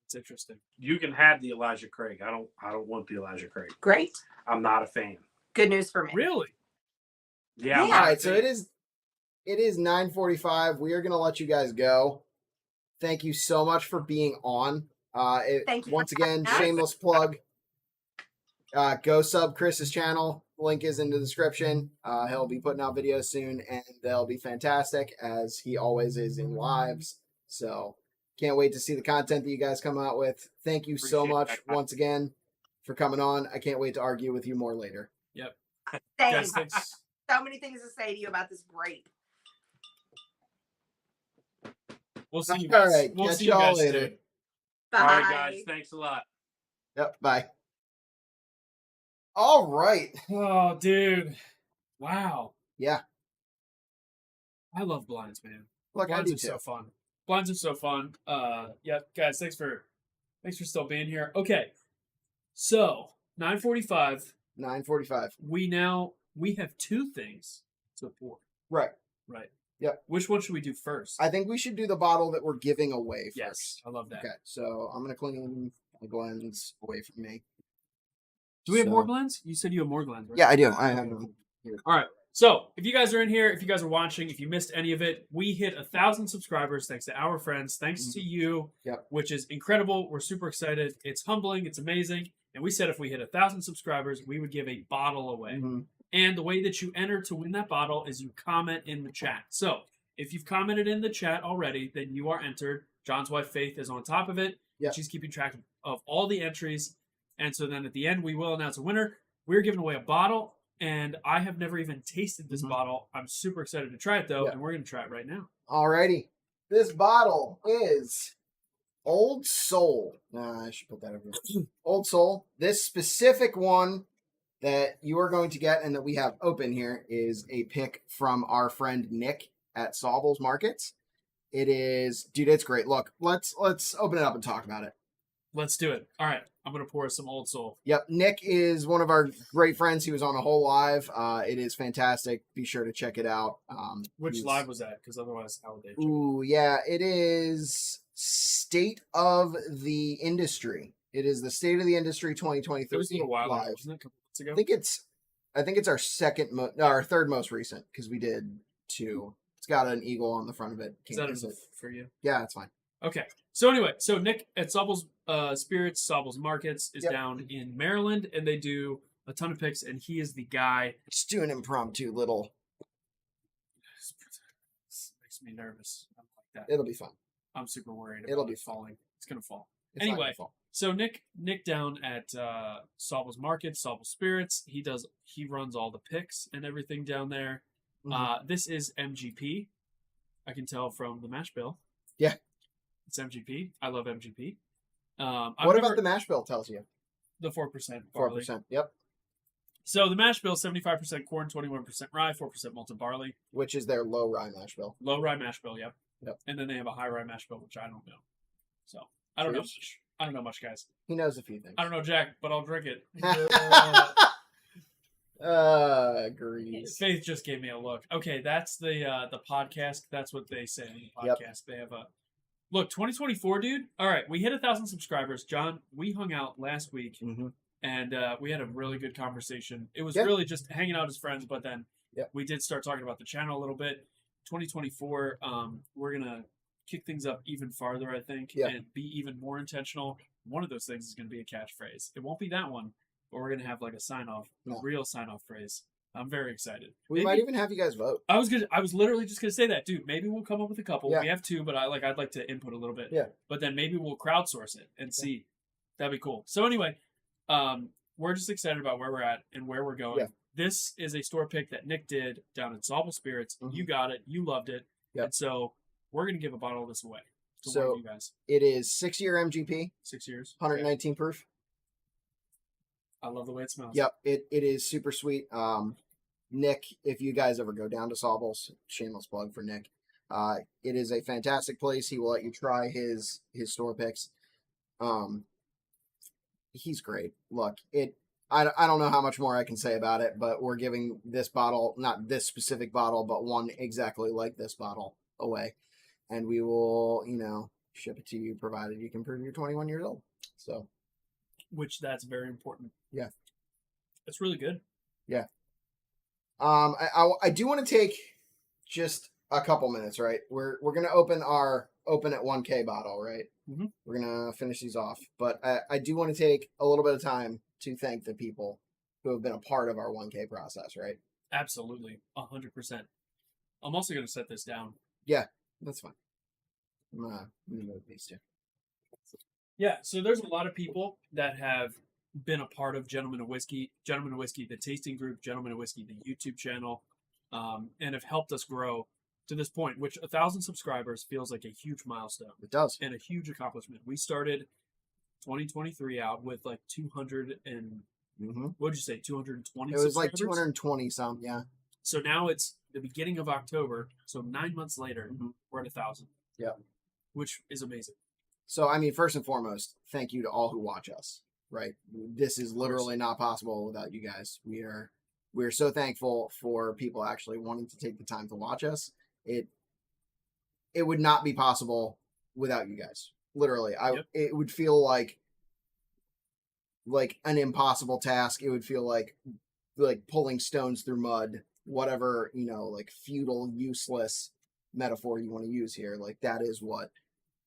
It's interesting.
You can have the Elijah Craig. I don't want the Elijah Craig.
Great.
I'm not a fan.
Good news for me.
Really?
Yeah.
All right, so it is 9:45. We are going to let you guys go. Thank you so much for being on.
Thank you.
Once again, shameless plug. Go sub Chris's channel. Link is in the description. He'll be putting out videos soon, and they'll be fantastic, as he always is in lives. So can't wait to see the content that you guys come out with. Thank you so much once again for coming on. I can't wait to argue with you more later.
Yep.
Thanks.
Guys, thanks.
So many things to say to you about this grape.
We'll see you
All
guys.
right,
We'll
catch
see you
y'all
guys
later.
soon.
Bye.
All right, guys. Thanks a lot.
Yep, bye. All right.
Oh, dude. Wow.
Yeah.
I love blinds, man.
Look, I
Blinds
do
are
too.
so fun. Blinds are so fun. Yeah, guys, thanks for still being here. Okay. So, 9:45.
9:45.
We have two things to pour.
Right.
Right.
Yep.
Which one should we do first?
I think we should do the bottle that we're giving away first.
Yes, I love that.
Okay, so I'm going to clean my blends away from me.
Do we have
So-
more blends? You said you have more blends, right?
Yeah, I do. I have them here.
All right. So if you guys are in here, if you guys are watching, if you missed any of it, we hit 1,000 subscribers thanks to our friends, thanks to you,
Yep.
which is incredible. We're super excited. It's humbling. It's amazing. And we said if we hit 1,000 subscribers, we would give a bottle away.
Mhm.
And the way that you enter to win that bottle is you comment in the chat. So if you've commented in the chat already, then you are entered. John's wife Faith is on top of it.
Yep.
She's keeping track of all the entries. And so then at the end, we will announce a winner. We're giving away a bottle. And I have never even tasted this bottle. I'm super excited to try it, though.
Yeah.
And we're going to try it right now.
Alrighty. This bottle is Old Soul. I should put that over here. Old Soul. This specific one that you are going to get and that we have open here is a pick from our friend Nick at Saubles Markets. It is, dude, it's great. Look, let's open it up and talk about it.
Let's do it. All right. I'm going to pour us some Old Soul.
Yep, Nick is one of our great friends. He was on a whole live. It is fantastic. Be sure to check it out.
Which
he's-
live was that? Because otherwise, how would they?
Ooh, yeah, it is State of the Industry. It is the State of the Industry 2023
It was a little while ago,
live.
wasn't it? A couple months ago?
I think it's our third most recent because we did two. It's got an eagle on the front of it.
Is
Can't
that
miss
enough
it.
for you?
Yeah, it's fine.
Okay. So anyway, so Nick at Saubles Spirits, Saubles Markets is
Yep.
down in Maryland, and they do a ton of picks, and he is the guy.
Just do an impromptu little.
Makes me nervous. I don't like that.
It'll be fun.
I'm super worried.
It'll
about
be
it falling. It's gonna fall.
It's not
Anyway,
gonna fall.
so Nick down at Saubles Markets, Saubles Spirits, he runs all the picks and everything down there.
Mhm.
This is MGP. I can tell from the mash bill.
Yeah.
It's MGP. I love MGP.
What about the mash bill tells you?
the 4%
4%. Yep.
So the mash bill, 75% corn, 21% rye, 4% malted barley.
Which is their low rye mash bill.
Low rye mash bill, yep.
Yep.
And then they have a high rye mash bill, which I don't know. So I don't know
Cheers.
much. I don't know much, guys.
He knows a few things.
I don't know Jack, but I'll drink it.
Grease.
Faith just gave me a look. Okay, that's the podcast. That's what they say in the
Yep.
podcast. They have a look. 2024, dude. All right, we hit 1,000 subscribers. John, we hung out last week,
Mhm.
and we had a really good conversation. It was
Yeah.
really just hanging out as friends, but then
Yep.
we did start talking about the channel a little bit. 2024, we're gonna kick things up even farther, I think,
Yeah.
and be even more intentional. One of those things is going to be a catchphrase. It won't be that one, but we're going to have like a sign-off, a
No.
real sign-off phrase. I'm very excited.
We
Maybe-
might even have you guys vote.
I was literally just going to say that, dude. Maybe we'll come up with a couple.
Yeah.
We have two, but I'd like to input a little bit.
Yeah.
But then maybe we'll crowdsource it and see. That'd be cool. So anyway, we're just excited about where we're at and where we're going.
Yeah.
This is a store pick that Nick did down at Sauble Spirits.
Mhm.
You got it. You loved it.
Yep.
And so we're going to give a bottle of this away to one
So
of you guys.
it is 6-year MGP,
6 years.
119 proof.
I love the way it smells.
Yep, it is super sweet. Nick, if you guys ever go down to Saubles, shameless plug for Nick. It is a fantastic place. He will let you try his store picks. He's great. Look, I don't know how much more I can say about it, but we're giving this bottle, not this specific bottle, but one exactly like this bottle away. And we will, ship it to you provided you can prove you're 21 years old. So,
Which that's very important.
Yeah.
It's really good.
Yeah. I do want to take just a couple minutes, right? We're gonna open at 1K bottle, right?
Mm-hmm.
We're gonna finish these off, but I do want to take a little bit of time to thank the people who have been a part of our 1K process, right?
Absolutely, 100%. I'm also gonna set this down.
Yeah, that's fine. I'm gonna move these two.
Yeah, so there's a lot of people that have been a part of Gentlemen of Whiskey, the tasting group, Gentlemen of Whiskey, the YouTube channel, and have helped us grow to this point, which 1,000 subscribers feels like a huge milestone.
It does.
And a huge accomplishment. We started 2023 out with like 200 and, what did you say, 220
It was like
subscribers?
220 some, yeah.
So now it's the beginning of October, so 9 months later, we're at 1,000.
Yeah.
Which is amazing.
So, I mean, first and foremost, thank you to all who watch us, right? This is literally not possible without you guys. We're so thankful for people actually wanting to take the time to watch us. It would not be possible without you guys. Literally. It would feel like an impossible task. It would feel like pulling stones through mud, whatever, like futile, useless metaphor you want to use here. Like that is what,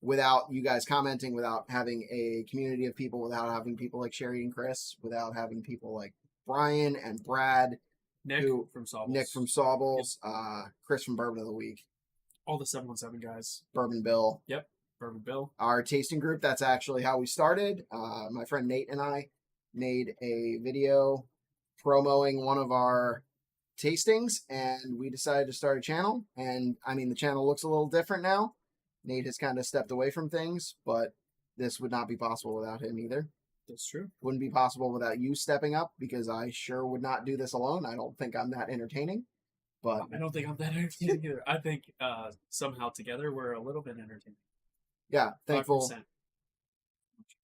without you guys commenting, without having a community of people, without having people like Sheri and Chris, without having people like Brian and Brad,
Nick from
Sawballs, Chris from Bourbon of the Week,
all the 717 guys,
Bourbon Bill.
Yep, Bourbon Bill.
Our tasting group, that's actually how we started. My friend Nate and I made a video promoting one of our tastings, and we decided to start a channel. And I mean, the channel looks a little different now. Nate has kind of stepped away from things, but this would not be possible without him either.
That's true.
Wouldn't be possible without you stepping up, because I sure would not do this alone. I don't think I'm that entertaining, but
I don't think I'm that entertaining either. I think somehow together we're a little bit entertaining.
Yeah, thankful.
5%.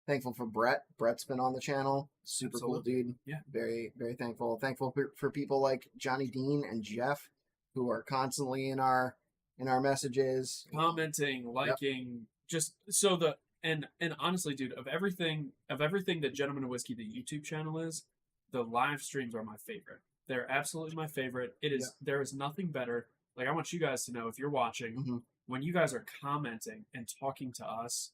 Thankful for Brett. Brett's been on the channel. Super cool dude.
Yeah.
Very, very thankful. Thankful for people like Johnny Dean and Jeff, who are constantly in our messages,
commenting, liking, just so and honestly, dude, of everything that Gentlemen of Whiskey, the YouTube channel is, the live streams are my favorite. They're absolutely my favorite. It is. Yeah. There is nothing better. Like, I want you guys to know, if you're watching, when you guys are commenting and talking to us,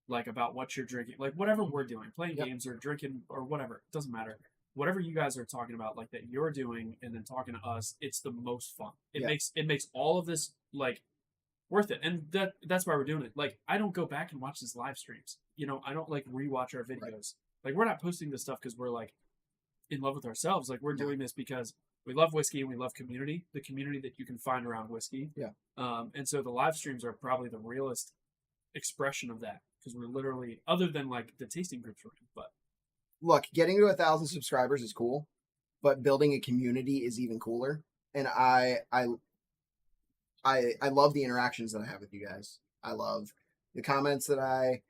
like, about what you're drinking, like whatever we're doing, playing games or drinking or whatever, it doesn't matter. Whatever you guys are talking about, like, that you're doing and then talking to us, it's the most fun. It makes all of this like worth it. And that's why we're doing it. Like, I don't go back and watch these live streams. I don't like rewatch our videos. Right. Like, we're not posting this stuff because we're like in love with ourselves. Like, we're doing this because we love whiskey and we love community, the community that you can find around whiskey. Yeah. And so the live streams are probably the realest expression of that, because we're literally, other than like the tasting groups we're in, but
look, getting to 1,000 subscribers is cool, but building a community is even cooler. And I love the interactions that I have with you guys. I love the comments that I,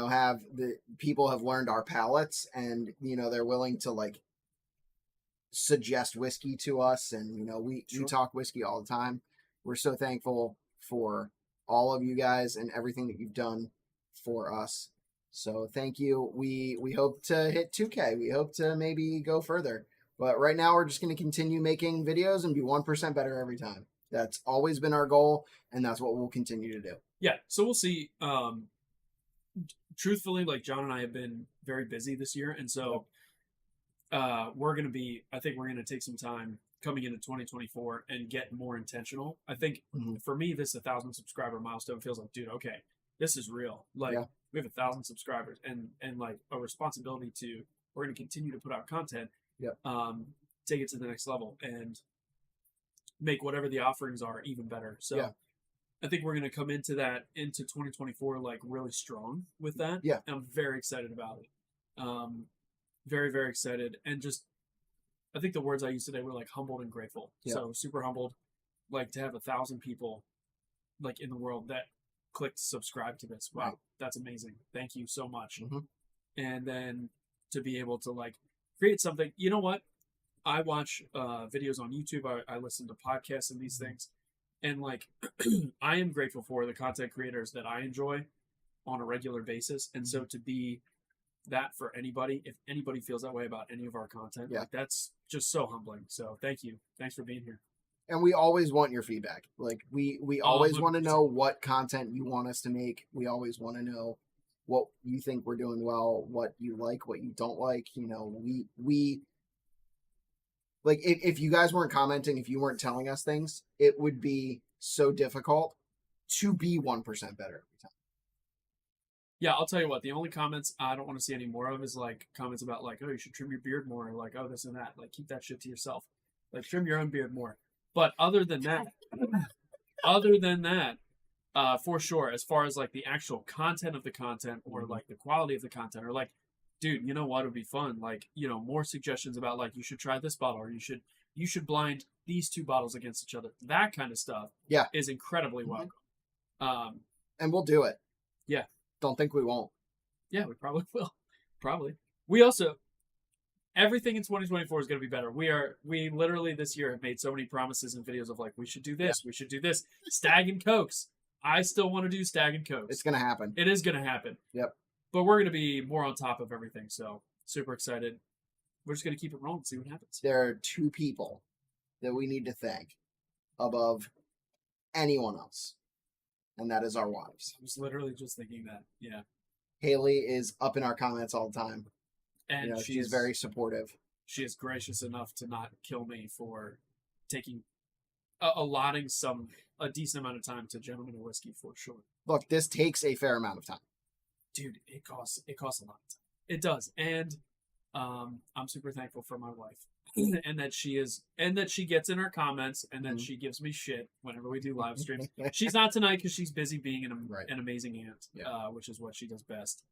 have. The people have learned our palates, and they're willing to like suggest whiskey to us, and we talk whiskey all the time. We're so thankful for all of you guys and everything that you've done for us. So thank you. We hope to hit 2K. We hope to maybe go further. But right now we're just going to continue making videos and be 1% better every time. That's always been our goal, and that's what we'll continue to do.
Yeah, so we'll see. Truthfully, like, John and I have been very busy this year, and so I think we're going to take some time coming into 2024 and get more intentional. I think for me, this 1,000 subscriber milestone feels like, dude, okay, this is real. Like, we have 1,000 subscribers and like a responsibility to, we're going to continue to put out content, take it to the next level and make whatever the offerings are even better. So I think we're going to come into 2024 like really strong with that. Yeah. And I'm very excited about it. Very, very excited. And just, I think the words I used today were like humbled and grateful. So super humbled, like, to have 1,000 people like in the world that clicked subscribe to this. Wow. That's amazing. Thank you so much. And then to be able to like create something. You know what? I watch videos on YouTube. I listen to podcasts and these things, and like, I am grateful for the content creators that I enjoy on a regular basis. And so to be that for anybody, if anybody feels that way about any of our content, like that's just so humbling. So thank you. Thanks for being here.
And we always want your feedback. Like we always want to know what content you want us to make. We always want to know what you think we're doing well, what you like, what you don't like. You know, we like if you guys weren't commenting, if you weren't telling us things, it would be so difficult to be 1% better every time.
Yeah, I'll tell you what, the only comments I don't want to see any more of is like comments about like, oh, you should trim your beard more, or like, oh, this and that. Like, keep that shit to yourself. Like, trim your own beard more. But other than that, for sure, as far as like the actual content of the content or like the quality of the content, or like, dude, you know what would be fun? Like, you know, more suggestions about like, you should try this bottle, or you should blind these two bottles against each other. That kind of stuff is incredibly welcome.
And we'll do it.
Yeah.
Don't think we won't.
Yeah, we probably will. Probably. We also, everything in 2024 is going to be better. We literally this year have made so many promises and videos of like, we should do this, we should do this. Stag and Cokes. I still want to do Stag and Cokes.
It's going to happen.
It is going to happen.
Yep.
But we're going to be more on top of everything. So super excited. We're just going to keep it rolling and see what happens.
There are two people that we need to thank above anyone else. And that is our wives.
I was literally just thinking that. Yeah.
Haley is up in our comments all the time.
And
you know, she's very supportive.
She is gracious enough to not kill me for taking, allotting a decent amount of time to Gentlemen of Whiskey for sure.
Look, this takes a fair amount of time.
Dude, it costs a lot of time. It does. And I'm super thankful for my wife. and that she gets in her comments, and that she gives me shit whenever we do live streams. She's not tonight because she's busy being an amazing aunt, which is what she does best.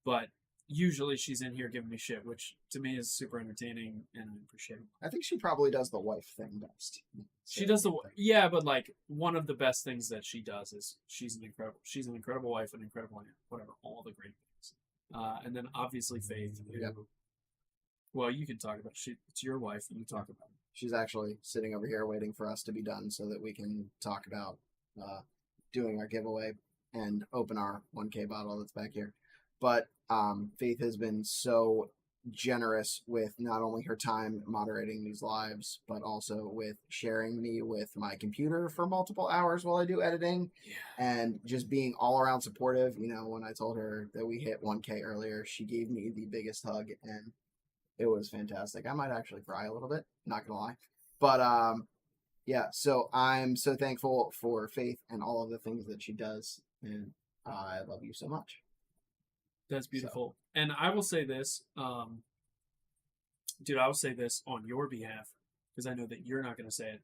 But usually she's in here giving me shit, which to me is super entertaining and I appreciate it.
I think she probably does the wife thing best.
She does but like one of the best things that she does is she's an incredible wife, an incredible aunt, whatever, all the great things. And then obviously Faith, who, well, you can talk about it. It's your wife, and you talk about it.
She's actually sitting over here waiting for us to be done so that we can talk about doing our giveaway and open our 1K bottle that's back here. But Faith has been so generous with not only her time moderating these lives, but also with sharing me with my computer for multiple hours while I do editing, and just being all around supportive. You know, when I told her that we hit 1K earlier, she gave me the biggest hug, and it was fantastic. I might actually cry a little bit, not gonna lie. But yeah, so I'm so thankful for Faith and all of the things that she does, and I love you so much.
That's beautiful. So. And I will say this, dude, I will say this on your behalf, because I know that you're not going to say it.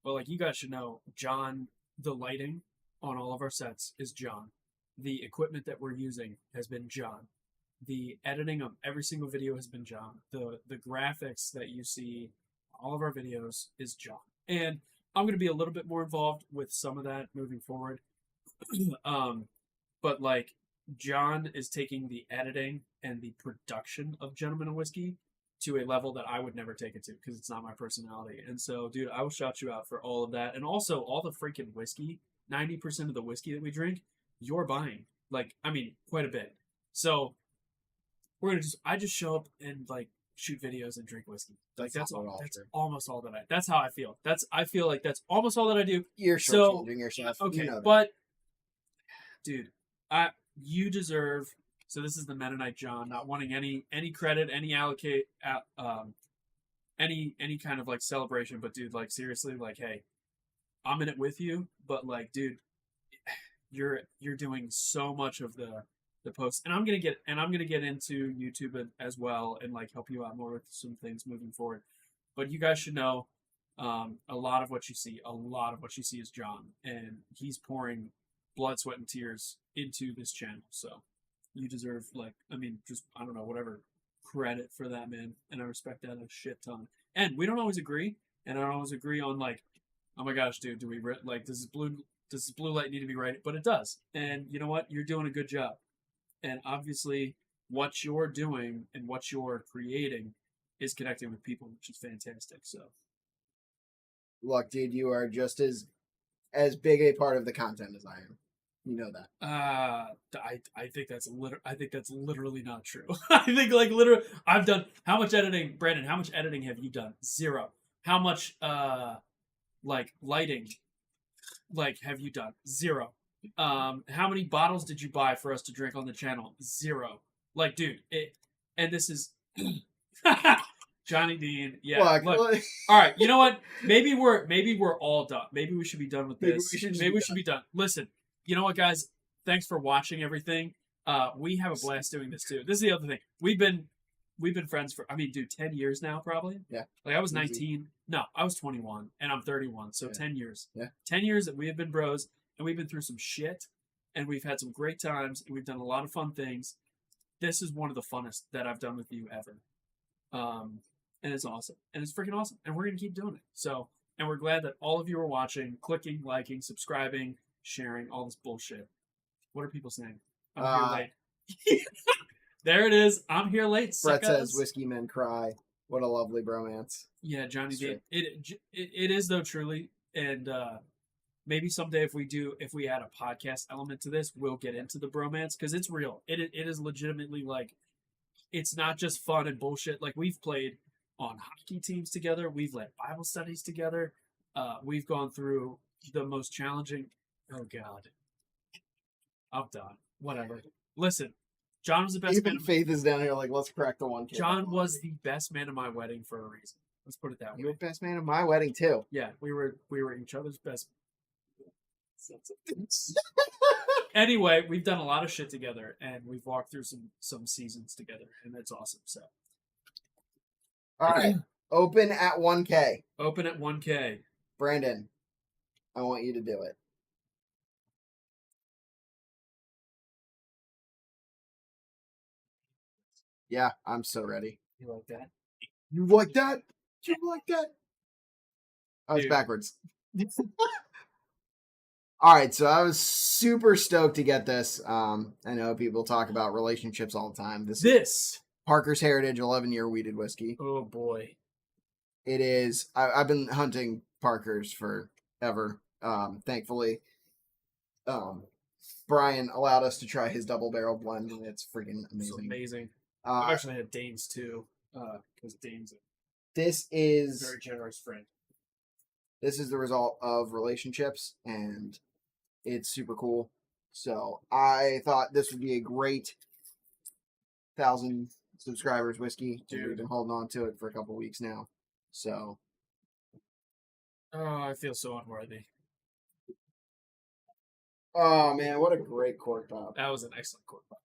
But like, you guys should know, John, the lighting on all of our sets is John. The equipment that we're using has been John. The editing of every single video has been John. The graphics that you see, all of our videos is John. And I'm going to be a little bit more involved with some of that moving forward. But like, John is taking the editing and the production of Gentlemen of Whiskey to a level that I would never take it to, because it's not my personality. And so, dude, I will shout you out for all of that. And also all the freaking whiskey, 90% of the whiskey that we drink, you're buying. Like, I mean, quite a bit. So I just show up and like shoot videos and drink whiskey. Like that's almost all that that's how I feel. I feel like that's almost all that I do.
You're shortchanging yourself.
Okay,
you know
but dude, you deserve. So this is the Mennonite John, not wanting any credit, any kind of like celebration. But dude, like seriously, like, hey, I'm in it with you. But like, dude, you're doing so much of the posts, and I'm gonna get into YouTube as well, and like help you out more with some things moving forward. But you guys should know, a lot of what you see is John, and he's pouring blood, sweat, and tears into this channel. So you deserve, like, I mean, just, I don't know, whatever credit for that, man. And I respect that a shit ton. And we don't always agree, and I don't always agree on like, oh my gosh, dude, does this blue light need to be right? But it does. And you know what? You're doing a good job. And obviously what you're doing and what you're creating is connecting with people, which is fantastic. So
Look, dude, you are just as big a part of the content as I am. You know that.
I think that's literally not true. I think like literally I've done how much editing, Brandon, how much editing have you done? 0. How much like lighting like have you done? 0. How many bottles did you buy for us to drink on the channel? 0. Like, dude, and this is Johnny Dean. Yeah. Look. All right, you know what? Maybe we're all done. Maybe we should be done with this. Maybe we should be done. Listen, you know what, guys? Thanks for watching everything. We have a blast doing this too. This is the other thing. We've been friends for 10 years now, probably.
Yeah.
Like I was 19. No, I was 21 and I'm 31. So 10 years.
Yeah.
10 years that we have been bros and we've been through some shit and we've had some great times and we've done a lot of fun things. This is one of the funnest that I've done with you ever. And it's awesome. And it's freaking awesome. And we're going to keep doing it. So, and we're glad that all of you are watching, clicking, liking, subscribing, sharing, all this bullshit. What are people saying? I'm here late. There it is. I'm here late.
Brett
suckers.
says, "Whiskey men cry." What a lovely bromance.
Yeah, Johnny D. It is though, truly. And maybe someday if we add a podcast element to this, we'll get into the bromance because it's real. It is legitimately like, it's not just fun and bullshit. Like we've played on hockey teams together. We've led Bible studies together. We've gone through the most challenging. Oh God, I'm done. Whatever. Listen, John was the best man.
Even Faith is down here like, let's crack the one.
John was the best man at my wedding for a reason. Let's put it that way.
You were the best man at my wedding too.
Yeah, we were each other's best. Anyway, we've done a lot of shit together, and we've walked through some seasons together, and that's awesome. So,
all right, open at 1K.
Open at 1K.
Brandon, I want you to do it. Yeah, I'm so ready.
You like that?
You like that? You like that? I was backwards. All right, so I was super stoked to get this. I know people talk about relationships all the time. This is Parker's Heritage 11-year weeded whiskey.
Oh boy,
it is. I've been hunting Parker's forever. Thankfully, Brian allowed us to try his double barrel blend, and it's freaking amazing.
It's amazing. I've actually had Danes too, because Danes.
This is
a very generous friend.
This is the result of relationships, and it's super cool. So I thought this would be a great 1,000 subscribers whiskey. Dude, we've been holding on to it for a couple weeks now. So,
I feel so unworthy.
Oh man, what a great cork pop!
That was an excellent cork pop.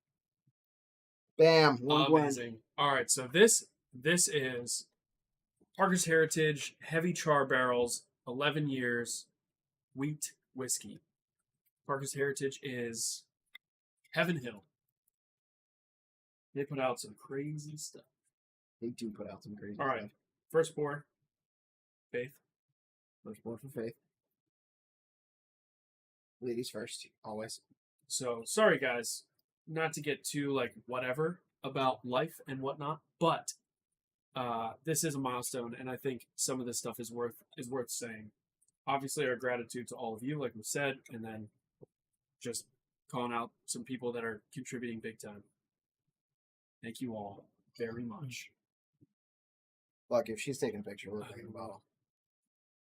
Bam!
Amazing. All right, so this is Parker's Heritage Heavy Char Barrels, 11 years, wheat whiskey. Parker's Heritage is Heaven Hill. They put out some crazy stuff.
They do put out some crazy
stuff. All right, first pour, Faith.
First pour for Faith. Ladies first, always.
So, sorry guys, not to get too like whatever about life and whatnot, but this is a milestone, and I think some of this stuff is worth saying. Obviously, our gratitude to all of you, like we said, and then just calling out some people that are contributing big time. Thank you all very much.
Look, if she's taking a picture, we're taking a bottle.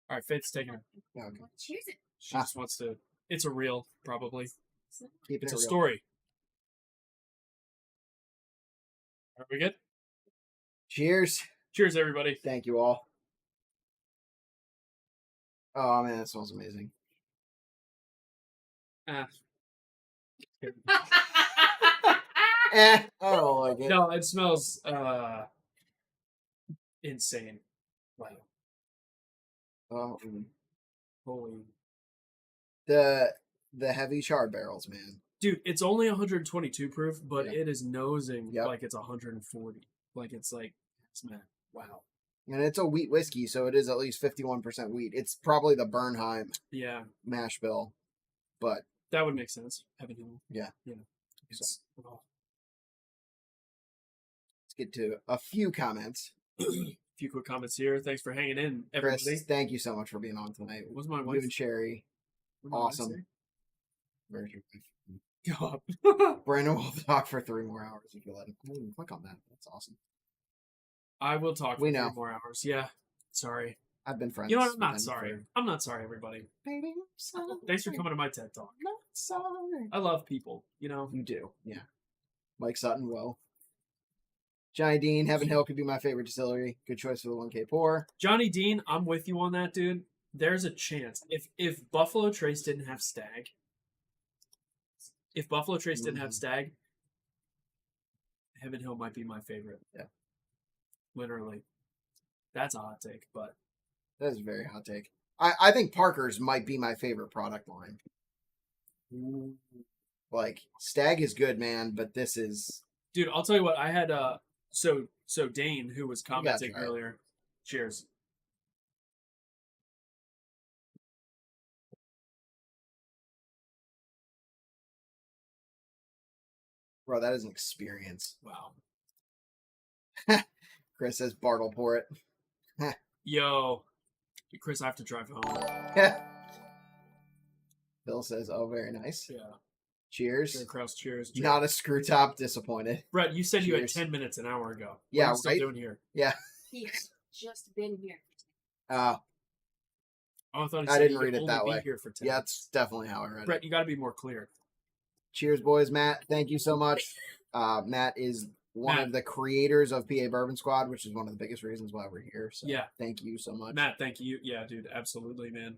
All right, Faith's taking it.
Yeah, okay.
Choose it.
She just wants to. It's a reel, probably.
Keeping
it's
it
a
real.
story. Are we good?
Cheers.
Cheers, everybody.
Thank you all. Oh man, that smells amazing. I don't like it.
No, it smells insane. Wow.
Oh,
holy.
The heavy char barrels, man.
Dude, it's only 122 proof, but it is nosing like it's 140. Like it's man, wow.
And it's a wheat whiskey, so it is at least 51% wheat. It's probably the Bernheim mash bill, but
that would make sense. Heaven Hill.
Yeah.
It's,
Let's get to a few comments.
few quick comments here. Thanks for hanging in, everybody.
Chris, thank you so much for being on tonight.
What's my
You
wife?
and Sheri,
What did my wife
awesome.
say?
Where's your wife?
Go up.
Brandon will talk for 3 more hours if you let him. Click on that. That's awesome.
I will talk for
We
3
know.
more hours. Yeah. Sorry.
I've been friends.
You know what? I'm
with
not
him
sorry.
for-
I'm not sorry, everybody.
Baby, I'm sorry.
Thanks for coming to my TED Talk.
Not sorry.
I love people, you know?
You do, yeah. Mike Sutton, well. Johnny Dean, Heaven Hill could be my favorite distillery. Good choice for the 1K pour.
Johnny Dean, I'm with you on that, dude. There's a chance. If Buffalo Trace didn't have Stag, Heaven Hill might be my favorite.
Yeah.
Literally. That's a hot take, but
That is a very hot take. I think Parker's might be my favorite product line. Like, Stag is good, man, but this is...
dude, I'll tell you what, I had so Dane, who was
gotta
commenting
try it.
earlier. Cheers.
Bro, that is an experience.
Wow.
Chris says Bart will pour it.
Yo. Chris, I have to drive home.
Bill says, oh, very nice.
Yeah.
Cheers.
Sure, Kraus, cheers.
Not a screw top, disappointed.
Brett, you said you had
Cheers.
10 minutes an hour ago.
Yeah,
what are you still
right?
doing here?
Yeah.
He's just been here.
Uh,
Oh, I thought he
I
said
didn't
you could
read it
only
that
be
way.
here for 10
Yeah,
minutes.
that's definitely how I read
Brett,
it.
you got to be more clear.
Cheers, boys. Matt, thank you so much. Matt is one
Matt.
of the creators of PA Bourbon Squad, which is one of the biggest reasons why we're here. So
Yeah.
thank you so much.
Matt, thank you. Yeah, dude, absolutely, man.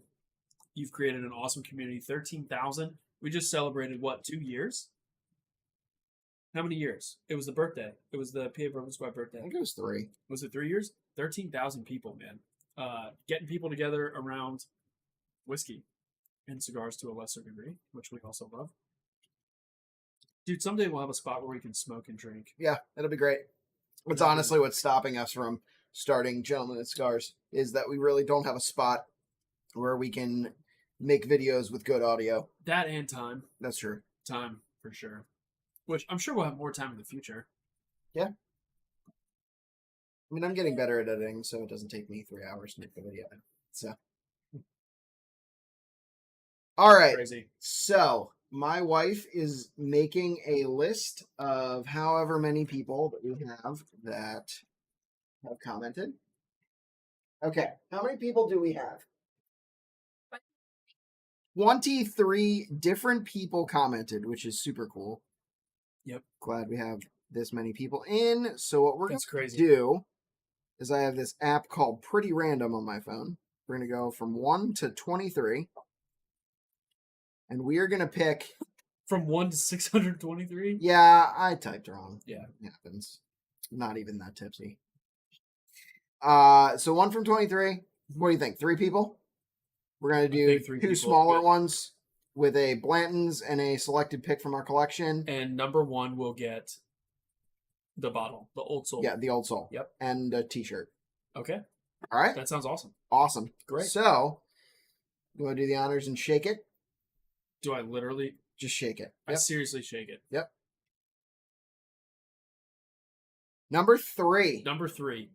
You've created an awesome community. 13,000. We just celebrated, what, 2 years? How many years? It was the birthday. It was the PA Bourbon Squad
I
birthday.
think it was 3.
Was it 3 years? 13,000 people, man. Getting people together around whiskey and cigars to a lesser degree, which we also love. Dude, someday we'll have a spot where we can smoke and drink.
Yeah, it'll be great. It's honestly what's stopping us from starting Gentlemen at Cigars is that we really don't have a spot where we can make videos with good audio.
That and time.
That's true.
Time, for sure. Which I'm sure we'll have more time in the future.
Yeah. I mean, I'm getting better at editing, so it doesn't take me 3 hours to make the video. So, all right.
Crazy.
So, my wife is making a list of however many people that we have that have commented. Okay, how many people do we have? 23 different people commented, which is super cool.
Yep.
Glad we have this many people in. So what we're going
That's
to
crazy.
do is I have this app called Pretty Random on my phone. We're going to go from 1 to 23. And we are going to pick...
From 1 to 623?
Yeah, I typed wrong.
Yeah.
It happens. Not even that tipsy. So 1 from 23. What do you think? 3 people? We're going to do
think 3
2
people,
smaller
good.
ones with a Blanton's and a selected pick from our collection.
And number 1 will get the bottle, the Old Soul.
Yeah, the Old Soul.
Yep.
And a t-shirt.
Okay.
All right?
That sounds awesome.
Awesome.
Great.
So, you want to do the honors and shake it?
Do I literally?
Just shake it.
I seriously shake it.
Yep. Number 3.
Number 3.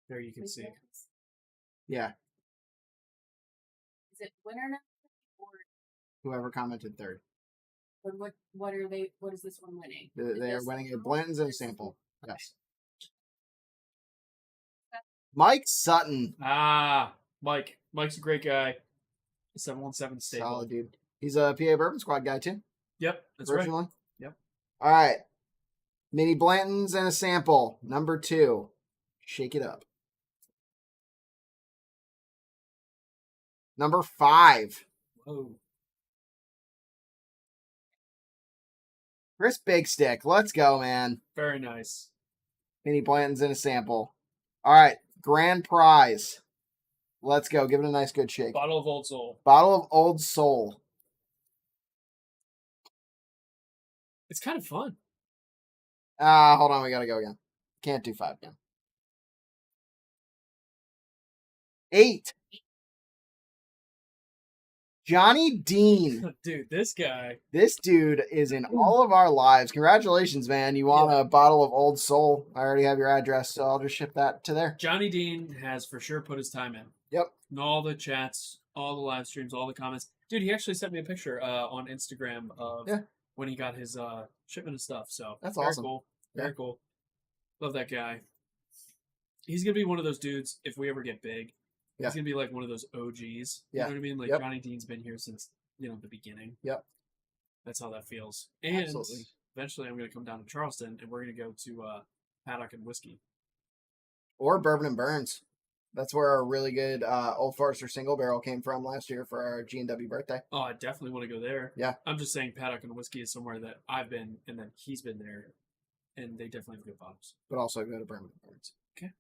There you can see.
Yeah.
Is it winner now? Or
Whoever commented 3rd.
what are they? What is this one winning?
They are
This-
winning a Blanton's and a sample. Yes. Mike Sutton.
Ah, Mike. Mike's a great guy. 717 stable.
Solid dude. He's a PA Bourbon Squad guy too.
Yep, that's
originally.
right. Yep.
All right. Mini Blanton's and a sample. Number 2. Shake it up. Number 5.
Whoa.
Chris Big Stick. Let's go, man.
Very nice.
Mini Blanton's and a sample. All right. Grand prize. Let's go. Give it a nice good shake.
Bottle of Old Soul.
Bottle of Old Soul.
It's kind of fun.
Hold on. We got to go again. Can't do 5 again. 8. Johnny Dean.
Dude, this guy.
This dude is in all of our lives. Congratulations, man. You want a bottle of Old Soul? I already have your address, so I'll just ship that to there.
Johnny Dean has for sure put his time in.
Yep.
In all the chats, all the live streams, all the comments. Dude, he actually sent me a picture on Instagram of when he got his shipment of stuff. So
that's
very
awesome.
Cool.
Yeah.
Very cool. Love that guy. He's gonna be one of those dudes if we ever get big. He's gonna be like one of those OGs. You know what I mean? Like Johnny Dean's been here since the beginning.
Yep.
That's how that feels. And
Absolutely.
eventually, I'm gonna come down to Charleston and we're gonna go to Paddock and Whiskey.
Or Bourbon and Burns. That's where our really good Old Forester single barrel came from last year for our G&W birthday.
Oh, I definitely want to go there.
Yeah.
I'm just saying Paddock and Whiskey is somewhere that I've been and then he's been there. And they definitely have good bottles.
But also go to Bourbon and Burns.
Okay.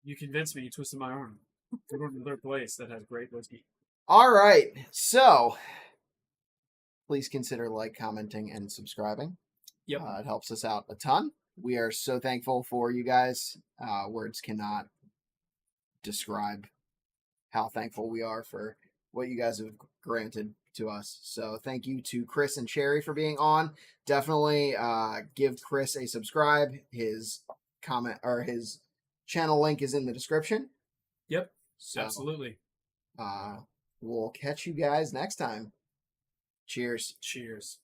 You convinced me. You twisted my arm. Go to another place that has great whiskey.
All right. So please consider commenting, and subscribing.
Yep.
It helps us out a ton. We are so thankful for you guys. Words cannot describe how thankful we are for what you guys have granted to us. So thank you to Chris and Sheri for being on. Definitely give Chris a subscribe. His comment or his channel link is in the description.
Yep.
So,
absolutely.
We'll catch you guys next time. Cheers.
Cheers.